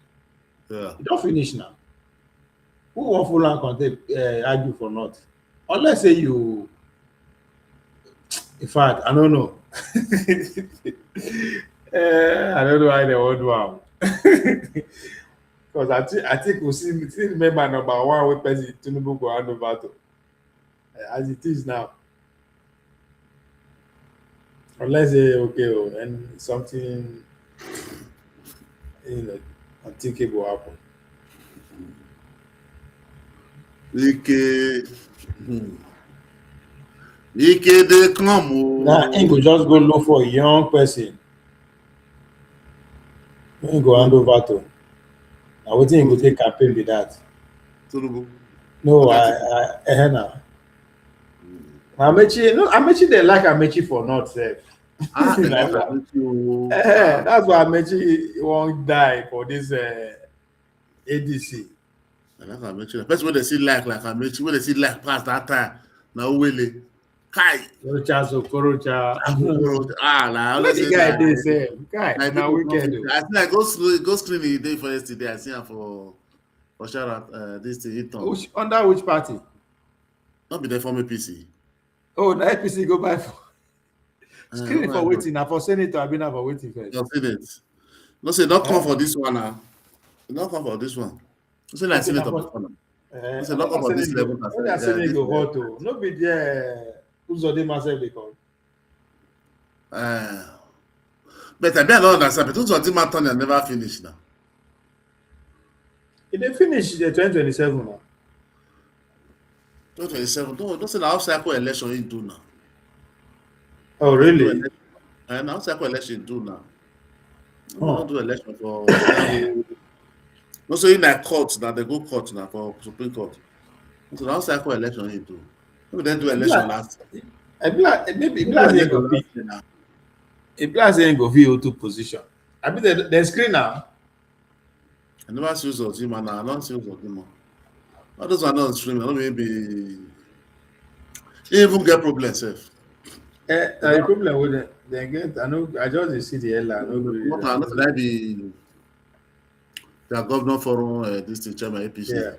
S4: Yeah.
S3: It don't finish now. Who want full and content argue for not? Unless say you, in fact, I don't know. I don't know how they want to do. Because I think we see remember number one with President Tinubu go hand over to as it is now. Unless they okay, and something unthinkable happen.
S4: They come.
S3: Now he go just go look for a young person. He go hand over to. Now what thing he go take campaign with that?
S4: Tinubu.
S3: No, I now. Amechi they like Amechi for not safe. That's why Amechi won't die for this ADC.
S4: The person when they see like Amechi, when they see like past that time, now Willie. Kai.
S3: Okorocha.
S4: Now
S3: let the guy they say, guy. Now weekend.
S4: I think I go screen the day for yesterday. I see him for shout out this thing.
S3: Under which party?
S4: Not be there for me PC.
S3: Oh, the APC go by for screen for waiting. Now for senator, I've been for waiting first.
S4: Not Senate. No say don't come for this one now. Don't come for this one. No say like senator before now. No say don't come for this level.
S3: No be there. Who's the myself they call?
S4: But I don't understand. But who's the man turn and never finish now?
S3: If they finish the 2027 now.
S4: 2027. Don't say the outside election you do now.
S3: Oh really?
S4: And outside election do now. Don't do election for. No, so in that court now they go court now for Supreme Court. So the outside election you do. We didn't do election last year.
S3: Maybe ain't go view to position. I mean the screen now.
S4: I never see Zodima now. I don't see Zodima. Others are not streaming. I don't maybe even get problem safe.
S3: The problem with it, they get. I just see the headline.
S4: Their governor forum, this the chairman APC.
S3: Yeah.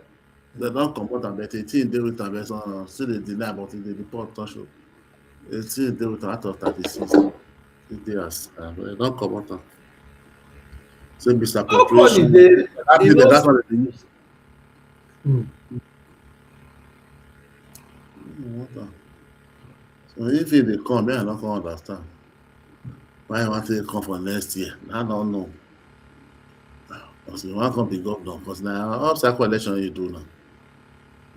S4: They don't come out and bet 18 day with them. Still they deny about it. They report touch. 18 day with them out of 36. They don't come out. Say Mr. Corporation. That's what they use. So if they come, I don't understand why I want to come for next year. I don't know. Because you want to be governor. Because now, all circle election you do now.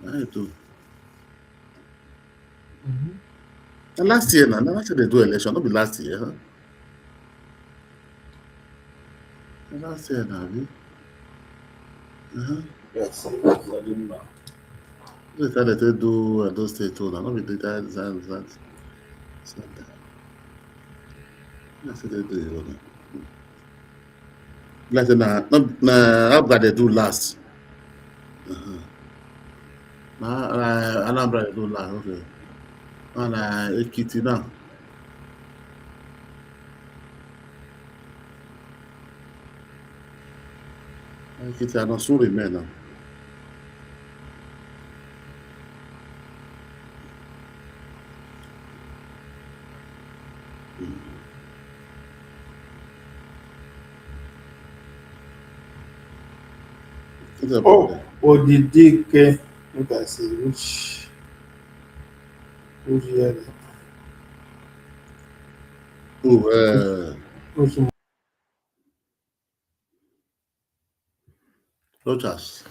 S4: Now you do. And last year, now last year they do election. Not be last year, huh? And last year, now,
S3: Yes, I didn't know.
S4: They started to do those states too. Now, not be that. That's what they do. Like how bad they do last. Anambra they do last, okay. And Ekiti now. Ekiti are not so remain now.
S3: The DK. Look I see which year?
S4: Rochas.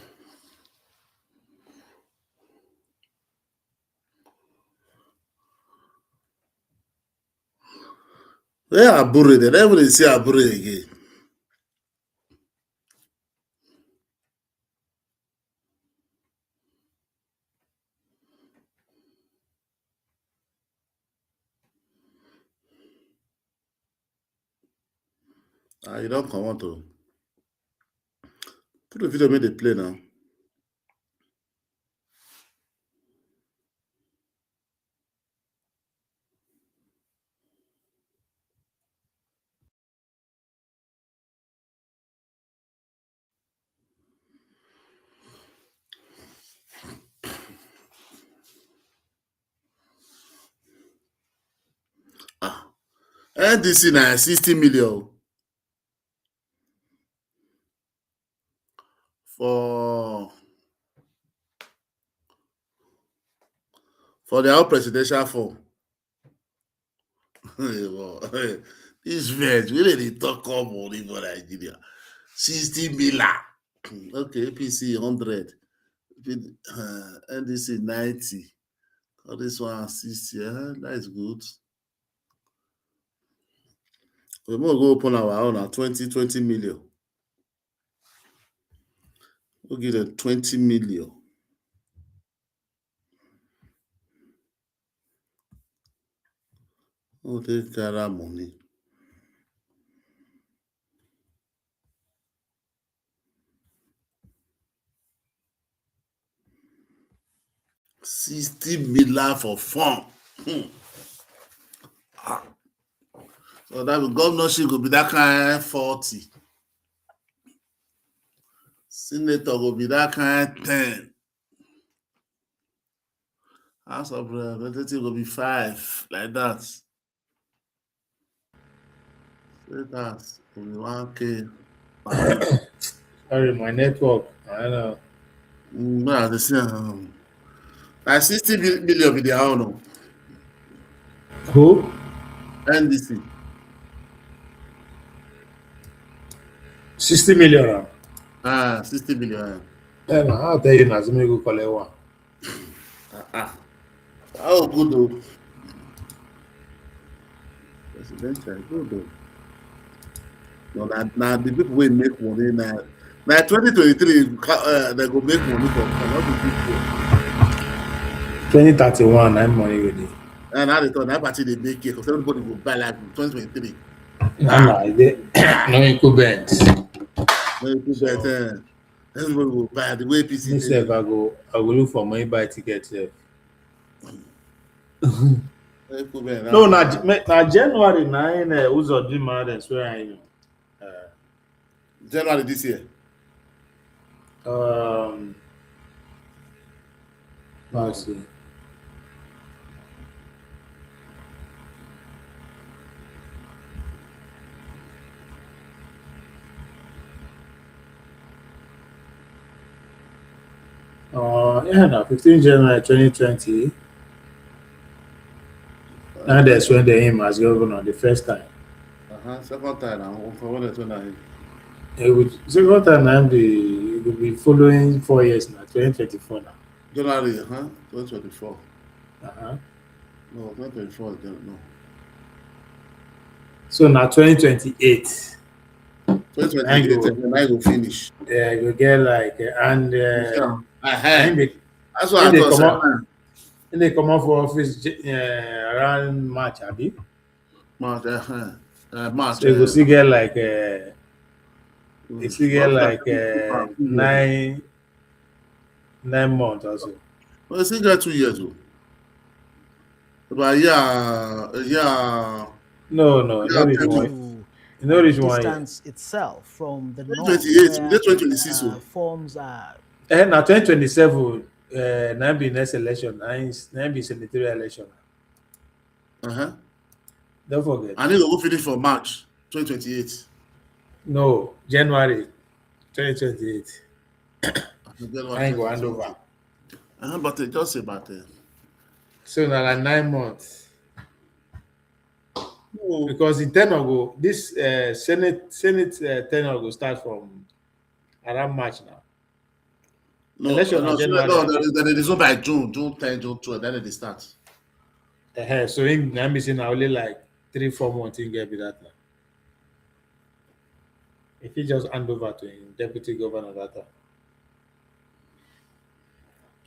S4: They are buried. They never see a buried again. You don't come out to put the video made the play now. NDC na 60 million for their own presidential form. This veg really they talk about money for Nigeria. 60 million. Okay, APC 100. NDC 90. Oh, this one 60. That is good. We will go open our own at 20 million. We'll give them 20 million. Oh, they carry money. $60 million for fun. So that the governorship will be that kind of 40. Senator will be that kind of 10. House of Representatives will be 5, like that. Senators will be 1K.
S3: Sorry, my network. I know.
S4: No, the same. 60 million with their own.
S3: Who?
S4: NDC.
S3: 60 million.
S4: 60 million.
S3: I'll tell you now. Let me go collect one.
S4: Oh, good though. Presidential, good though. No, now the people will make money now. Now 2023, they go make money for not the people.
S3: 2031, I'm money with it.
S4: And now they thought that party they make it because everybody will buy like 2023.
S3: No incumbent.
S4: No incumbent. Everybody will buy the way PC.
S3: Myself, I go look for money buy tickets. No, na January 9, Uzodinma, that's where I know.
S4: January this year.
S3: Let's see. Yeah, 15 January 2020. And that's when they aim as governor the first time.
S4: Second time now.
S3: Second time now it will be following 4 years now, 2024 now.
S4: January, 2024. No, 2024 no.
S3: So now 2028.
S4: 2028 I will finish.
S3: Yeah, you get like
S4: that's what I thought.
S3: They come out for office around March, Abi.
S4: March. March.
S3: So you still get like nine months or so.
S4: Well, you still get 2 years old. But yeah.
S3: No, not this one. No, this one.
S8: Distance itself from the
S4: 2028, 2026
S8: forms are.
S3: Now 2027. Now be next election. Now be senatorial election. Don't forget.
S4: I need to go finish for March 2028.
S3: No, January 2028.
S4: I
S3: ain't go hand over.
S4: But just about it.
S3: So now like 9 months. No. Because in tenure go, this Senate tenure will start from around March now.
S4: No, there is no by June 10, June 12, then they start.
S3: So I'm missing only like 3-4 months in get that now. If he just hand over to him, deputy governor that time.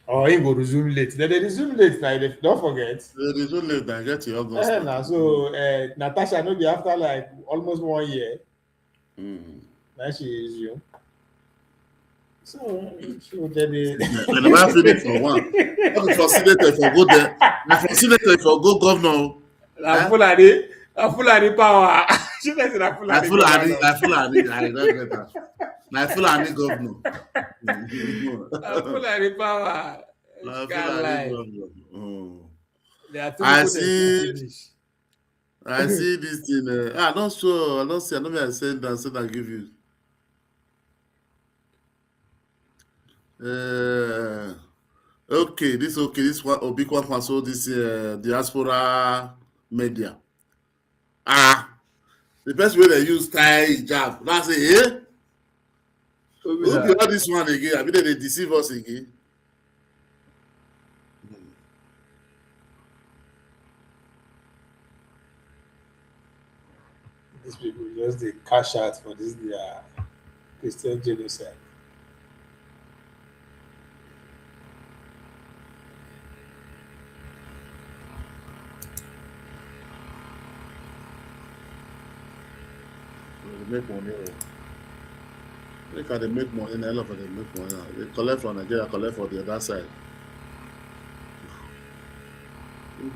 S3: Or he go resume late. Then they resume late now. Don't forget.
S4: They resume late and get to August.
S3: Now, so Natasha no be after like almost 1 year. Now she resume. So they
S4: never finish for one. For senator for go there. For senator for go governor.
S3: Fulani power. She says
S4: Fulani. I don't get that. My Fulani governor.
S3: Fulani power.
S4: I see this thing. I don't sure. I don't see. I know I send I give you. Okay. This one. Oh, big one. So this diaspora media. The best way they use tie hijab. That's it. Who be all this one again? I mean, they deceive us again.
S3: These people just they cash out for this their Christian genocide.
S4: They make money. They can make money. In of them make money. They collect from Nigeria, collect for the other side.
S3: Make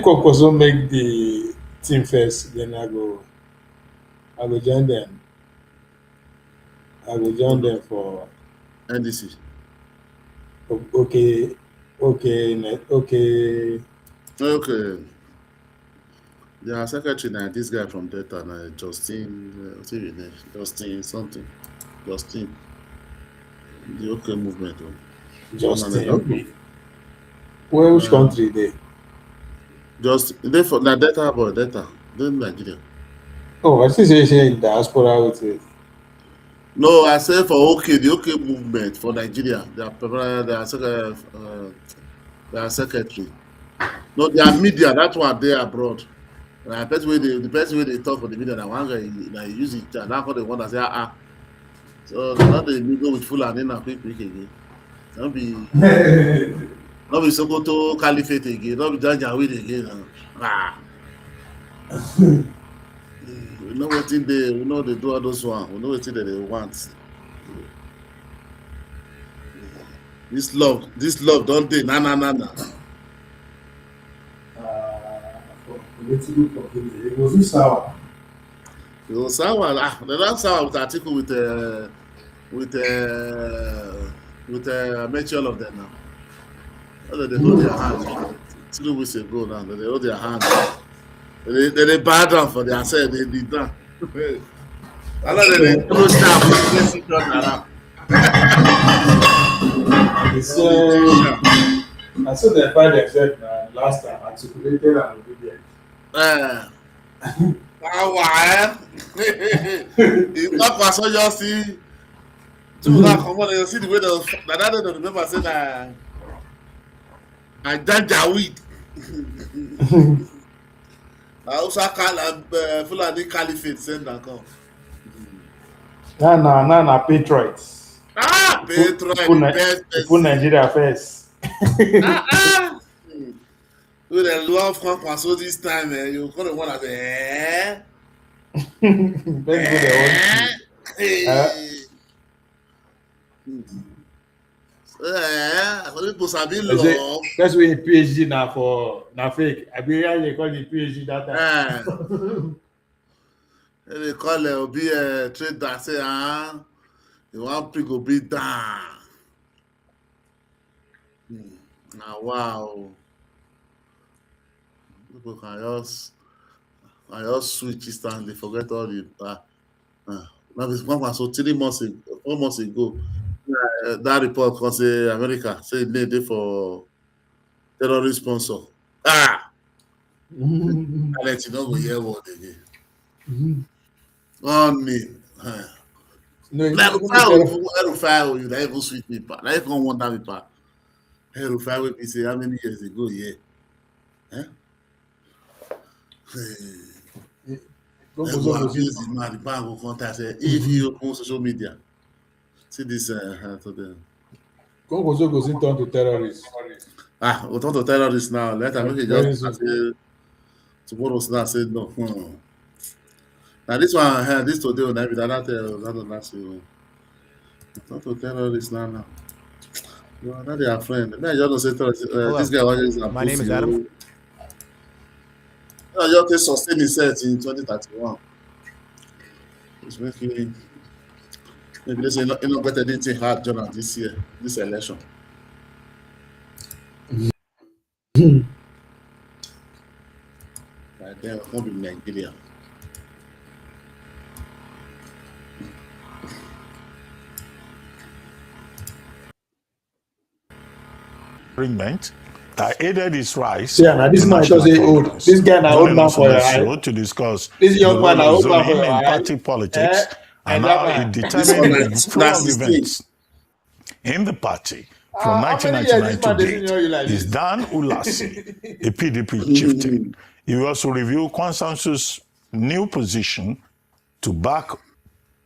S3: Kokoso make the team first. Then I go join them. I will join them for
S4: NDC.
S3: Okay.
S4: Their secretary now, this guy from Delta now, Justin, what's his name? Justin something. Justin. The OK movement.
S3: Justin. Okay. Well, which country they?
S4: Just they for na Delta boy, Delta. Then Nigeria.
S3: Oh, I see in diaspora with it.
S4: No, I said for OK, the OK movement for Nigeria. Their secretary. No, their media, that's what they abroad. The best way they talk for the media, that one guy use it. That's how they want to say So now they go with Fulani and quick again. Don't be Sokoto Caliphate again. Don't be Janjaweed again. We know what they do all those one. We know what they want. This love don't they? Na.
S3: Political community. It was sour.
S4: It was sour. They don't sour with article with mention of them now. They hold their hand. 3 weeks ago now, they hold their hand. They bow down for their self. They did that. I know they throw staff against each other around.
S3: I saw they find themselves last time articulated and obedient.
S4: Why? It's not for so you see. People that come on, you see the way they remember saying I janja weed. I also Fulani Caliphate send and come.
S3: Nah, Patriots.
S4: Patriot,
S3: put Nigeria first.
S4: We they love Kwankwaso this time, you call the one at the people sabi love.
S3: That's why PhD now for fake. I be they call the PhD that time.
S4: They call it be a trader say you want to go be down. Now wow. People can just switch and they forget all the now this one so 3 months ago, 4 months ago, that report can say America say they for terrorist sponsor. I let you know go hear word again. Only Erufai you that even sweet people. That even wonder people. Erufai wey be say how many years ago here? Abuse the man, the bank will contact say if you open social media. See this today.
S3: Congo goes turn to terrorists.
S4: We turn to terrorists now. Let them make it just say tomorrow now say no. Now this one this today will be that last year. Turn to terrorists now. No, not their friend. I just don't say terrorists. This guy always
S9: my name is Adam.
S4: You just sustain himself in 2031. It's making maybe they say not get anything hard done this year, this election. Right there, won't be Nigeria.
S10: That aided his rise.
S3: Yeah, now this man does old. This guy now old man for your eye.
S10: To discuss
S3: this young man now old man for your eye.
S10: Party politics and how it determined the flow of events in the party from 1999 to date. Is Dan Ulasi, a PDP chieftain. He will also review Consensus' new position to back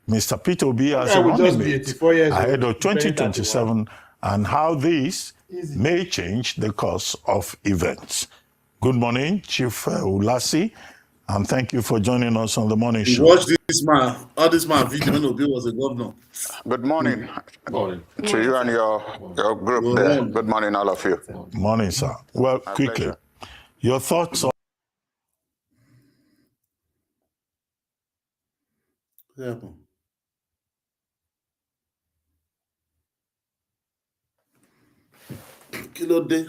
S10: Mr. Peter Obi as a running mate ahead of 2027 and how this may change the course of events. Good morning, Chief Ulasi, and thank you for joining us on the morning show.
S4: Watch this man, all this man video when Obi was a governor.
S11: Good morning to you and your group there. Good morning, all of you.
S10: Morning, sir. Well, quickly, your thoughts on...
S4: Yeah. Kilo day.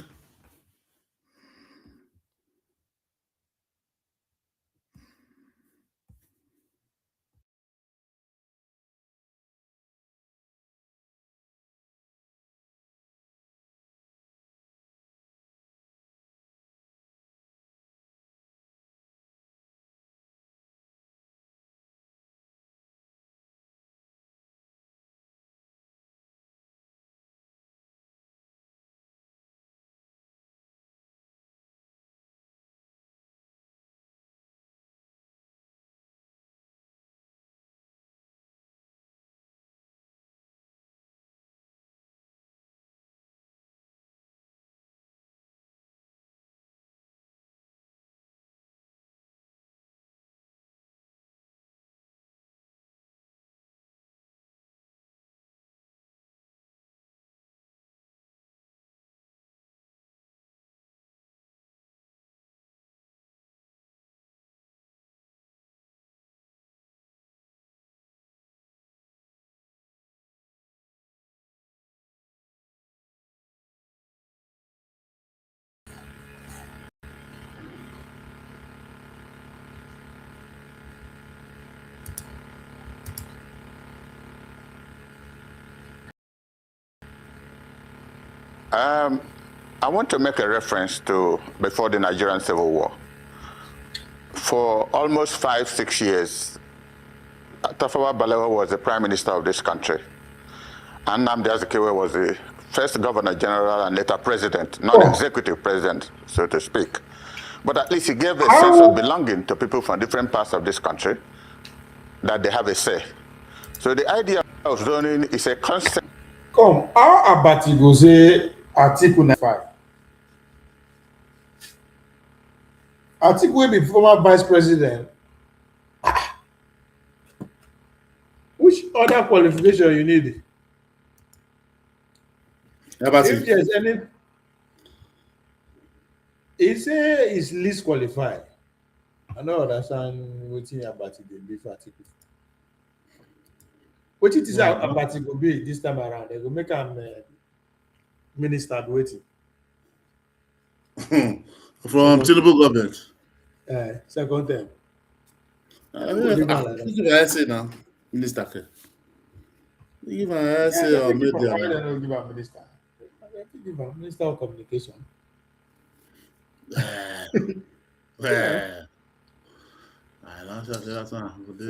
S11: I want to make a reference to before the Nigerian Civil War. For almost 5-6 years, Tafawa Balewa was the Prime Minister of this country. And Nnamdi Azikiwe was the first Governor General and later President, not executive president, so to speak. But at least he gave a sense of belonging to people from different parts of this country, that they have a say. So the idea of zoning is a concept.
S3: Come, how about you go say Article 95? Article will be former vice president. Which other qualification you need? If there's any, he say he's least qualified. I don't understand what you about it before article. What it is about it will be this time around. They will make him minister waiting.
S4: From Tinubu government.
S3: Second term.
S4: I say now, minister. Give an essay or media.
S3: Why they don't give a minister? Give a minister of communication.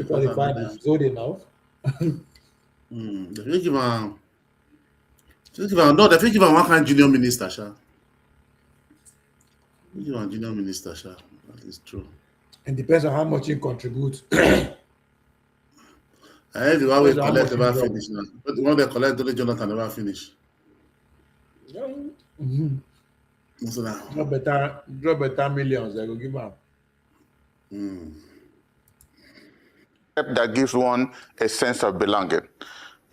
S3: Qualified is good enough.
S4: They give him. No, they give him one kind junior minister, sha. Give him junior minister, sha. That is true.
S3: It depends on how much you contribute.
S4: The one we collect never finish now. But the one they collect, only Jonathan never finish. So now,
S3: drop better millions. They will give up.
S11: That gives one a sense of belonging.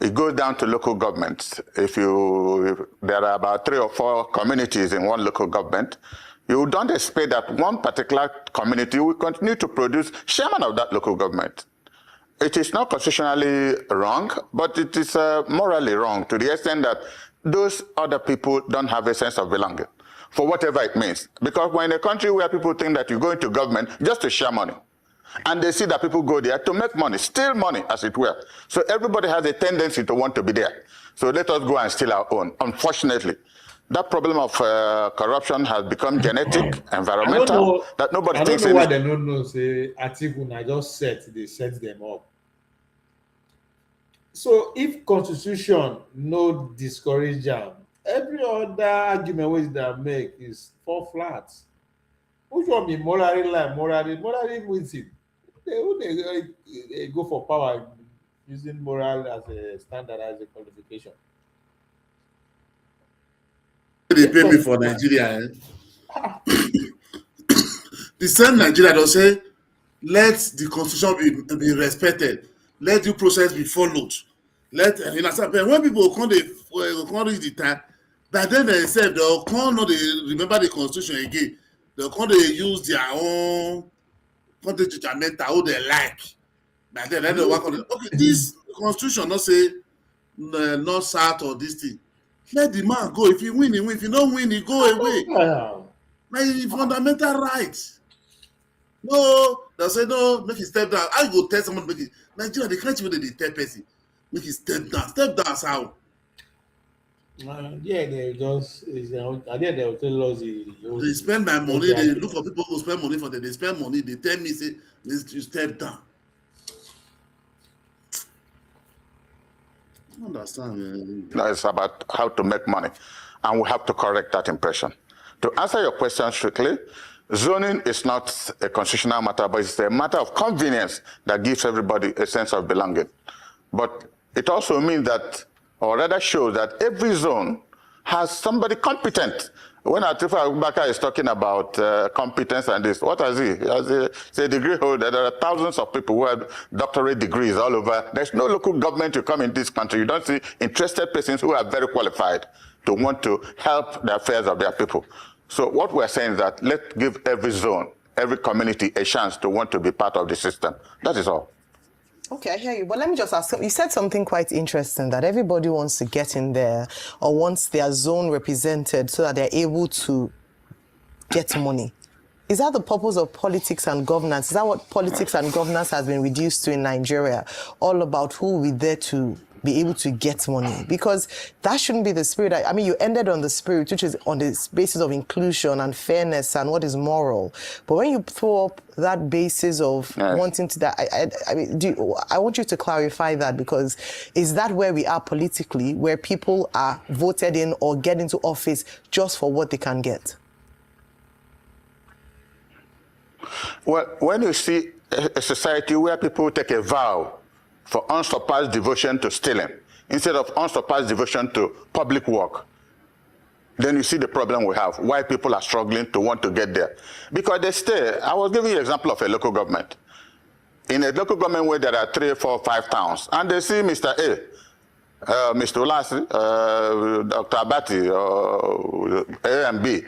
S11: It goes down to local governments. If there are about 3 or 4 communities in one local government, you don't expect that one particular community will continue to produce chairman of that local government. It is not constitutionally wrong, but it is morally wrong to the extent that those other people don't have a sense of belonging, for whatever it means. Because we're in a country where people think that you go into government just to share money. And they see that people go there to make money, steal money, as it were. So everybody has a tendency to want to be there. So let us go and steal our own. Unfortunately, that problem of corruption has become genetic, environmental, that nobody thinks in it.
S3: I don't know why they don't know, say, article, I just they set them up. So if constitution no discourage them, every other argument which they make is fall flat. Which one be morally wins it? They go for power using moral as a standard, as a qualification.
S4: They pay me for Nigeria. The same Nigeria don't say, let the constitution be respected. Let due process be followed. Let when people come reach the time, by then they say they'll come not remember the constitution again. They'll come use their own judgment how they like. By then they work on it. Okay, this constitution not say not south or this thing. Let the man go. If he win, he win. If he don't win, he go away. Now it's fundamental rights. No, they say no, make it step down. I go tell someone make it. Nigeria, they can't even tell person. Make it step down. Step down how?
S3: Yeah, they just I think they will tell us
S4: they spend my money, they look for people who spend money for them, they spend money, they tell me say you step down. I understand.
S11: No, it's about how to make money, and we have to correct that impression. To answer your question strictly, zoning is not a constitutional matter, but it's a matter of convenience that gives everybody a sense of belonging. But it also means that, or rather shows that every zone has somebody competent. When Atiku Abubakar is talking about competence and this, what has he? He's a degree holder. There are thousands of people who have doctorate degrees all over. There's no local government you come in this country. You don't see interested persons who are very qualified to want to help the affairs of their people. So what we're saying is that let's give every zone, every community a chance to want to be part of the system. That is all.
S5: Okay, I hear you. But let me just ask, you said something quite interesting, that everybody wants to get in there or wants their zone represented so that they're able to get money. Is that the purpose of politics and governance? Is that what politics and governance has been reduced to in Nigeria? All about who will be there to be able to get money? Because that shouldn't be the spirit. I mean, you ended on the spirit, which is on the basis of inclusion and fairness and what is moral. But when you throw up that basis of wanting to that, I mean, I want you to clarify that, because is that where we are politically, where people are voted in or get into office just for what they can get?
S11: Well, when you see a society where people take a vow for unsurpassed devotion to stealing instead of unsurpassed devotion to public work, then you see the problem we have, why people are struggling to want to get there. Because they stay. I was giving you an example of a local government. In a local government where there are 3, 4, 5 towns, and they see Mr. A, Mr. Ulasi, Dr. Abati, A and B,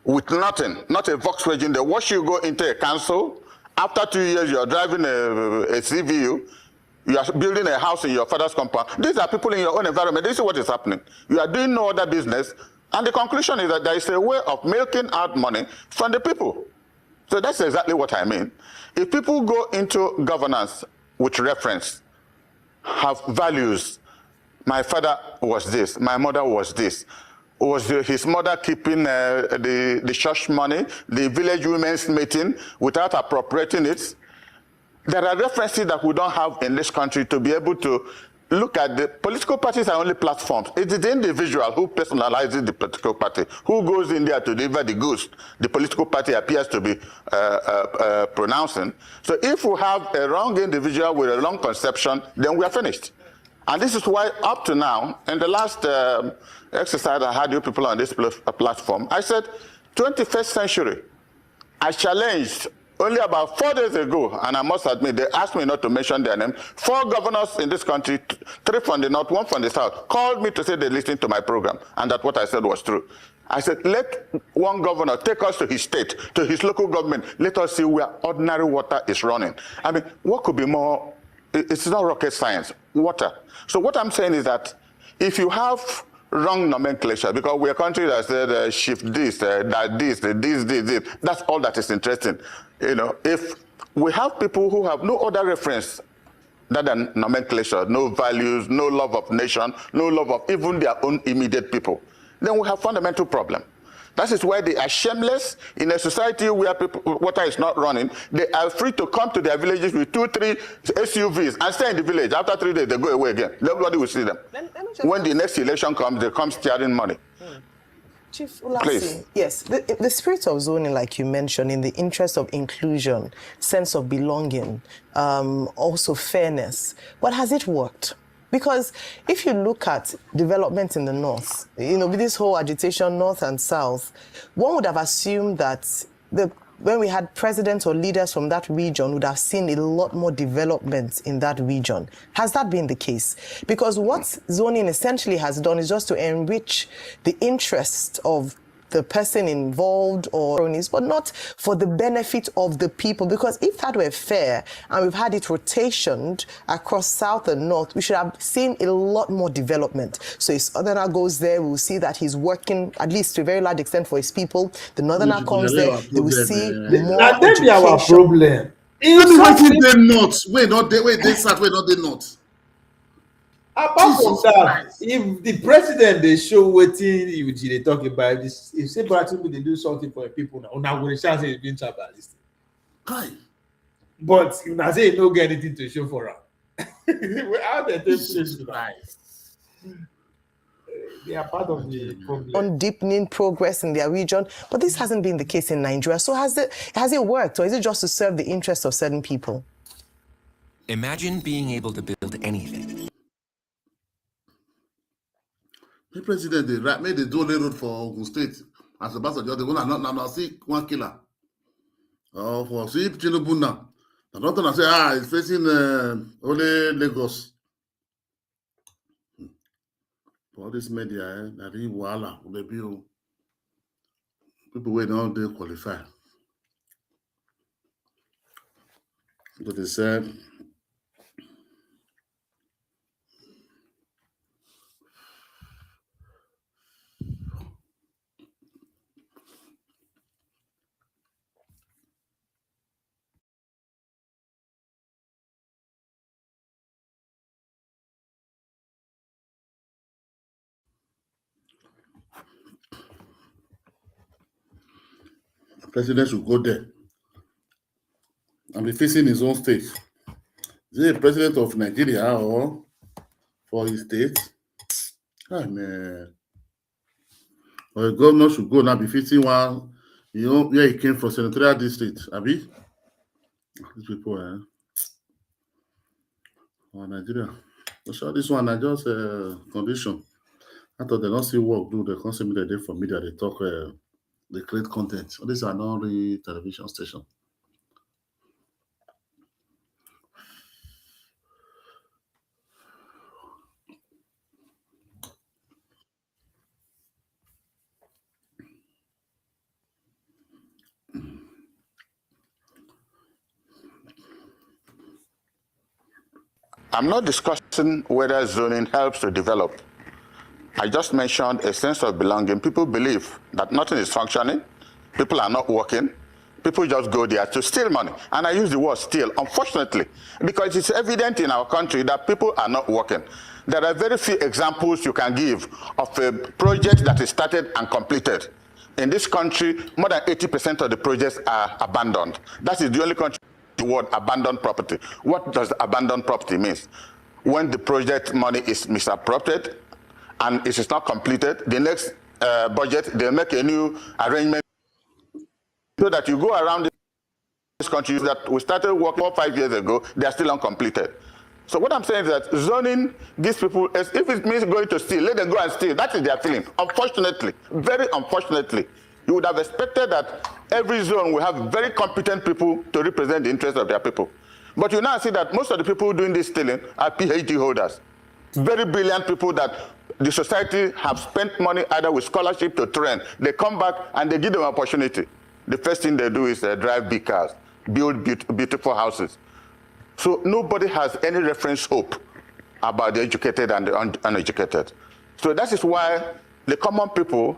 S11: with nothing, not a Volkswagen. They watch you go into a council. After 2 years, you are driving a CVU. You are building a house in your father's compound. These are people in your own environment. This is what is happening. You are doing no other business. And the conclusion is that there is a way of milking out money from the people. So that's exactly what I mean. If people go into governance with reference, have values, my father was this, my mother was this, was his mother keeping the church money, the village women's meeting without appropriating it? There are references that we don't have in this country to be able to look at. The political parties are only platforms. It is the individual who personalizes the political party, who goes in there to deliver the goods the political party appears to be pronouncing. So if we have a wrong individual with a wrong conception, then we are finished. And this is why up to now, in the last exercise I had you people on this platform, I said, 21st century, I challenged only about 4 days ago, and I must admit, they asked me not to mention their name. 4 governors in this country, 3 from the north, 1 from the south, called me to say they listened to my program, and that what I said was true. I said, let one governor take us to his state, to his local government. Let us see where ordinary water is running. I mean, what could be more? It's not rocket science, water. So what I'm saying is that if you have wrong nomenclature, because we're a country that said shift this, that this, that's all that is interesting. You know, if we have people who have no other reference than nomenclature, no values, no love of nation, no love of even their own immediate people, then we have fundamental problem. That is why they are shameless in a society where people, water is not running. They are free to come to their villages with 2, 3 SUVs and stay in the village. After 3 days, they go away again. Nobody will see them. When the next election comes, they come stealing money.
S5: Chief Ulasi, yes, the spirit of zoning, like you mentioned, in the interest of inclusion, sense of belonging, also fairness, but has it worked? Because if you look at development in the north, you know, with this whole agitation, north and south, one would have assumed that when we had presidents or leaders from that region, would have seen a lot more development in that region. Has that been the case? Because what zoning essentially has done is just to enrich the interest of the person involved or but not for the benefit of the people. Because if that were fair and we've had it rotationed across south and north, we should have seen a lot more development. So if southerner goes there, we'll see that he's working at least to a very large extent for his people. The northerner comes there, they will see more
S3: education. That be our problem.
S4: Wait, not they start, wait, not they not.
S3: Apart from that, if the president they show waiting, if they talk about this, if say people they do something for the people now going to chance it's being tribalistic. But if I say no get anything to show for them, how they take place to that? They are part of the problem.
S5: On deepening progress in their region, but this hasn't been the case in Nigeria. So has it worked, or is it just to serve the interests of certain people?
S9: Imagine being able to build anything.
S4: The president they made the Dole road for Ogun State as a passenger. They want not see 1 killer. Oh, for see Tinubu now. I don't want to say it's facing only Lagos. For all this media, that is wala people wait on they qualify. But they said President should go there and be facing his own state. Is he a president of Nigeria or for his state? Oh, man. Or a governor should go now be facing one, where he came from, senatorial district. Abi? These people, oh, Nigeria. I'm sure this one, I just condition. I thought they don't see work, do they can't see me the day for media, they talk, they create content. So these are not really television station.
S11: I'm not discussing whether zoning helps to develop. I just mentioned a sense of belonging. People believe that nothing is functioning, people are not working, people just go there to steal money. And I use the word steal, unfortunately, because it's evident in our country that people are not working. There are very few examples you can give of a project that is started and completed. In this country, more than 80% of the projects are abandoned. That is the only country the word abandoned property. What does abandoned property mean? When the project money is misappropriated and it is not completed, the next budget, they make a new arrangement so that you go around this country that we started working 4 or 5 years ago, they are still uncompleted. So what I'm saying is that zoning gives people, if it means going to steal, let them go and steal. That is their feeling. Unfortunately, very unfortunately, you would have expected that every zone will have very competent people to represent the interests of their people. But you now see that most of the people doing this stealing are PhD holders. Very brilliant people that the society have spent money either with scholarship to train. They come back and they give them an opportunity. The first thing they do is drive big cars, build beautiful houses. So nobody has any reference hope about the educated and the uneducated. So that is why the common people,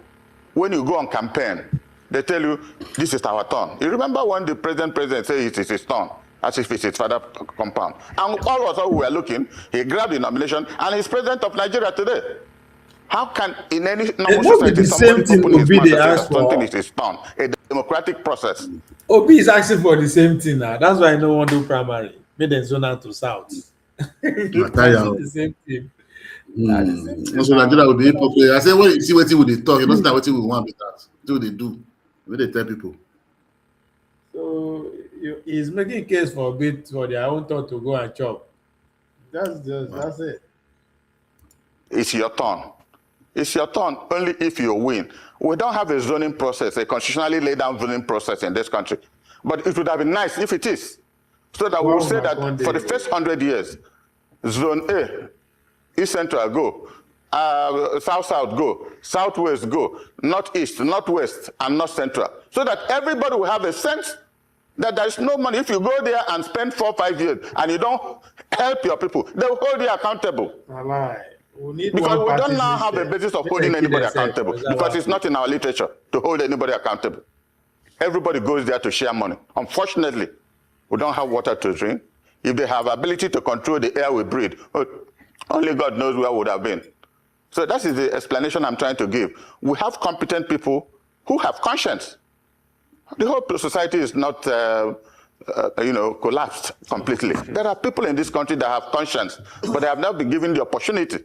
S11: when you go on campaign, they tell you, this is our turn. You remember when the president said it is his turn, as if it's his father's compound. And all of us who were looking, he grabbed the nomination, and he's president of Nigeria today. How can, in any normal society, somebody open his mouth and say that something is his turn? A democratic process.
S3: Obi is asking for the same thing now. That's why I don't want to do primary. Make them zone out to south. The same thing.
S4: So Nigeria will be hypocrite. I say, when you see what they talk, you don't see what we want with that. Do what they do. What they tell people.
S3: So he's making a case for a bit for their own thought to go and chop. That's it.
S11: It's your turn. It's your turn only if you win. We don't have a zoning process, a constitutionally laid down zoning process in this country. But it would have been nice if it is. So that we'll say that for the first 100 years, Zone A, East Central go, South-South go, Southwest go, Northeast, Northwest, and North Central. So that everybody will have a sense that there is no money. If you go there and spend 4 or 5 years and you don't help your people, they will hold you accountable. Because we don't now have a basis of holding anybody accountable, because it's not in our literature to hold anybody accountable. Everybody goes there to share money. Unfortunately, we don't have water to drink. If they have ability to control the air we breathe, only God knows where we would have been. So that is the explanation I'm trying to give. We have competent people who have conscience. The whole society is not, collapsed completely. There are people in this country that have conscience, but they have not been given the opportunity.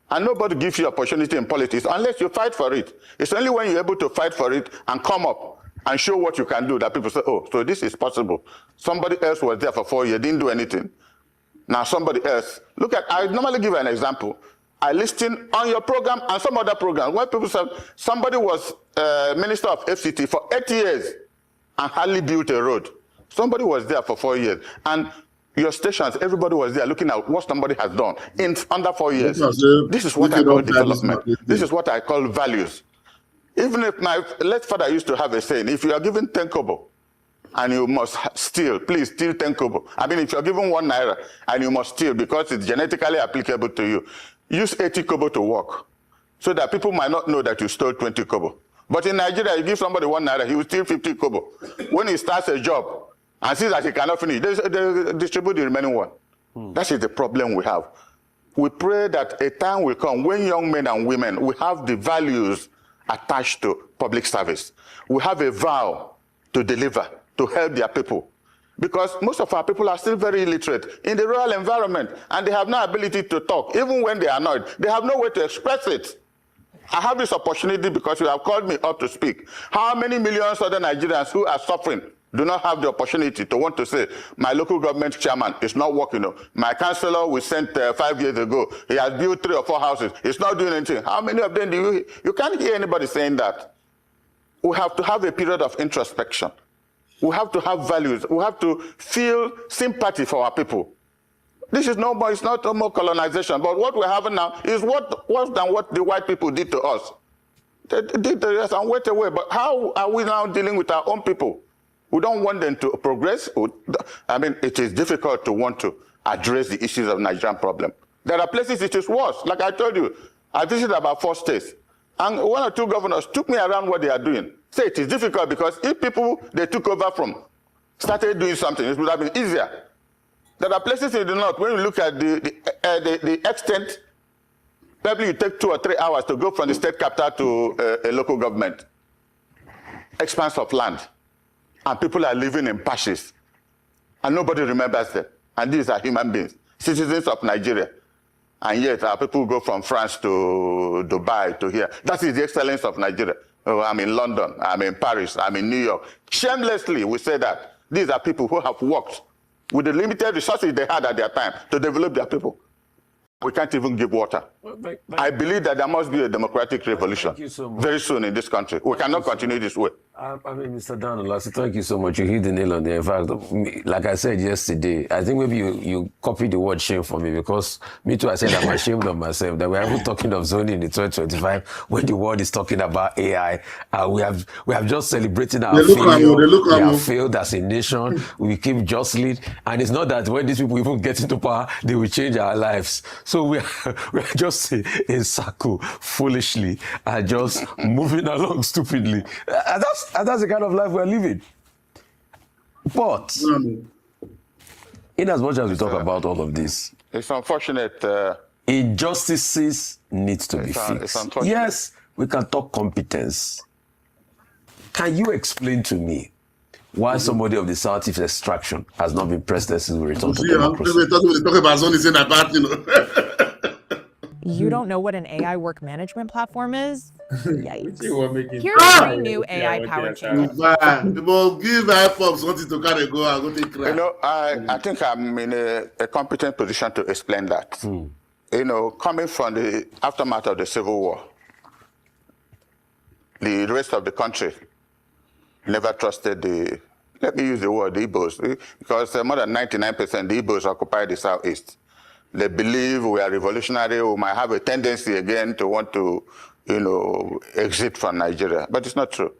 S11: And nobody gives you opportunity in politics unless you fight for it. It's only when you're able to fight for it and come up and show what you can do that people say, oh, so this is possible. Somebody else was there for 4 years, didn't do anything. Now somebody else. Look at, I normally give an example. I listen on your program and some other program where people say somebody was Minister of FCT for 8 years and hardly built a road. Somebody was there for 4 years. And your stations, everybody was there looking at what somebody has done in under 4 years. This is what I call development. This is what I call values. Even if my late father used to have a saying, if you are given 10 kobo and you must steal, please steal 10 kobo. I mean, if you're given 1 naira and you must steal because it's genetically applicable to you, use 80 kobo to work so that people might not know that you stole 20 kobo. But in Nigeria, you give somebody 1 naira, he will steal 50 kobo. When he starts a job and sees that he cannot finish, they distribute the remaining one. That is the problem we have. We pray that a time will come when young men and women will have the values attached to public service. We have a vow to deliver, to help their people. Because most of our people are still very illiterate in the rural environment, and they have no ability to talk. Even when they are annoyed, they have no way to express it. I have this opportunity because you have called me up to speak. How many millions of other Nigerians who are suffering do not have the opportunity to want to say, my local government chairman is not working. My councillor we sent 5 years ago, he has built 3 or 4 houses. He's not doing anything. How many of them do you can't hear anybody saying that. We have to have a period of introspection. We have to have values. We have to feel sympathy for our people. This is no more, it's not no more colonization, but what we're having now is worse than what the white people did to us. They did to us and went away, but how are we now dealing with our own people? We don't want them to progress. I mean, it is difficult to want to address the issues of Nigerian problem. There are places it is worse. Like I told you, I visited about 4 states, and 1 or 2 governors took me around what they are doing. Say it is difficult because if people they took over from started doing something, it would have been easier. There are places in the north, when you look at the extent, probably you take 2 or 3 hours to go from the state capital to a local government. Expanse of land. And people are living in patches. And nobody remembers them. And these are human beings, citizens of Nigeria. And yet our people go from France to Dubai to here. That is the excellence of Nigeria. Oh, I'm in London, I'm in Paris, I'm in New York. Shamelessly, we say that. These are people who have worked with the limited resources they had at their time to develop their people. We can't even give water. I believe that there must be a democratic revolution very soon in this country. We cannot continue this way.
S12: I mean, Mr. Danolasi, thank you so much. You hit the nail on the head. In fact, like I said yesterday, I think maybe you copied the word shame for me, because me too, I said I'm ashamed of myself that we're even talking of zoning in 2025 when the world is talking about AI. We have just celebrating our failure. We have failed as a nation. We keep jostling. And it's not that when these people even get into power, they will change our lives. So we are just in circle foolishly and just moving along stupidly. And that's the kind of life we're living. But in as much as we talk about all of this,
S11: it's unfortunate.
S12: Injustices need to be fixed. Yes, we can talk competence. Can you explain to me why somebody of the Southeast extraction has not been president since we returned to democracy?
S4: Talk about zoning is that bad,
S13: You don't know what an AI work management platform is? Yikes. Here's 3 new AI-powered changes.
S4: People give iPods something to carry go and go take crap.
S11: I think I'm in a competent position to explain that. Coming from the aftermath of the Civil War, the rest of the country never trusted let me use the word, the Igbos, because more than 99% the Igbos occupy the Southeast. They believe we are revolutionary, we might have a tendency again to want to, exit from Nigeria. But it's not true.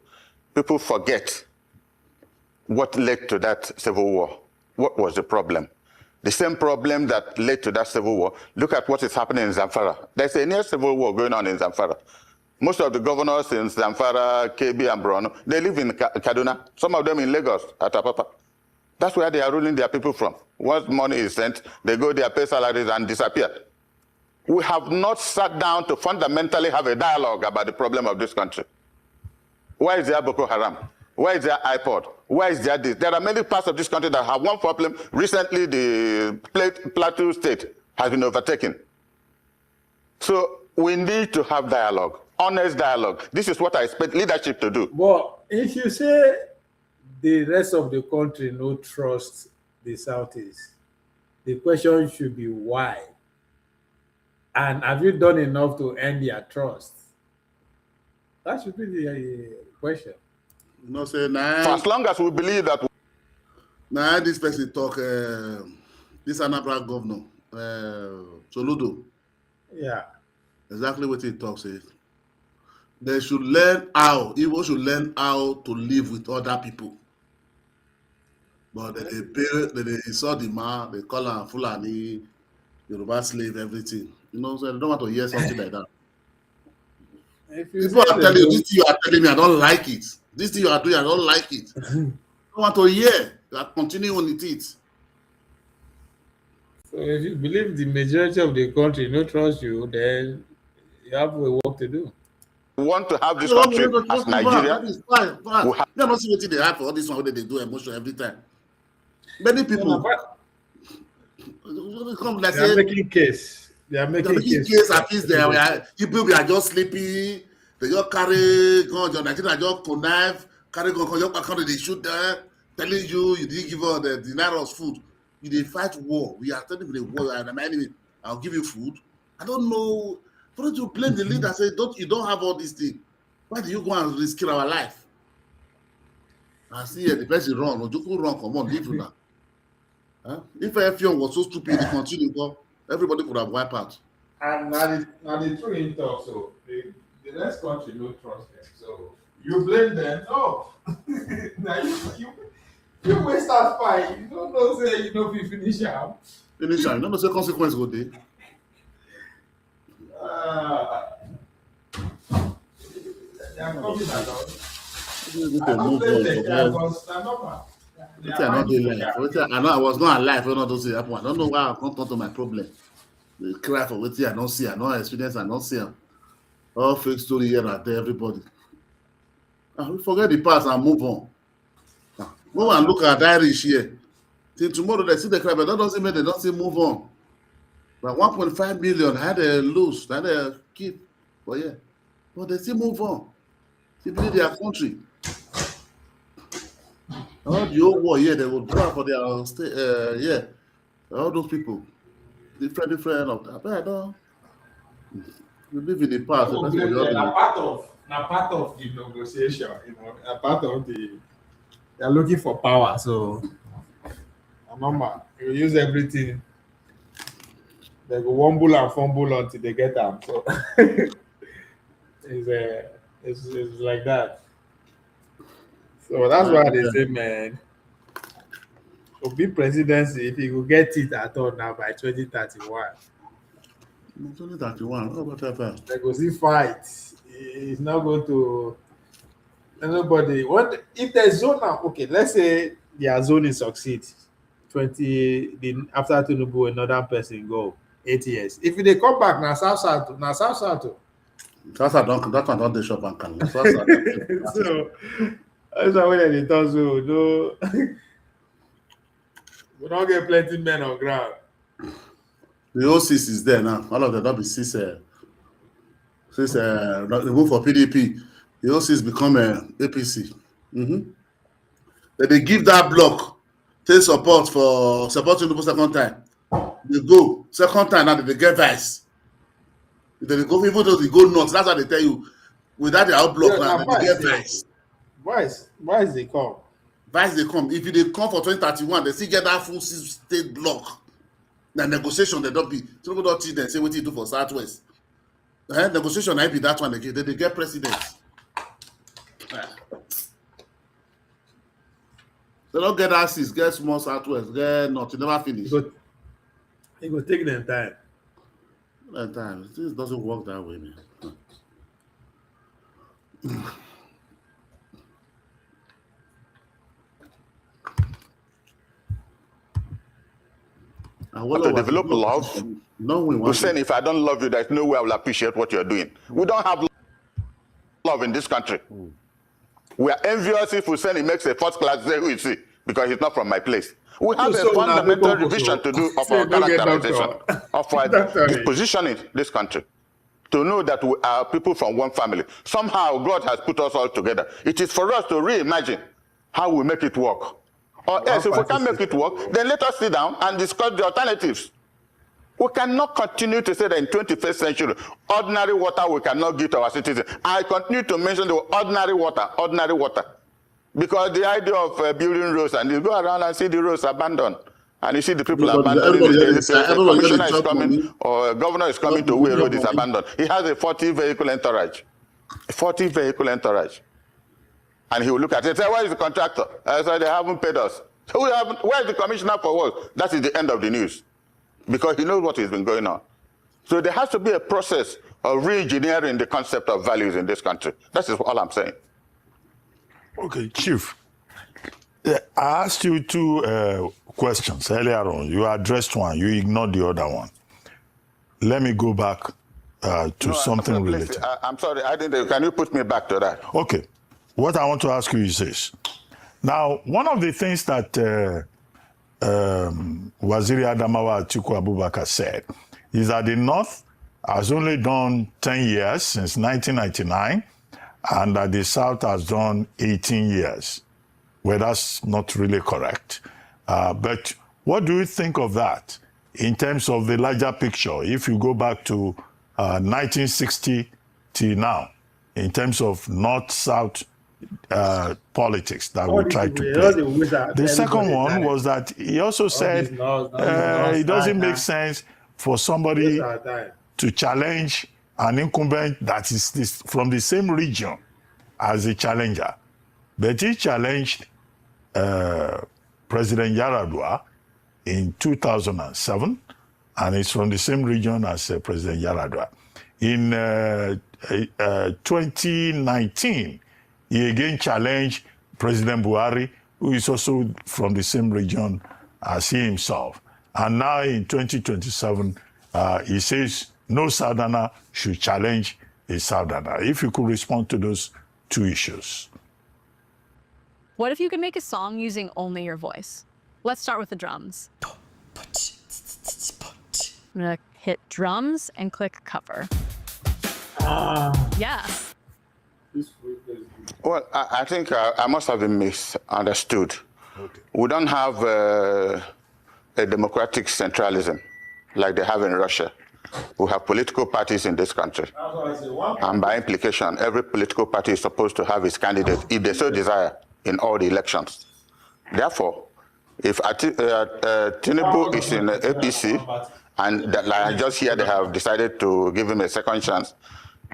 S11: People forget what led to that civil war. What was the problem? The same problem that led to that civil war. Look at what is happening in Zamfara. There's a near civil war going on in Zamfara. Most of the governors in Zamfara, KB, and Borno, they live in Kaduna. Some of them in Lagos, at Apapa. That's where they are ruling their people from. Once money is sent, they go there, pay salaries, and disappear. We have not sat down to fundamentally have a dialogue about the problem of this country. Why is there Boko Haram? Why is there iPod? Why is there this? There are many parts of this country that have one problem. Recently, the Plateau State has been overtaken. So we need to have dialogue, honest dialogue. This is what I expect leadership to do.
S3: Well, if you say the rest of the country no trust the Southeast, the question should be why? And have you done enough to earn their trust? That should be the question.
S4: Say,
S11: For as long as we believe that.
S4: This person talk, this Anambra governor, Soludo.
S3: Yeah.
S4: Exactly what he talks is. They should learn how, Igbo should learn how to live with other people. But they saw the man, they call him Fulani, Yoruba slave, everything. So they don't want to hear something like that. People are telling you, this thing you are telling me, I don't like it. This thing you are doing, I don't like it. I don't want to hear. You are continuing with it.
S3: So if you believe the majority of the country don't trust you, then you have a work to do.
S11: want to have this country as Nigeria.
S4: That is fine. They are not seeing what they have for all this one where they do emotion every time. Many people
S3: they are making case. They are making case.
S4: At least people are just sleepy. They just carry gun. Nigeria just connive, carry gun. They shoot there, telling you didn't give us the deny us food. You did fight war. We are telling you the war. And I'm enemy. I'll give you food. I don't know. For you to blame the leader, say you don't have all these things. Why do you go and risk our life? I see the person wrong. Ojuku wrong. Come on, leave now. If Effiong was so stupid, he continued, everybody could have wiped out.
S3: And now the true in talk, so the next country don't trust them. So you blame them? No. Now you waste that fight. You don't know say you know if you finish am.
S4: Finish am. You don't know say consequence go there.
S3: They are coming along.
S4: I don't blame them. They are normal. I know I was not alive when all those things happen. I don't know why I can't talk to my problem. They cry for what I don't see. I know experience. I don't see. All fake story here and there. Everybody. We forget the past and move on. Go and look at Irish here. Till tomorrow they see the cry, but that doesn't mean they don't say move on. But 1.5 million had a lose, had a keep. But yeah, but they still move on. They build their country. All the old war, yeah, they will draw for their state, yeah. All those people, different of that. But I don't. We live in the past.
S3: Part of the negotiation, a part of the. They are looking for power, so. Mama, you use everything. They go wumble and fumble until they get them. So it's like that. So that's why they say, man, to be presidency, if you will get it at all now by 2031.
S4: 2031, what about that?
S3: They go see fight. It's not going to nobody. What if the zone now? Okay, let's say their zoning succeeds. After Tinubu, another person go 8 years. If they come back now, South.
S4: That one don't they shop and can.
S3: So that's why they talk so. No, we don't get plenty men on ground.
S4: The OCs is there now. All of them don't be since they move for PDP. The OCs become APC. Then they give that block. Take support Tinubu second time. They go second time now they get vice. They go even though they go north. That's what they tell you. Without the outblock now they get vice.
S3: Vice they come.
S4: Vice they come. If they come for 2031, they still get that full state block. The negotiation they don't be. Tinubu don't teach them say what you do for Southwest. Negotiation might be that one again. They get president. They don't get assist, get small Southwest, get nothing, never finish.
S3: It will take them time.
S4: This doesn't work that way, man.
S11: To develop love, we're saying if I don't love you, there's no way I will appreciate what you're doing. We don't have love in this country. We are envious if Hussein makes a first class say who is he, because he's not from my place. We have a fundamental revision to do of our characterization, of our position in this country. To know that we are people from one family. Somehow God has put us all together. It is for us to reimagine how we make it work. Or else, if we can't make it work, then let us sit down and discuss the alternatives. We cannot continue to say that in 21st century, ordinary water we cannot give to our citizens. I continue to mention the ordinary water. Because the idea of building roads, and you go around and see the roads abandoned, and you see the people abandoning the commissioner is coming, or governor is coming to where road is abandoned. He has a 40-vehicle entourage. And he will look at it and say, where is the contractor? I said, they haven't paid us. So where is the commissioner for work? That is the end of the news. Because he knows what has been going on. So there has to be a process of re-engineering the concept of values in this country. That is all I'm saying.
S10: Okay, Chief. I asked you two questions earlier on. You addressed one. You ignored the other one. Let me go back to something
S11: please,
S10: related.
S11: I'm sorry, I didn't. Can you put me back to that?
S10: Okay. What I want to ask you is this. Now, one of the things that Waziri Adamawa Atiku Abubakar said is that the North has only done 10 years since 1999, and that the South has done 18 years. Well, that's not really correct. But what do you think of that in terms of the larger picture? If you go back to 1960 till now, in terms of North-South politics that we tried to play. The second one was that he also said it doesn't make sense for somebody to challenge an incumbent that is from the same region as the challenger. But he challenged President Yaradua in 2007, and it's from the same region as President Yaradua. In 2019, he again challenged President Buhari, who is also from the same region as he himself. And now in 2027, he says no Southerner should challenge a Southerner. If you could respond to those two issues.
S14: What if you could make a song using only your voice? Let's start with the drums. I'm gonna hit drums and click cover. Yeah.
S11: Well, I think I must have been misunderstood. Okay. We don't have a democratic centralism like they have in Russia. We have political parties in this country. And by implication, every political party is supposed to have its candidate, if they so desire, in all the elections. Therefore, if Tinubu is in APC, and that, like I just hear they have decided to give him a second chance,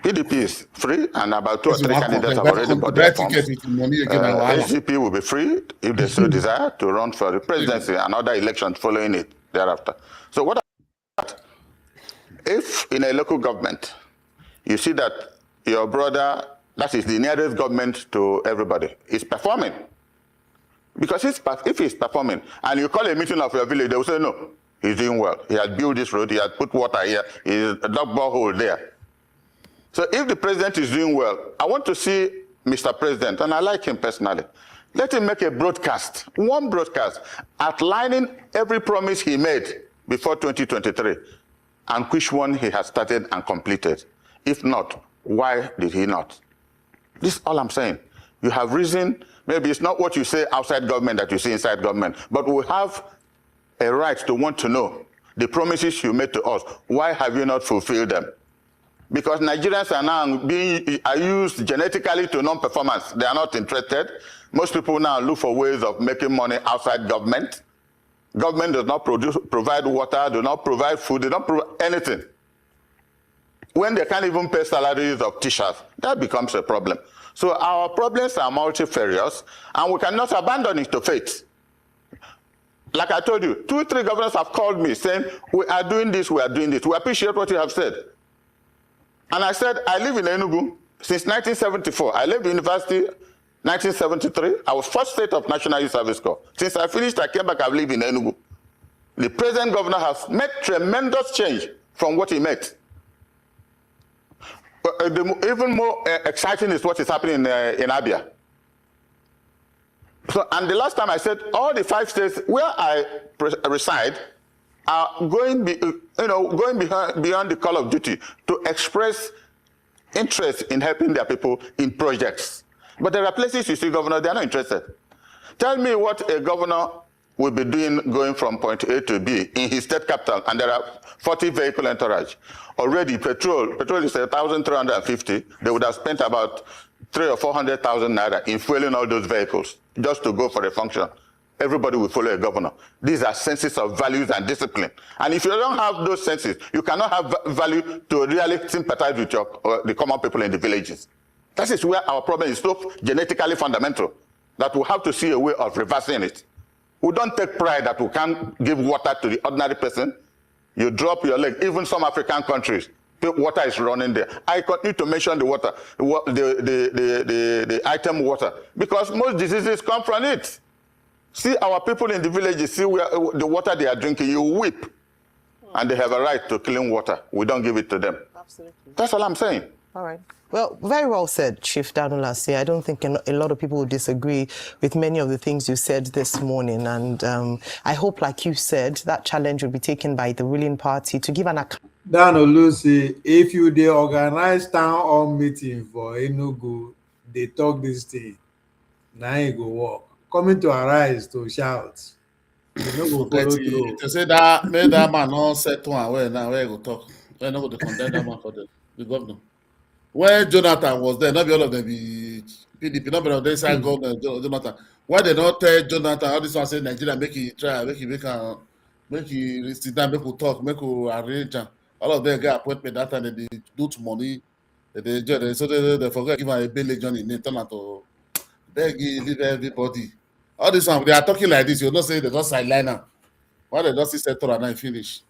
S11: PDP is free, and about 2 or 3 candidates have already bought their forms. SDP will be free, if they so desire, to run for the presidency and other elections following it thereafter. So what about if in a local government, you see that your brother, that is the nearest government to everybody, is performing? Because if he's performing, and you call a meeting of your village, they will say, no, he's doing well. He has built this road, he has put water here, he has dug borehole there. So if the president is doing well, I want to see Mr. President, and I like him personally, let him make a broadcast, one broadcast, outlining every promise he made before 2023, and which one he has started and completed. If not, why did he not? This is all I'm saying. You have reason, maybe it's not what you say outside government that you see inside government, but we have a right to want to know the promises you made to us. Why have you not fulfilled them? Because Nigerians are now are used genetically to non-performance. They are not interested. Most people now look for ways of making money outside government. Government does not provide water, do not provide food, they don't provide anything. When they can't even pay salaries of teachers, that becomes a problem. So our problems are multifarious, and we cannot abandon it to fate. Like I told you, 2 or 3 governors have called me saying, we are doing this, we are doing this. We appreciate what you have said. And I said, I live in Enugu since 1974. I left the university 1973. I was first state of National Youth Service Corps. Since I finished, I came back, I've lived in Enugu. The present governor has made tremendous change from what he made. Even more exciting is what is happening in Abia. So, and the last time I said, all the 5 states where I reside are going, beyond the call of duty to express interest in helping their people in projects. But there are places you see governors, they are not interested. Tell me what a governor will be doing going from point A to B in his state capital, and there are 40 vehicle entourage. Already petrol is 1,350. They would have spent about 300,000 or 400,000 naira in fueling all those vehicles just to go for a function. Everybody will follow a governor. These are senses of values and discipline. And if you don't have those senses, you cannot have value to really sympathize with the common people in the villages. That is where our problem is so genetically fundamental that we have to see a way of reversing it. We don't take pride that we can't give water to the ordinary person. You drop your leg, even some African countries, water is running there. I continue to mention the water, the item water, because most diseases come from it. See our people in the villages, see where the water they are drinking, you weep. And they have a right to clean water. We don't give it to them.
S5: Absolutely.
S11: That's all I'm saying.
S5: All right. Well, very well said, Chief Danulasi. I don't think a lot of people would disagree with many of the things you said this morning. And I hope, like you said, that challenge will be taken by the ruling party to give an account.
S3: Danulusi, if you dey organize town hall meeting for Enugu, they talk this thing, now it go work. Coming to arise to shout. You no go follow through.
S4: To say that, make that man not settle and where now where he go talk. Where not go to condemn that man for the governor. When Jonathan was there, not be all of them be PDP, not be all of them inside governor Jonathan. Why they not tell Jonathan all this one say Nigeria make it try, make it sit down, make we talk, make we arrange. All of them get appointment that time they do to money. They forget give a bail agent in name, turn out to beg leave everybody. All this one, they are talking like this. You not say they just sideline now. Why they just settle and then finish?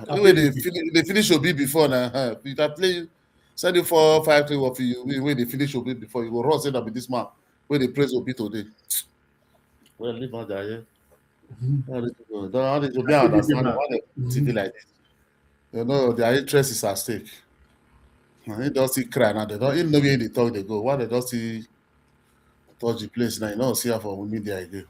S4: Anyway, they finish your bid before now. You can play, send you 4, 5, 3 of you. When they finish your bid before, you go run say that be this man. Where they praise your bid today. Well, leave on there, yeah. How did you be understand why they TV like this? You know, their interest is at stake. And they don't see cry now. They don't even know where they talk, they go. Why they don't see touch the place now? You know, see how for media again.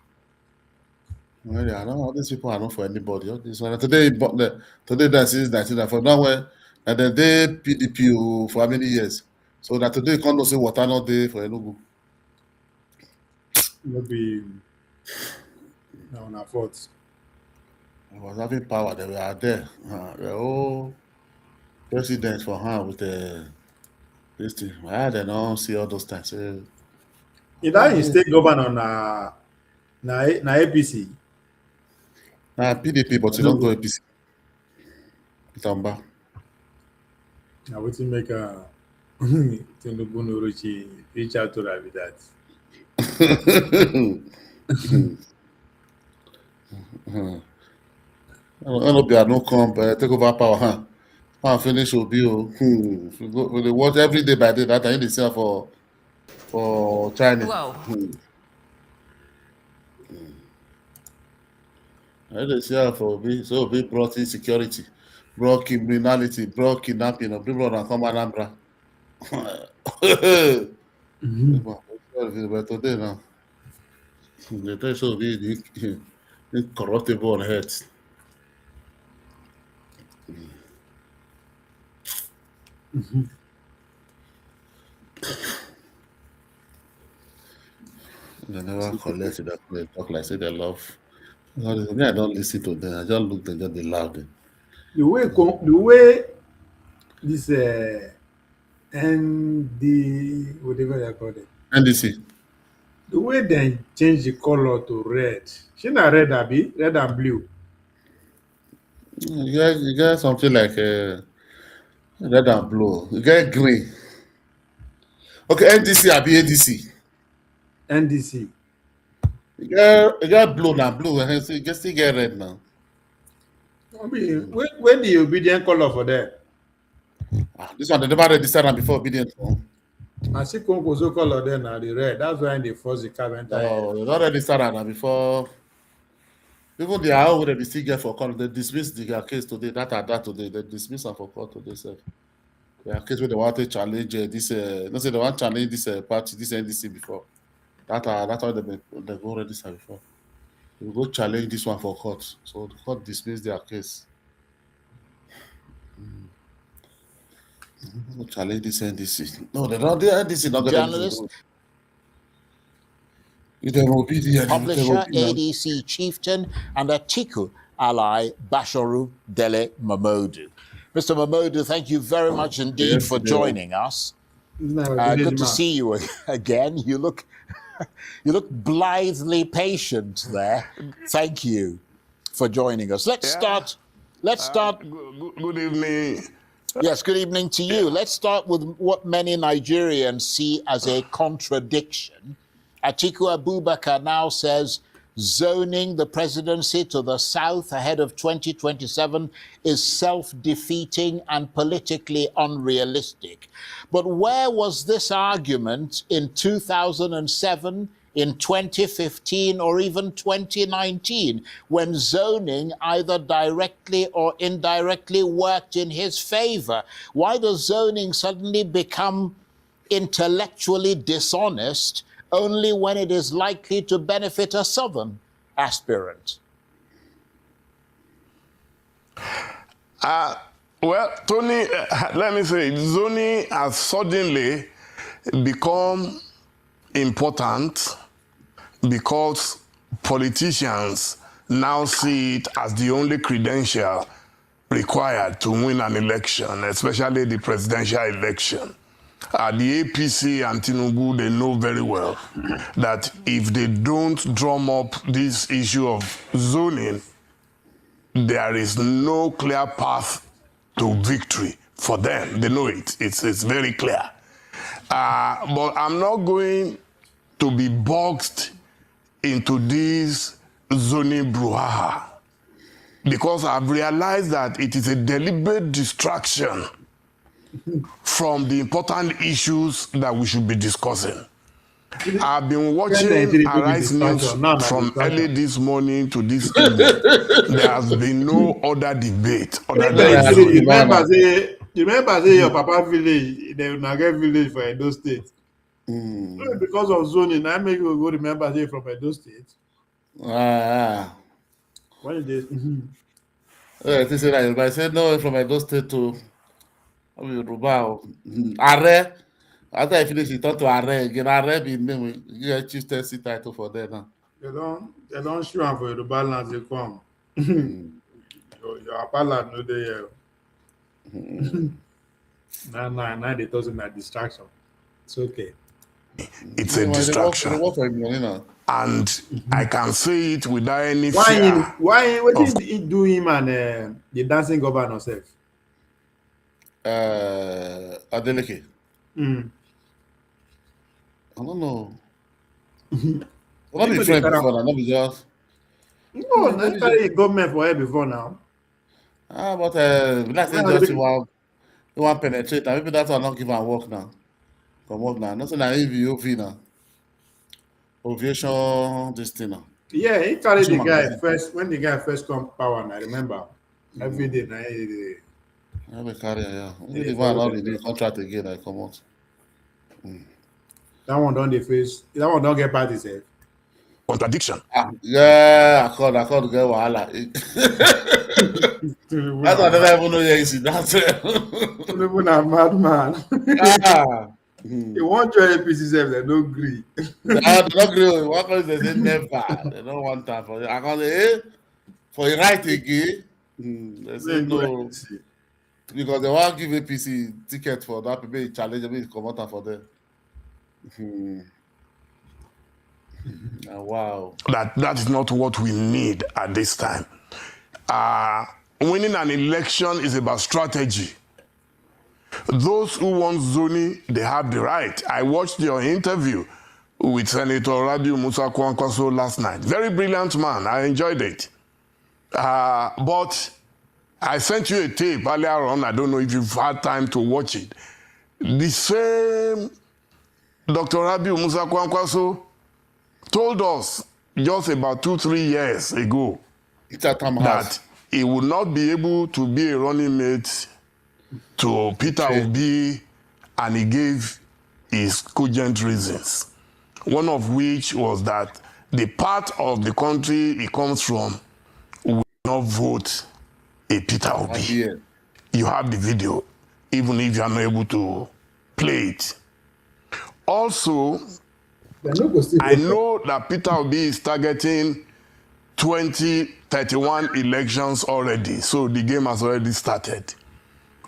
S4: Well, yeah, all these people are not for anybody. All this one. Today that since 1994. Now where and then they PDP for how many years? So that today you can't say water not there for Enugu.
S3: Maybe on our fault.
S4: I was having power. They were there. The whole president for her with this thing. Why they don't see all those things?
S3: In that state governor na APC.
S4: PDP, but you don't go APC. Tamba.
S3: Now what you make Tinubu Nuruchi reach out to her with that?
S4: I don't be no come take over power, huh? I'll finish will be we watch every day by day. That time they sell for China.
S15: Wow.
S4: They sell for be brought insecurity, brought criminality, brought kidnapping, people that come Anambra. But today now, they tell so be incorruptible on heads. They never collect it. They talk like say they love. I don't listen to them. I just look them, just they laugh them.
S3: The way this whatever they call it.
S4: NDC.
S3: The way they change the color to red. She not red, Abby, red and blue.
S4: You get something like red and blue. You get green. Okay, NDC, Abby, ADC.
S3: NDC.
S4: You get blue now, blue, and so you still get red now.
S3: I mean, when the obedient color for that?
S4: This one, they never registered before obedient.
S3: I see Conco's color then now the red. That's why they force the carpenter.
S4: No, they not registered now before. Even the hour they still get for court, they dismiss their case today. That today, they dismiss them for court today. Sir. Their case where they want to challenge this. No say they want to challenge this party, this NDC before. That's why they go register before. They go challenge this one for court. So the court dismiss their case. Go challenge this NDC. No, they don't. The NDC not going to.
S1: Publisher, ADC chieftain, and Atiku ally Basharu Dele Momodu. Mr. Momodu, thank you very much indeed for joining us. Good to see you again. You look blithely patient there. Thank you for joining us. Let's start.
S10: Good evening.
S1: Yes, good evening to you. Let's start with what many Nigerians see as a contradiction. Atiku Abubakar now says zoning the presidency to the south ahead of 2027 is self-defeating and politically unrealistic. But where was this argument in 2007, in 2015 or even 2019, when zoning either directly or indirectly worked in his favor? Why does zoning suddenly become intellectually dishonest only when it is likely to benefit a Southern aspirant?
S15: Well, Tony, let me say, zoning has suddenly become important because politicians now see it as the only credential required to win an election, especially the presidential election. The APC and Tinubu, they know very well that if they don't drum up this issue of zoning, there is no clear path to victory for them. They know it. It's very clear. But I'm not going to be boxed into this zoning brouhaha because I've realized that it is a deliberate distraction from the important issues that we should be discussing. I've been watching Arise News from early this morning to this evening. There has been no other debate.
S3: You remember say your papa village, the Nage village for Edo State. Because of zoning, I make you go remember say from Edo State. When
S4: they say that, but I said no from Edo State to Are. After I finish, he talked to Are again. Are be name, you get chieftaincy title for them now.
S3: They don't show up for the balance they come. Your appellate no they now they told that distraction. It's okay.
S15: It's a distraction. And I can say it without any
S3: fear. What did he do him and the dancing governor self?
S4: Adeleke. I don't know. What be friend before now? Not be just.
S3: No, not carry government for her before now.
S4: But let's say just you want penetrate. Maybe that's why not give her work now. Come up now. Nothing like EVOV now. Ovation, this thing now.
S3: Yeah, he carried the guy first when the guy first come power. I remember every day now.
S4: I be carry yeah. Only the one not renew contract again. I come out.
S3: That one don't the face. That one don't get bad itself.
S15: Contradiction.
S3: Yeah,
S4: I called get wahala. That's why I never even know you see that.
S3: Even a madman. They want to join APC self, they don't agree.
S4: They don't agree. What cause they say never. They don't want that for it. I can say for the right again. They say no. Because they want to give APC ticket for that people challenge them come out for them. Wow.
S15: That is not what we need at this time. Winning an election is about strategy. Those who want zoning, they have the right. I watched your interview with Senator Rabiu Musa Kwankwaso last night. Very brilliant man. I enjoyed it. But I sent you a tape earlier on. I don't know if you've had time to watch it. The same Dr. Rabiu Musa Kwankwaso told us just about 2-3 years ago that he would not be able to be a running mate to Peter Obi, and he gave his cogent reasons. One of which was that the part of the country he comes from will not vote a Peter Obi. You have the video, even if you are not able to play it. Also, I know that Peter Obi is targeting 2031 elections already, so the game has already started.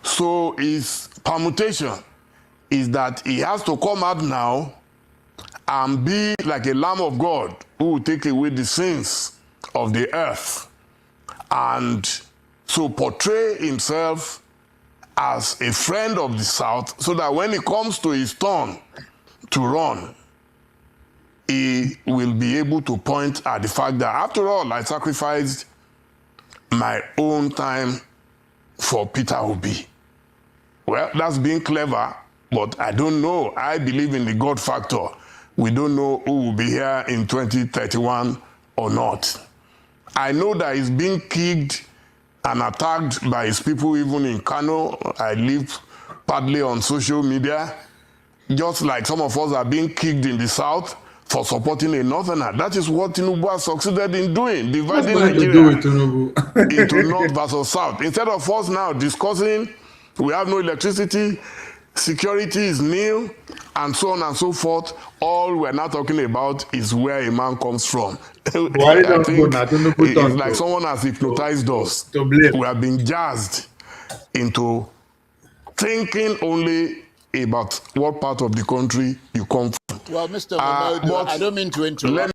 S15: So his permutation is that he has to come out now and be like a Lamb of God who will take away the sins of the earth, and so portray himself as a friend of the South, so that when it comes to his turn to run, he will be able to point at the fact that, after all, I sacrificed my own time for Peter Obi. Well, that's being clever, but I don't know. I believe in the God factor. We don't know who will be here in 2031 or not. I know that he's being kicked and attacked by his people even in Kano. I live partly on social media, just like some of us are being kicked in the south for supporting a northerner. That is what Tinubu has succeeded in doing, dividing Nigeria into north versus south. Instead of us now discussing, we have no electricity, security is nil, and so on and so forth, all we're now talking about is where a man comes from. I think it's like someone has hypnotized us. We have been jazzed into thinking only about what part of the country you come from.
S1: Well, Mr. Momodu, I don't mean to interrupt.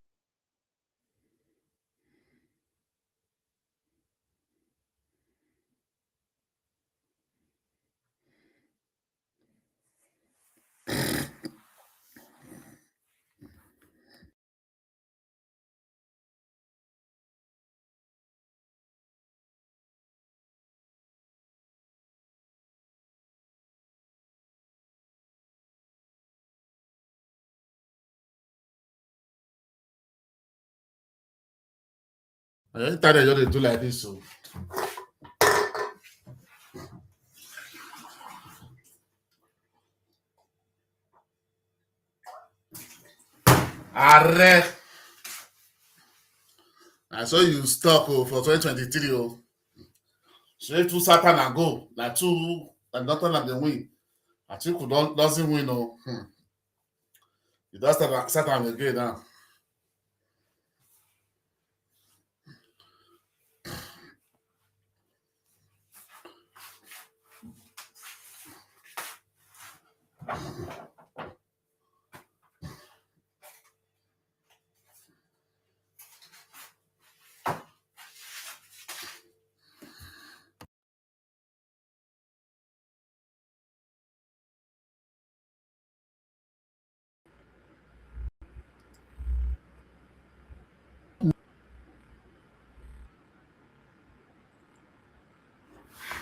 S4: Anytime they just do like this, so. Arre. I saw you stop for 2023. Straight to Satan and go. Like two and nothing and they win. I think who doesn't win. You just Satan again now.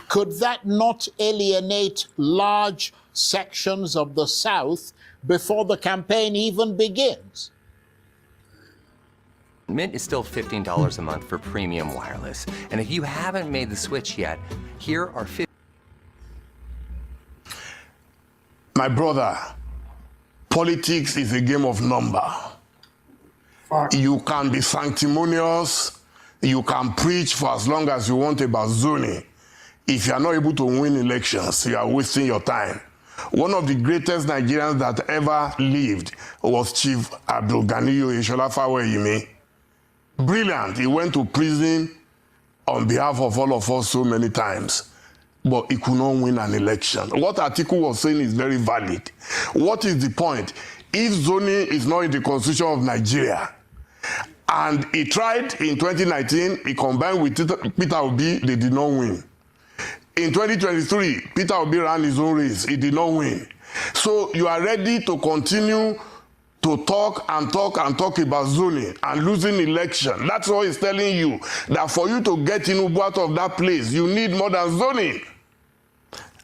S1: Could that not alienate large sections of the South before the campaign even begins?
S9: Mint is still $15 a month for premium wireless. And if you haven't made the switch yet, here are 50.
S15: My brother, politics is a game of number. You can be sanctimonious, you can preach for as long as you want about zoning. If you are not able to win elections, you are wasting your time. One of the greatest Nigerians that ever lived was Chief Abdul Ganiyu Ishola Faweyimi. Brilliant. He went to prison on behalf of all of us so many times, but he could not win an election. What Atiku was saying is very valid. What is the point? If zoning is not in the constitution of Nigeria, and he tried in 2019, he combined with Peter Obi, they did not win. In 2023, Peter Obi ran his own race. He did not win. So you are ready to continue to talk and talk and talk about zoning and losing election. That's what he's telling you, that for you to get Tinubu out of that place, you need more than zoning.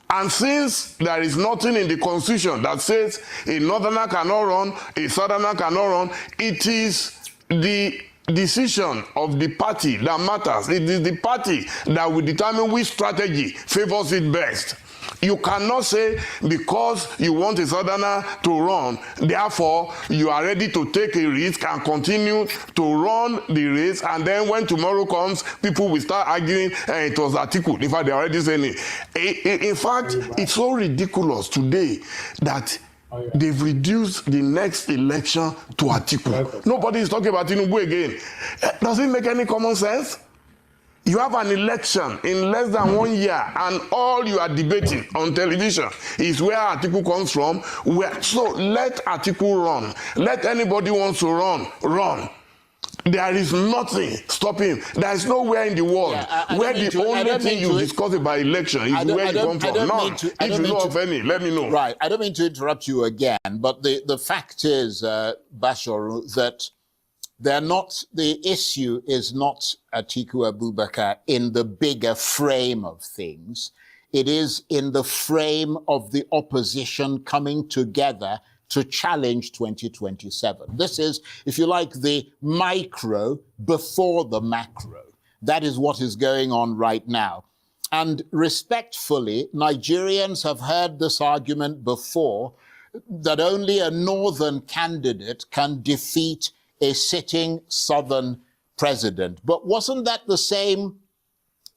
S15: And since there is nothing in the constitution that says a northerner cannot run, a southerner cannot run, it is the decision of the party that matters. It is the party that will determine which strategy favors it best. You cannot say because you want a southerner to run, therefore you are ready to take a risk and continue to run the race, and then when tomorrow comes, people will start arguing it was Atiku. In fact, they're already saying it. In fact, it's so ridiculous today that they've reduced the next election to Atiku. Nobody is talking about Tinubu again. Does it make any common sense? You have an election in less than 1 year, and all you are debating on television is where Atiku comes from. So let Atiku run. Let anybody who wants to run. There is nothing stopping him. There is nowhere in the world where the only thing you discuss about election is where you come from. None. If you know of any, let me know.
S1: Right. I don't mean to interrupt you again, but the fact is, Basharu, that the issue is not Atiku Abubakar in the bigger frame of things. It is in the frame of the opposition coming together to challenge 2027. This is, if you like, the micro before the macro. That is what is going on right now. And respectfully, Nigerians have heard this argument before, that only a northern candidate can defeat a sitting southern president. But wasn't that the same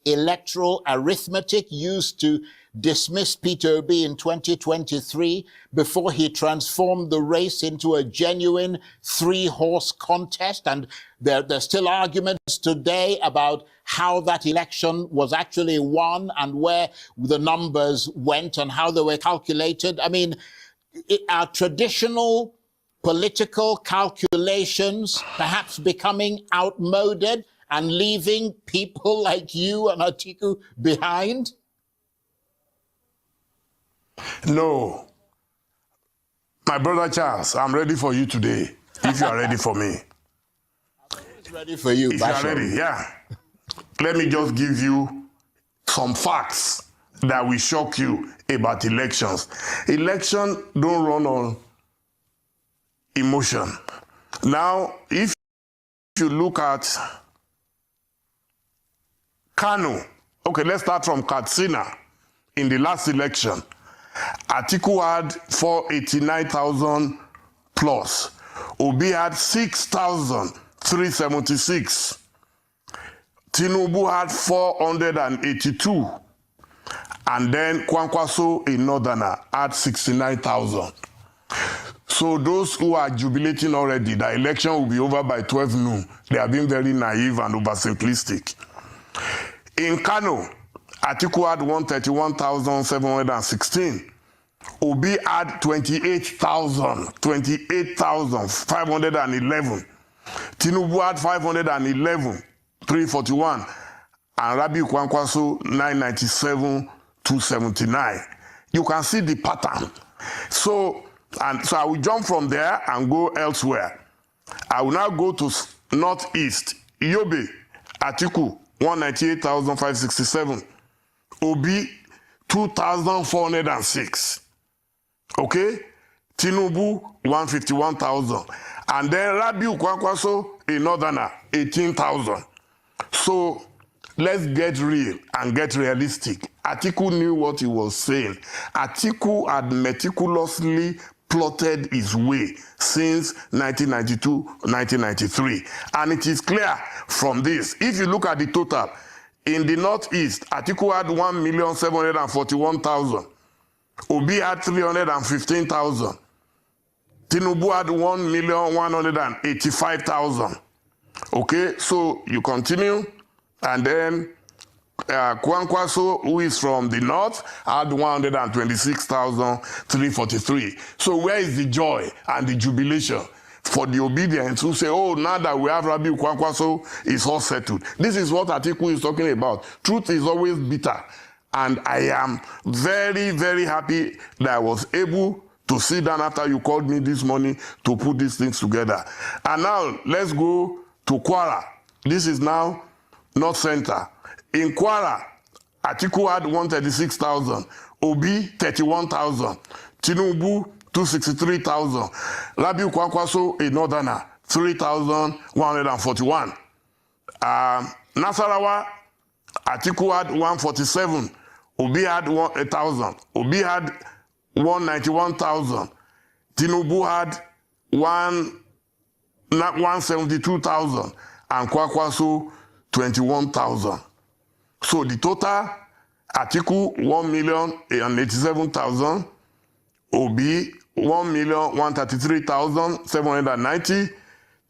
S1: electoral arithmetic used to dismiss Peter Obi in 2023 before he transformed the race into a genuine three-horse contest? And there's still arguments today about how that election was actually won and where the numbers went and how they were calculated. I mean, our traditional political calculations perhaps becoming outmoded and leaving people like you and Atiku behind?
S15: No. My brother Charles, I'm ready for you today, if you are ready for me.
S1: I'm ready for you,
S15: if you are ready, yeah. Let me just give you some facts that will shock you about elections. Elections don't run on emotion. Now, if you look at Kano, okay, let's start from Katsina. In the last election, Atiku had 489,000 plus. Obi had 6,376. Tinubu had 482. And then Kwankwaso, a northerner, had 69,000. So those who are jubilating already, the election will be over by 12 noon. They are being very naive and oversimplistic. In Kano, Atiku had 131,716. Obi had 28,511. Tinubu had 511,341. And Rabiu Kwankwaso, 997,279. You can see the pattern. So I will jump from there and go elsewhere. I will now go to Northeast. Yobe, Atiku, 198,567. Obi, 2,406. Okay? Tinubu, 151,000. And then Rabiu Kwankwaso, a northerner, 18,000. So let's get real and get realistic. Atiku knew what he was saying. Atiku had meticulously plotted his way since 1992, 1993. And it is clear from this. If you look at the total, in the Northeast, Atiku had 1,741,000. Obi had 315,000. Tinubu had 1,185,000. Okay, so you continue, and then Kwankwaso, who is from the north, had 126,343. So where is the joy and the jubilation for the obedience who say, oh, now that we have Rabiu Kwankwaso, it's all settled? This is what Atiku is talking about. Truth is always bitter. And I am very, very happy that I was able to sit down after you called me this morning to put these things together. And now let's go to Kwara. This is now North Center. In Kwara, Atiku had 136,000, Obi 31,000, Tinubu 263,000, Rabiu Kwankwaso, a northerner, 3,141. Nasarawa, Atiku had 147, Obi had 1,000, Obi had 191,000, Tinubu had 172,000, and Kwankwaso 21,000. So the total, Atiku 1,087,000, Obi 1,133,790,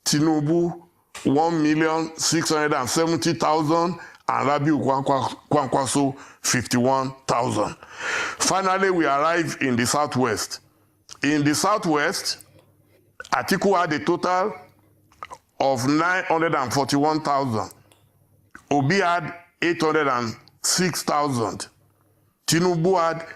S15: Tinubu 1,670,000, and Rabiu Kwankwaso 51,000. Finally, we arrive in the Southwest. In the Southwest, Atiku had a total of 941,000. Obi had 806,000. Tinubu had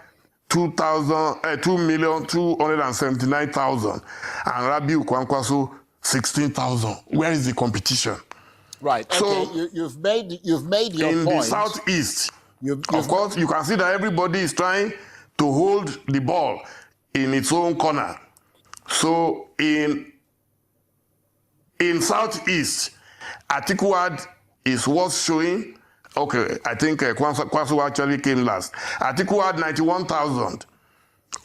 S15: 2,279,000. And Rabiu Kwankwaso 16,000. Where is the competition?
S1: Right. Okay. So you've made your point.
S15: In the Southeast, of course, you can see that everybody is trying to hold the ball in its own corner. So in Southeast, Atiku is what's showing. Okay, I think Kwasu actually came last. Atiku had 91,000.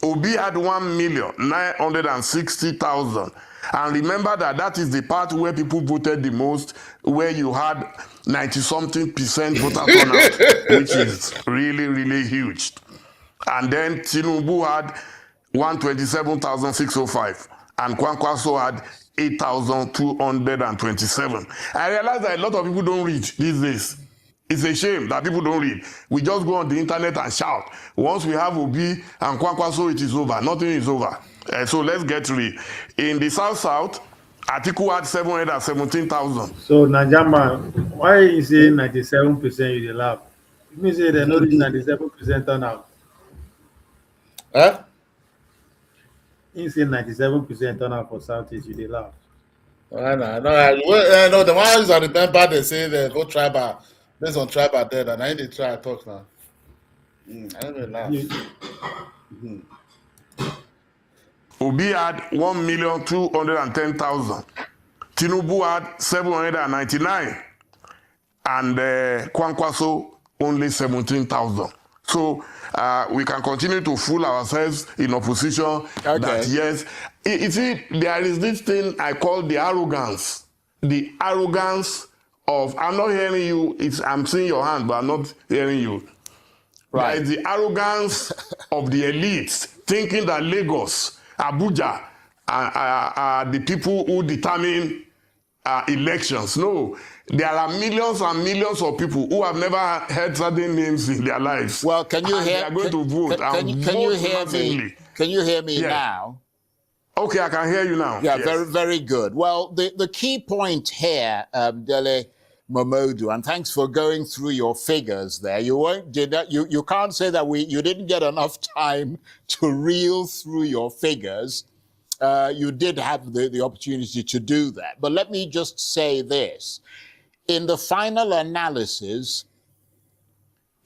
S15: Obi had 1,960,000. And remember that is the part where people voted the most, where you had 90-something% voter turnout, which is really, really huge. And then Tinubu had 127,605, and Kwankwaso had 8,227. I realize that a lot of people don't read these days. It's a shame that people don't read. We just go on the internet and shout. Once we have Obi and Kwankwaso, it is over. Nothing is over. So let's get real. In the South, Atiku had 717,000.
S3: So, Najama, why is saying 97% you laugh? You mean say they know this 97% turnout?
S4: Huh?
S3: You say 97% turnout for Southeast, you laugh.
S4: No, the ones I remember they say they go tribal, based on tribal dead, and I didn't try to talk now. I don't even laugh.
S15: Obi had 1,210,000. Tinubu had 799, and Kwankwaso only 17,000. So we can continue to fool ourselves in opposition that yes, you see, there is this thing I call the arrogance. The arrogance of, I'm not hearing you, I'm seeing your hand, but I'm not hearing you. Right. There is the arrogance of the elites, thinking that Lagos, Abuja are the people who determine elections. No, there are millions and millions of people who have never heard certain names in their lives.
S1: Well, can you hear?
S15: They are going to vote.
S1: Can you hear me? Can you hear me now?
S15: Okay, I can hear you now.
S1: Yeah,
S15: yes.
S1: very, very good. Well, the key point here, Dele Momodu, and thanks for going through your figures there. You can't say that you didn't get enough time to reel through your figures. You did have the opportunity to do that. But let me just say this. In the final analysis,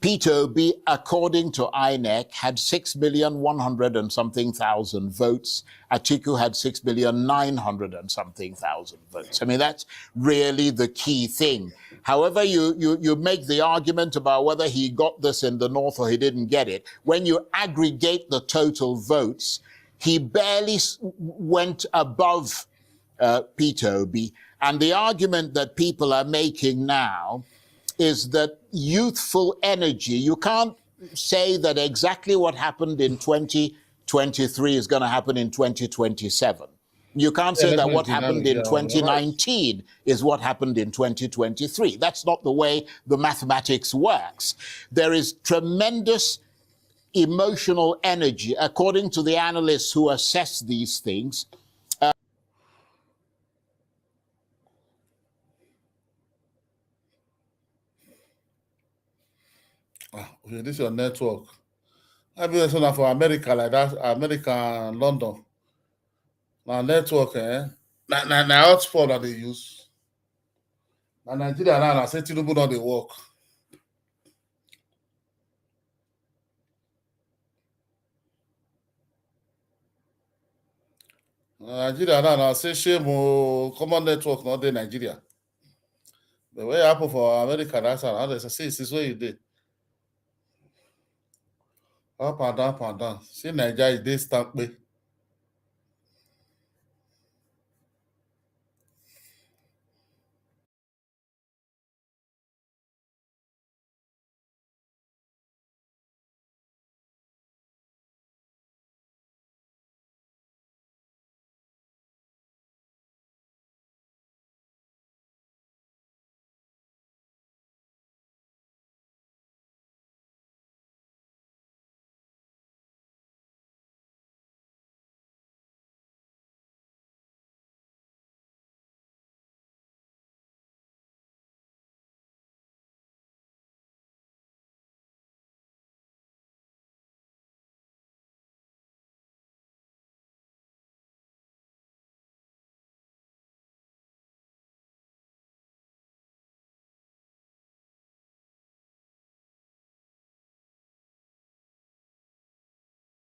S1: Peter Obi, according to INEC, had 6,100,000 and something thousand votes. Atiku had 6,900,000 and something thousand votes. I mean, that's really the key thing. However, you make the argument about whether he got this in the north or he didn't get it. When you aggregate the total votes, he barely went above Peter Obi. And the argument that people are making now is that youthful energy, you can't say that exactly what happened in 2023 is going to happen in 2027. You can't say that what happened in 2019 is what happened in 2023. That's not the way the mathematics works. There is tremendous emotional energy, according to the analysts who assess these things.
S4: Okay, this is your network. I be so for America like that, America and London. Now network, now hotspot that they use. Now Nigeria now, I say Tinubu don't they work. Nigeria now, I say shame common network not the Nigeria. The way happen for America, that's how they say this is where you did. Up and down, up and down. See Nigeria, they stamp me.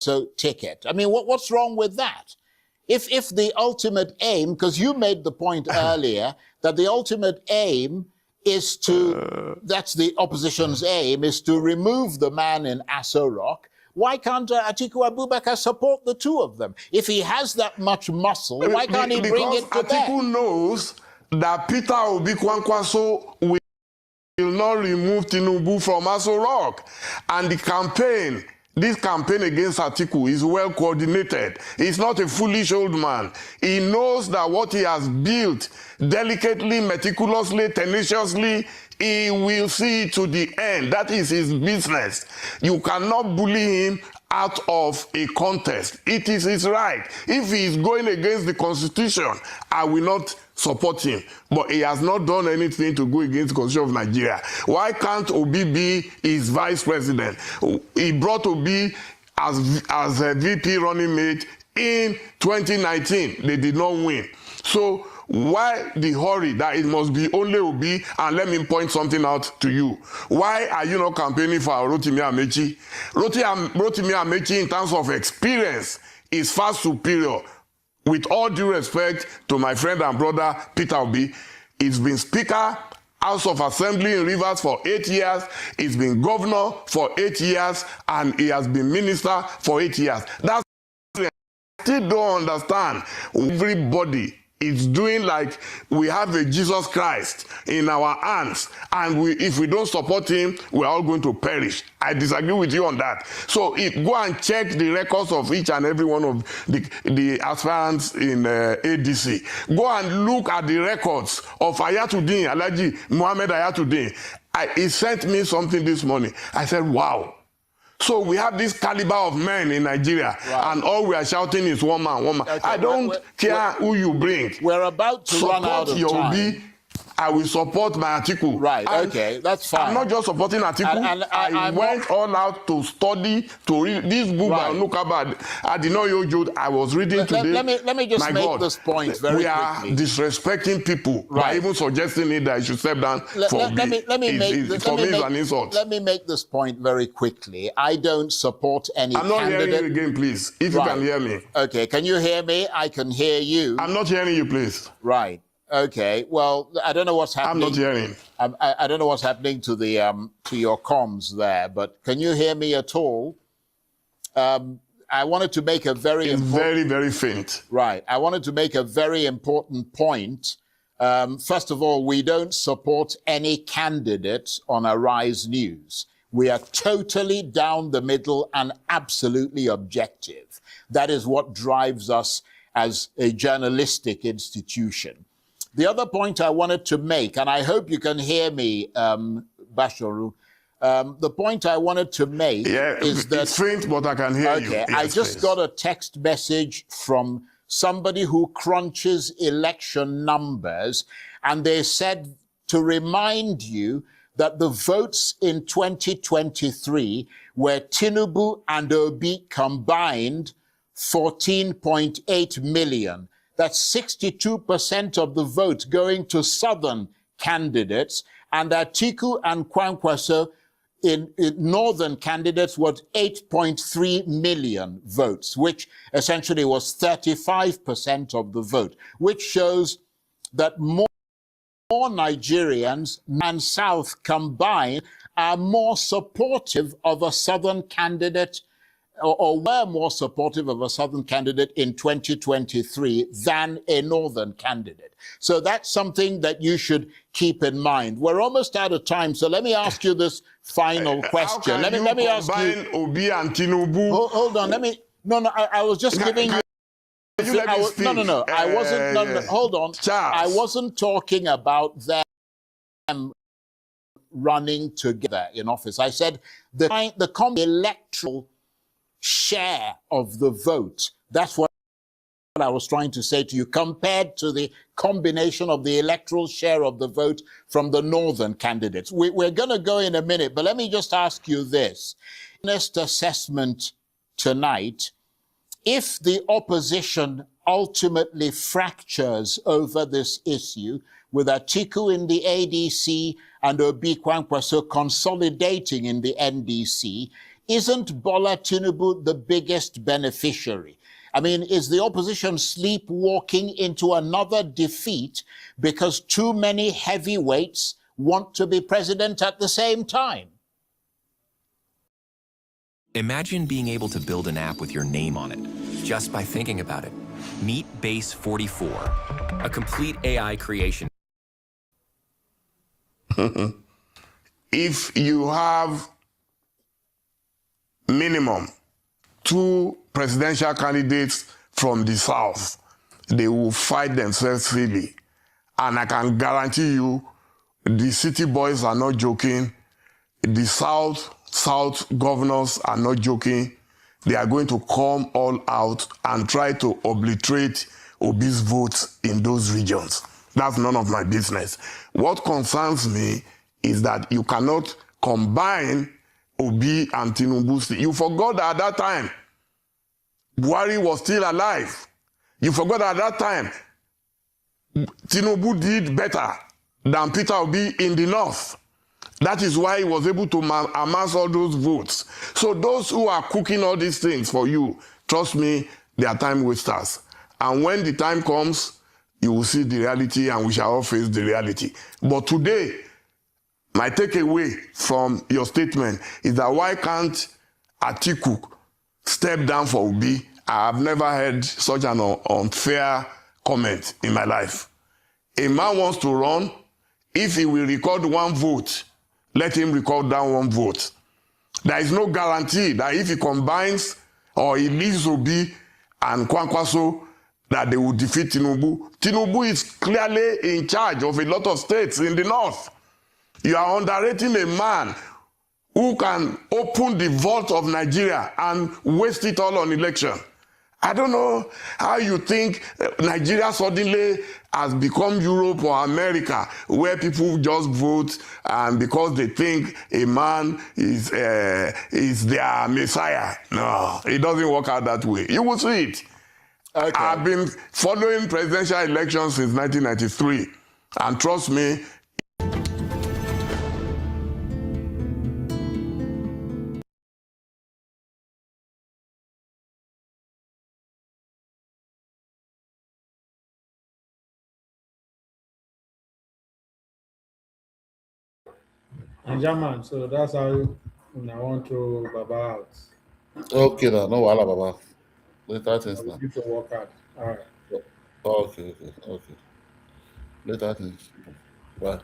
S1: So ticket. I mean, what's wrong with that? If the ultimate aim, because you made the point earlier that the ultimate aim is to, that's the opposition's aim, is to remove the man in Aso Rock, why can't Atiku Abubakar support the two of them? If he has that much muscle, why can't he bring it to bear?
S15: Atiku knows that Peter Obi Kwankwaso will not remove Tinubu from Aso Rock. And the campaign, this campaign against Atiku is well coordinated. He's not a foolish old man. He knows that what he has built delicately, meticulously, tenaciously, he will see it to the end. That is his business. You cannot bully him out of a contest. It is his right. If he is going against the Constitution, I will not support him. But he has not done anything to go against the Constitution of Nigeria. Why can't Obi be his vice president? He brought Obi as a VP running mate in 2019. They did not win. So why the hurry that it must be only Obi? And let me point something out to you. Why are you not campaigning for Rotimi Amechi? Rotimi Amechi, in terms of experience, is far superior. With all due respect to my friend and brother Peter Obi, he's been Speaker, House of Assembly in Rivers for 8 years, he's been governor for 8 years, and he has been minister for 8 years. That's I still don't understand. Everybody is doing like we have a Jesus Christ in our hands, and if we don't support him, we're all going to perish. I disagree with you on that. So go and check the records of each and every one of the aspirants in ADC. Go and look at the records of Ayatuddin, Alhaji Muhammad Ayatuddin. He sent me something this morning. I said, wow. So we have this caliber of men in Nigeria, and all we are shouting is one man, one man. Okay, I don't care who you bring.
S1: We're about to run out of time.
S15: Obi, I will support my Atiku.
S1: Right, okay, that's fine.
S15: I'm not just supporting Atiku. I went all out to study, to read this book by Nukaba. I did not know I was reading today.
S1: Let me just make this point very quickly.
S15: We are disrespecting people by even suggesting it that I should step down for me. For me, it's an insult.
S1: Let me make this point very quickly. I don't support any
S15: candidate. I'm not hearing you again, please, if you can hear me.
S1: Okay, can you hear me? I can hear you.
S15: I'm not hearing you, please.
S1: Right. Okay. Well, I don't know what's happening.
S15: I'm not hearing.
S1: I don't know what's happening to the to your comms there, but can you hear me at all? I wanted to make a very
S15: very faint.
S1: Right. I wanted to make a very important point. First of all, we don't support any candidate on Arise News. We are totally down the middle and absolutely objective. That is what drives us as a journalistic institution. The other point I wanted to make, and I hope you can hear me, Basharu, the point I wanted to make is that...
S15: It's faint, but I can hear you.
S1: Okay, I just got a text message from somebody who crunches election numbers, and they said to remind you that the votes in 2023 were Tinubu and Obi combined 14.8 million. That's 62% of the vote going to southern candidates, and Atiku and Kwankwaso in northern candidates was 8.3 million votes, which essentially was 35% of the vote, which shows that more Nigerians and South combined are more supportive of a southern candidate or were more supportive of a southern candidate in 2023 than a northern candidate. So that's something that you should keep in mind. We're almost out of time, so let me ask you this final question. Let me ask you.
S15: Obi and Tinubu.
S1: Hold on. I was just giving you. No. I wasn't. No, hold on.
S15: Charles.
S1: I wasn't talking about them running together in office. I said the electoral share of the vote. That's what I was trying to say to you, compared to the combination of the electoral share of the vote from the northern candidates. We're going to go in a minute, but let me just ask you this. Honest assessment tonight, if the opposition ultimately fractures over this issue, with Atiku in the ADC and Obi Kwankwaso consolidating in the NDC, isn't Bola Tinubu the biggest beneficiary? I mean, is the opposition sleepwalking into another defeat because too many heavyweights want to be president at the same time?
S16: Imagine being able to build an app with your name on it, just by thinking about it. Meet Base 44, a complete AI creation.
S15: If you have minimum 2 presidential candidates from the South, they will fight themselves freely. And I can guarantee you, the city boys are not joking. The South governors are not joking. They are going to come all out and try to obliterate Obi's votes in those regions. That's none of my business. What concerns me is that you cannot combine Obi and Tinubu. You forgot that at that time, Buhari was still alive. You forgot that at that time, Tinubu did better than Peter Obi in the North. That is why he was able to amass all those votes. So those who are cooking all these things for you, trust me, they are time wasters. And when the time comes, you will see the reality and we shall all face the reality. But today, my takeaway from your statement is that why can't Atiku step down for Obi? I have never heard such an unfair comment in my life. A man wants to run. If he will record 1 vote, let him record down 1 vote. There is no guarantee that if he combines or he leaves Obi and Kwankwaso, that they will defeat Tinubu. Tinubu is clearly in charge of a lot of states in the North. You are underrating a man who can open the vault of Nigeria and waste it all on election. I don't know how you think Nigeria suddenly has become Europe or America, where people just vote and because they think a man is their messiah. No, it doesn't work out that way. You will see it. Okay. I've been following presidential elections since 1993, and trust me,
S3: And German, so that's how I want to Baba out.
S4: Okay, no wahala, Baba. Later things now.
S3: You to work out. All right.
S4: Okay. Later things. Bye.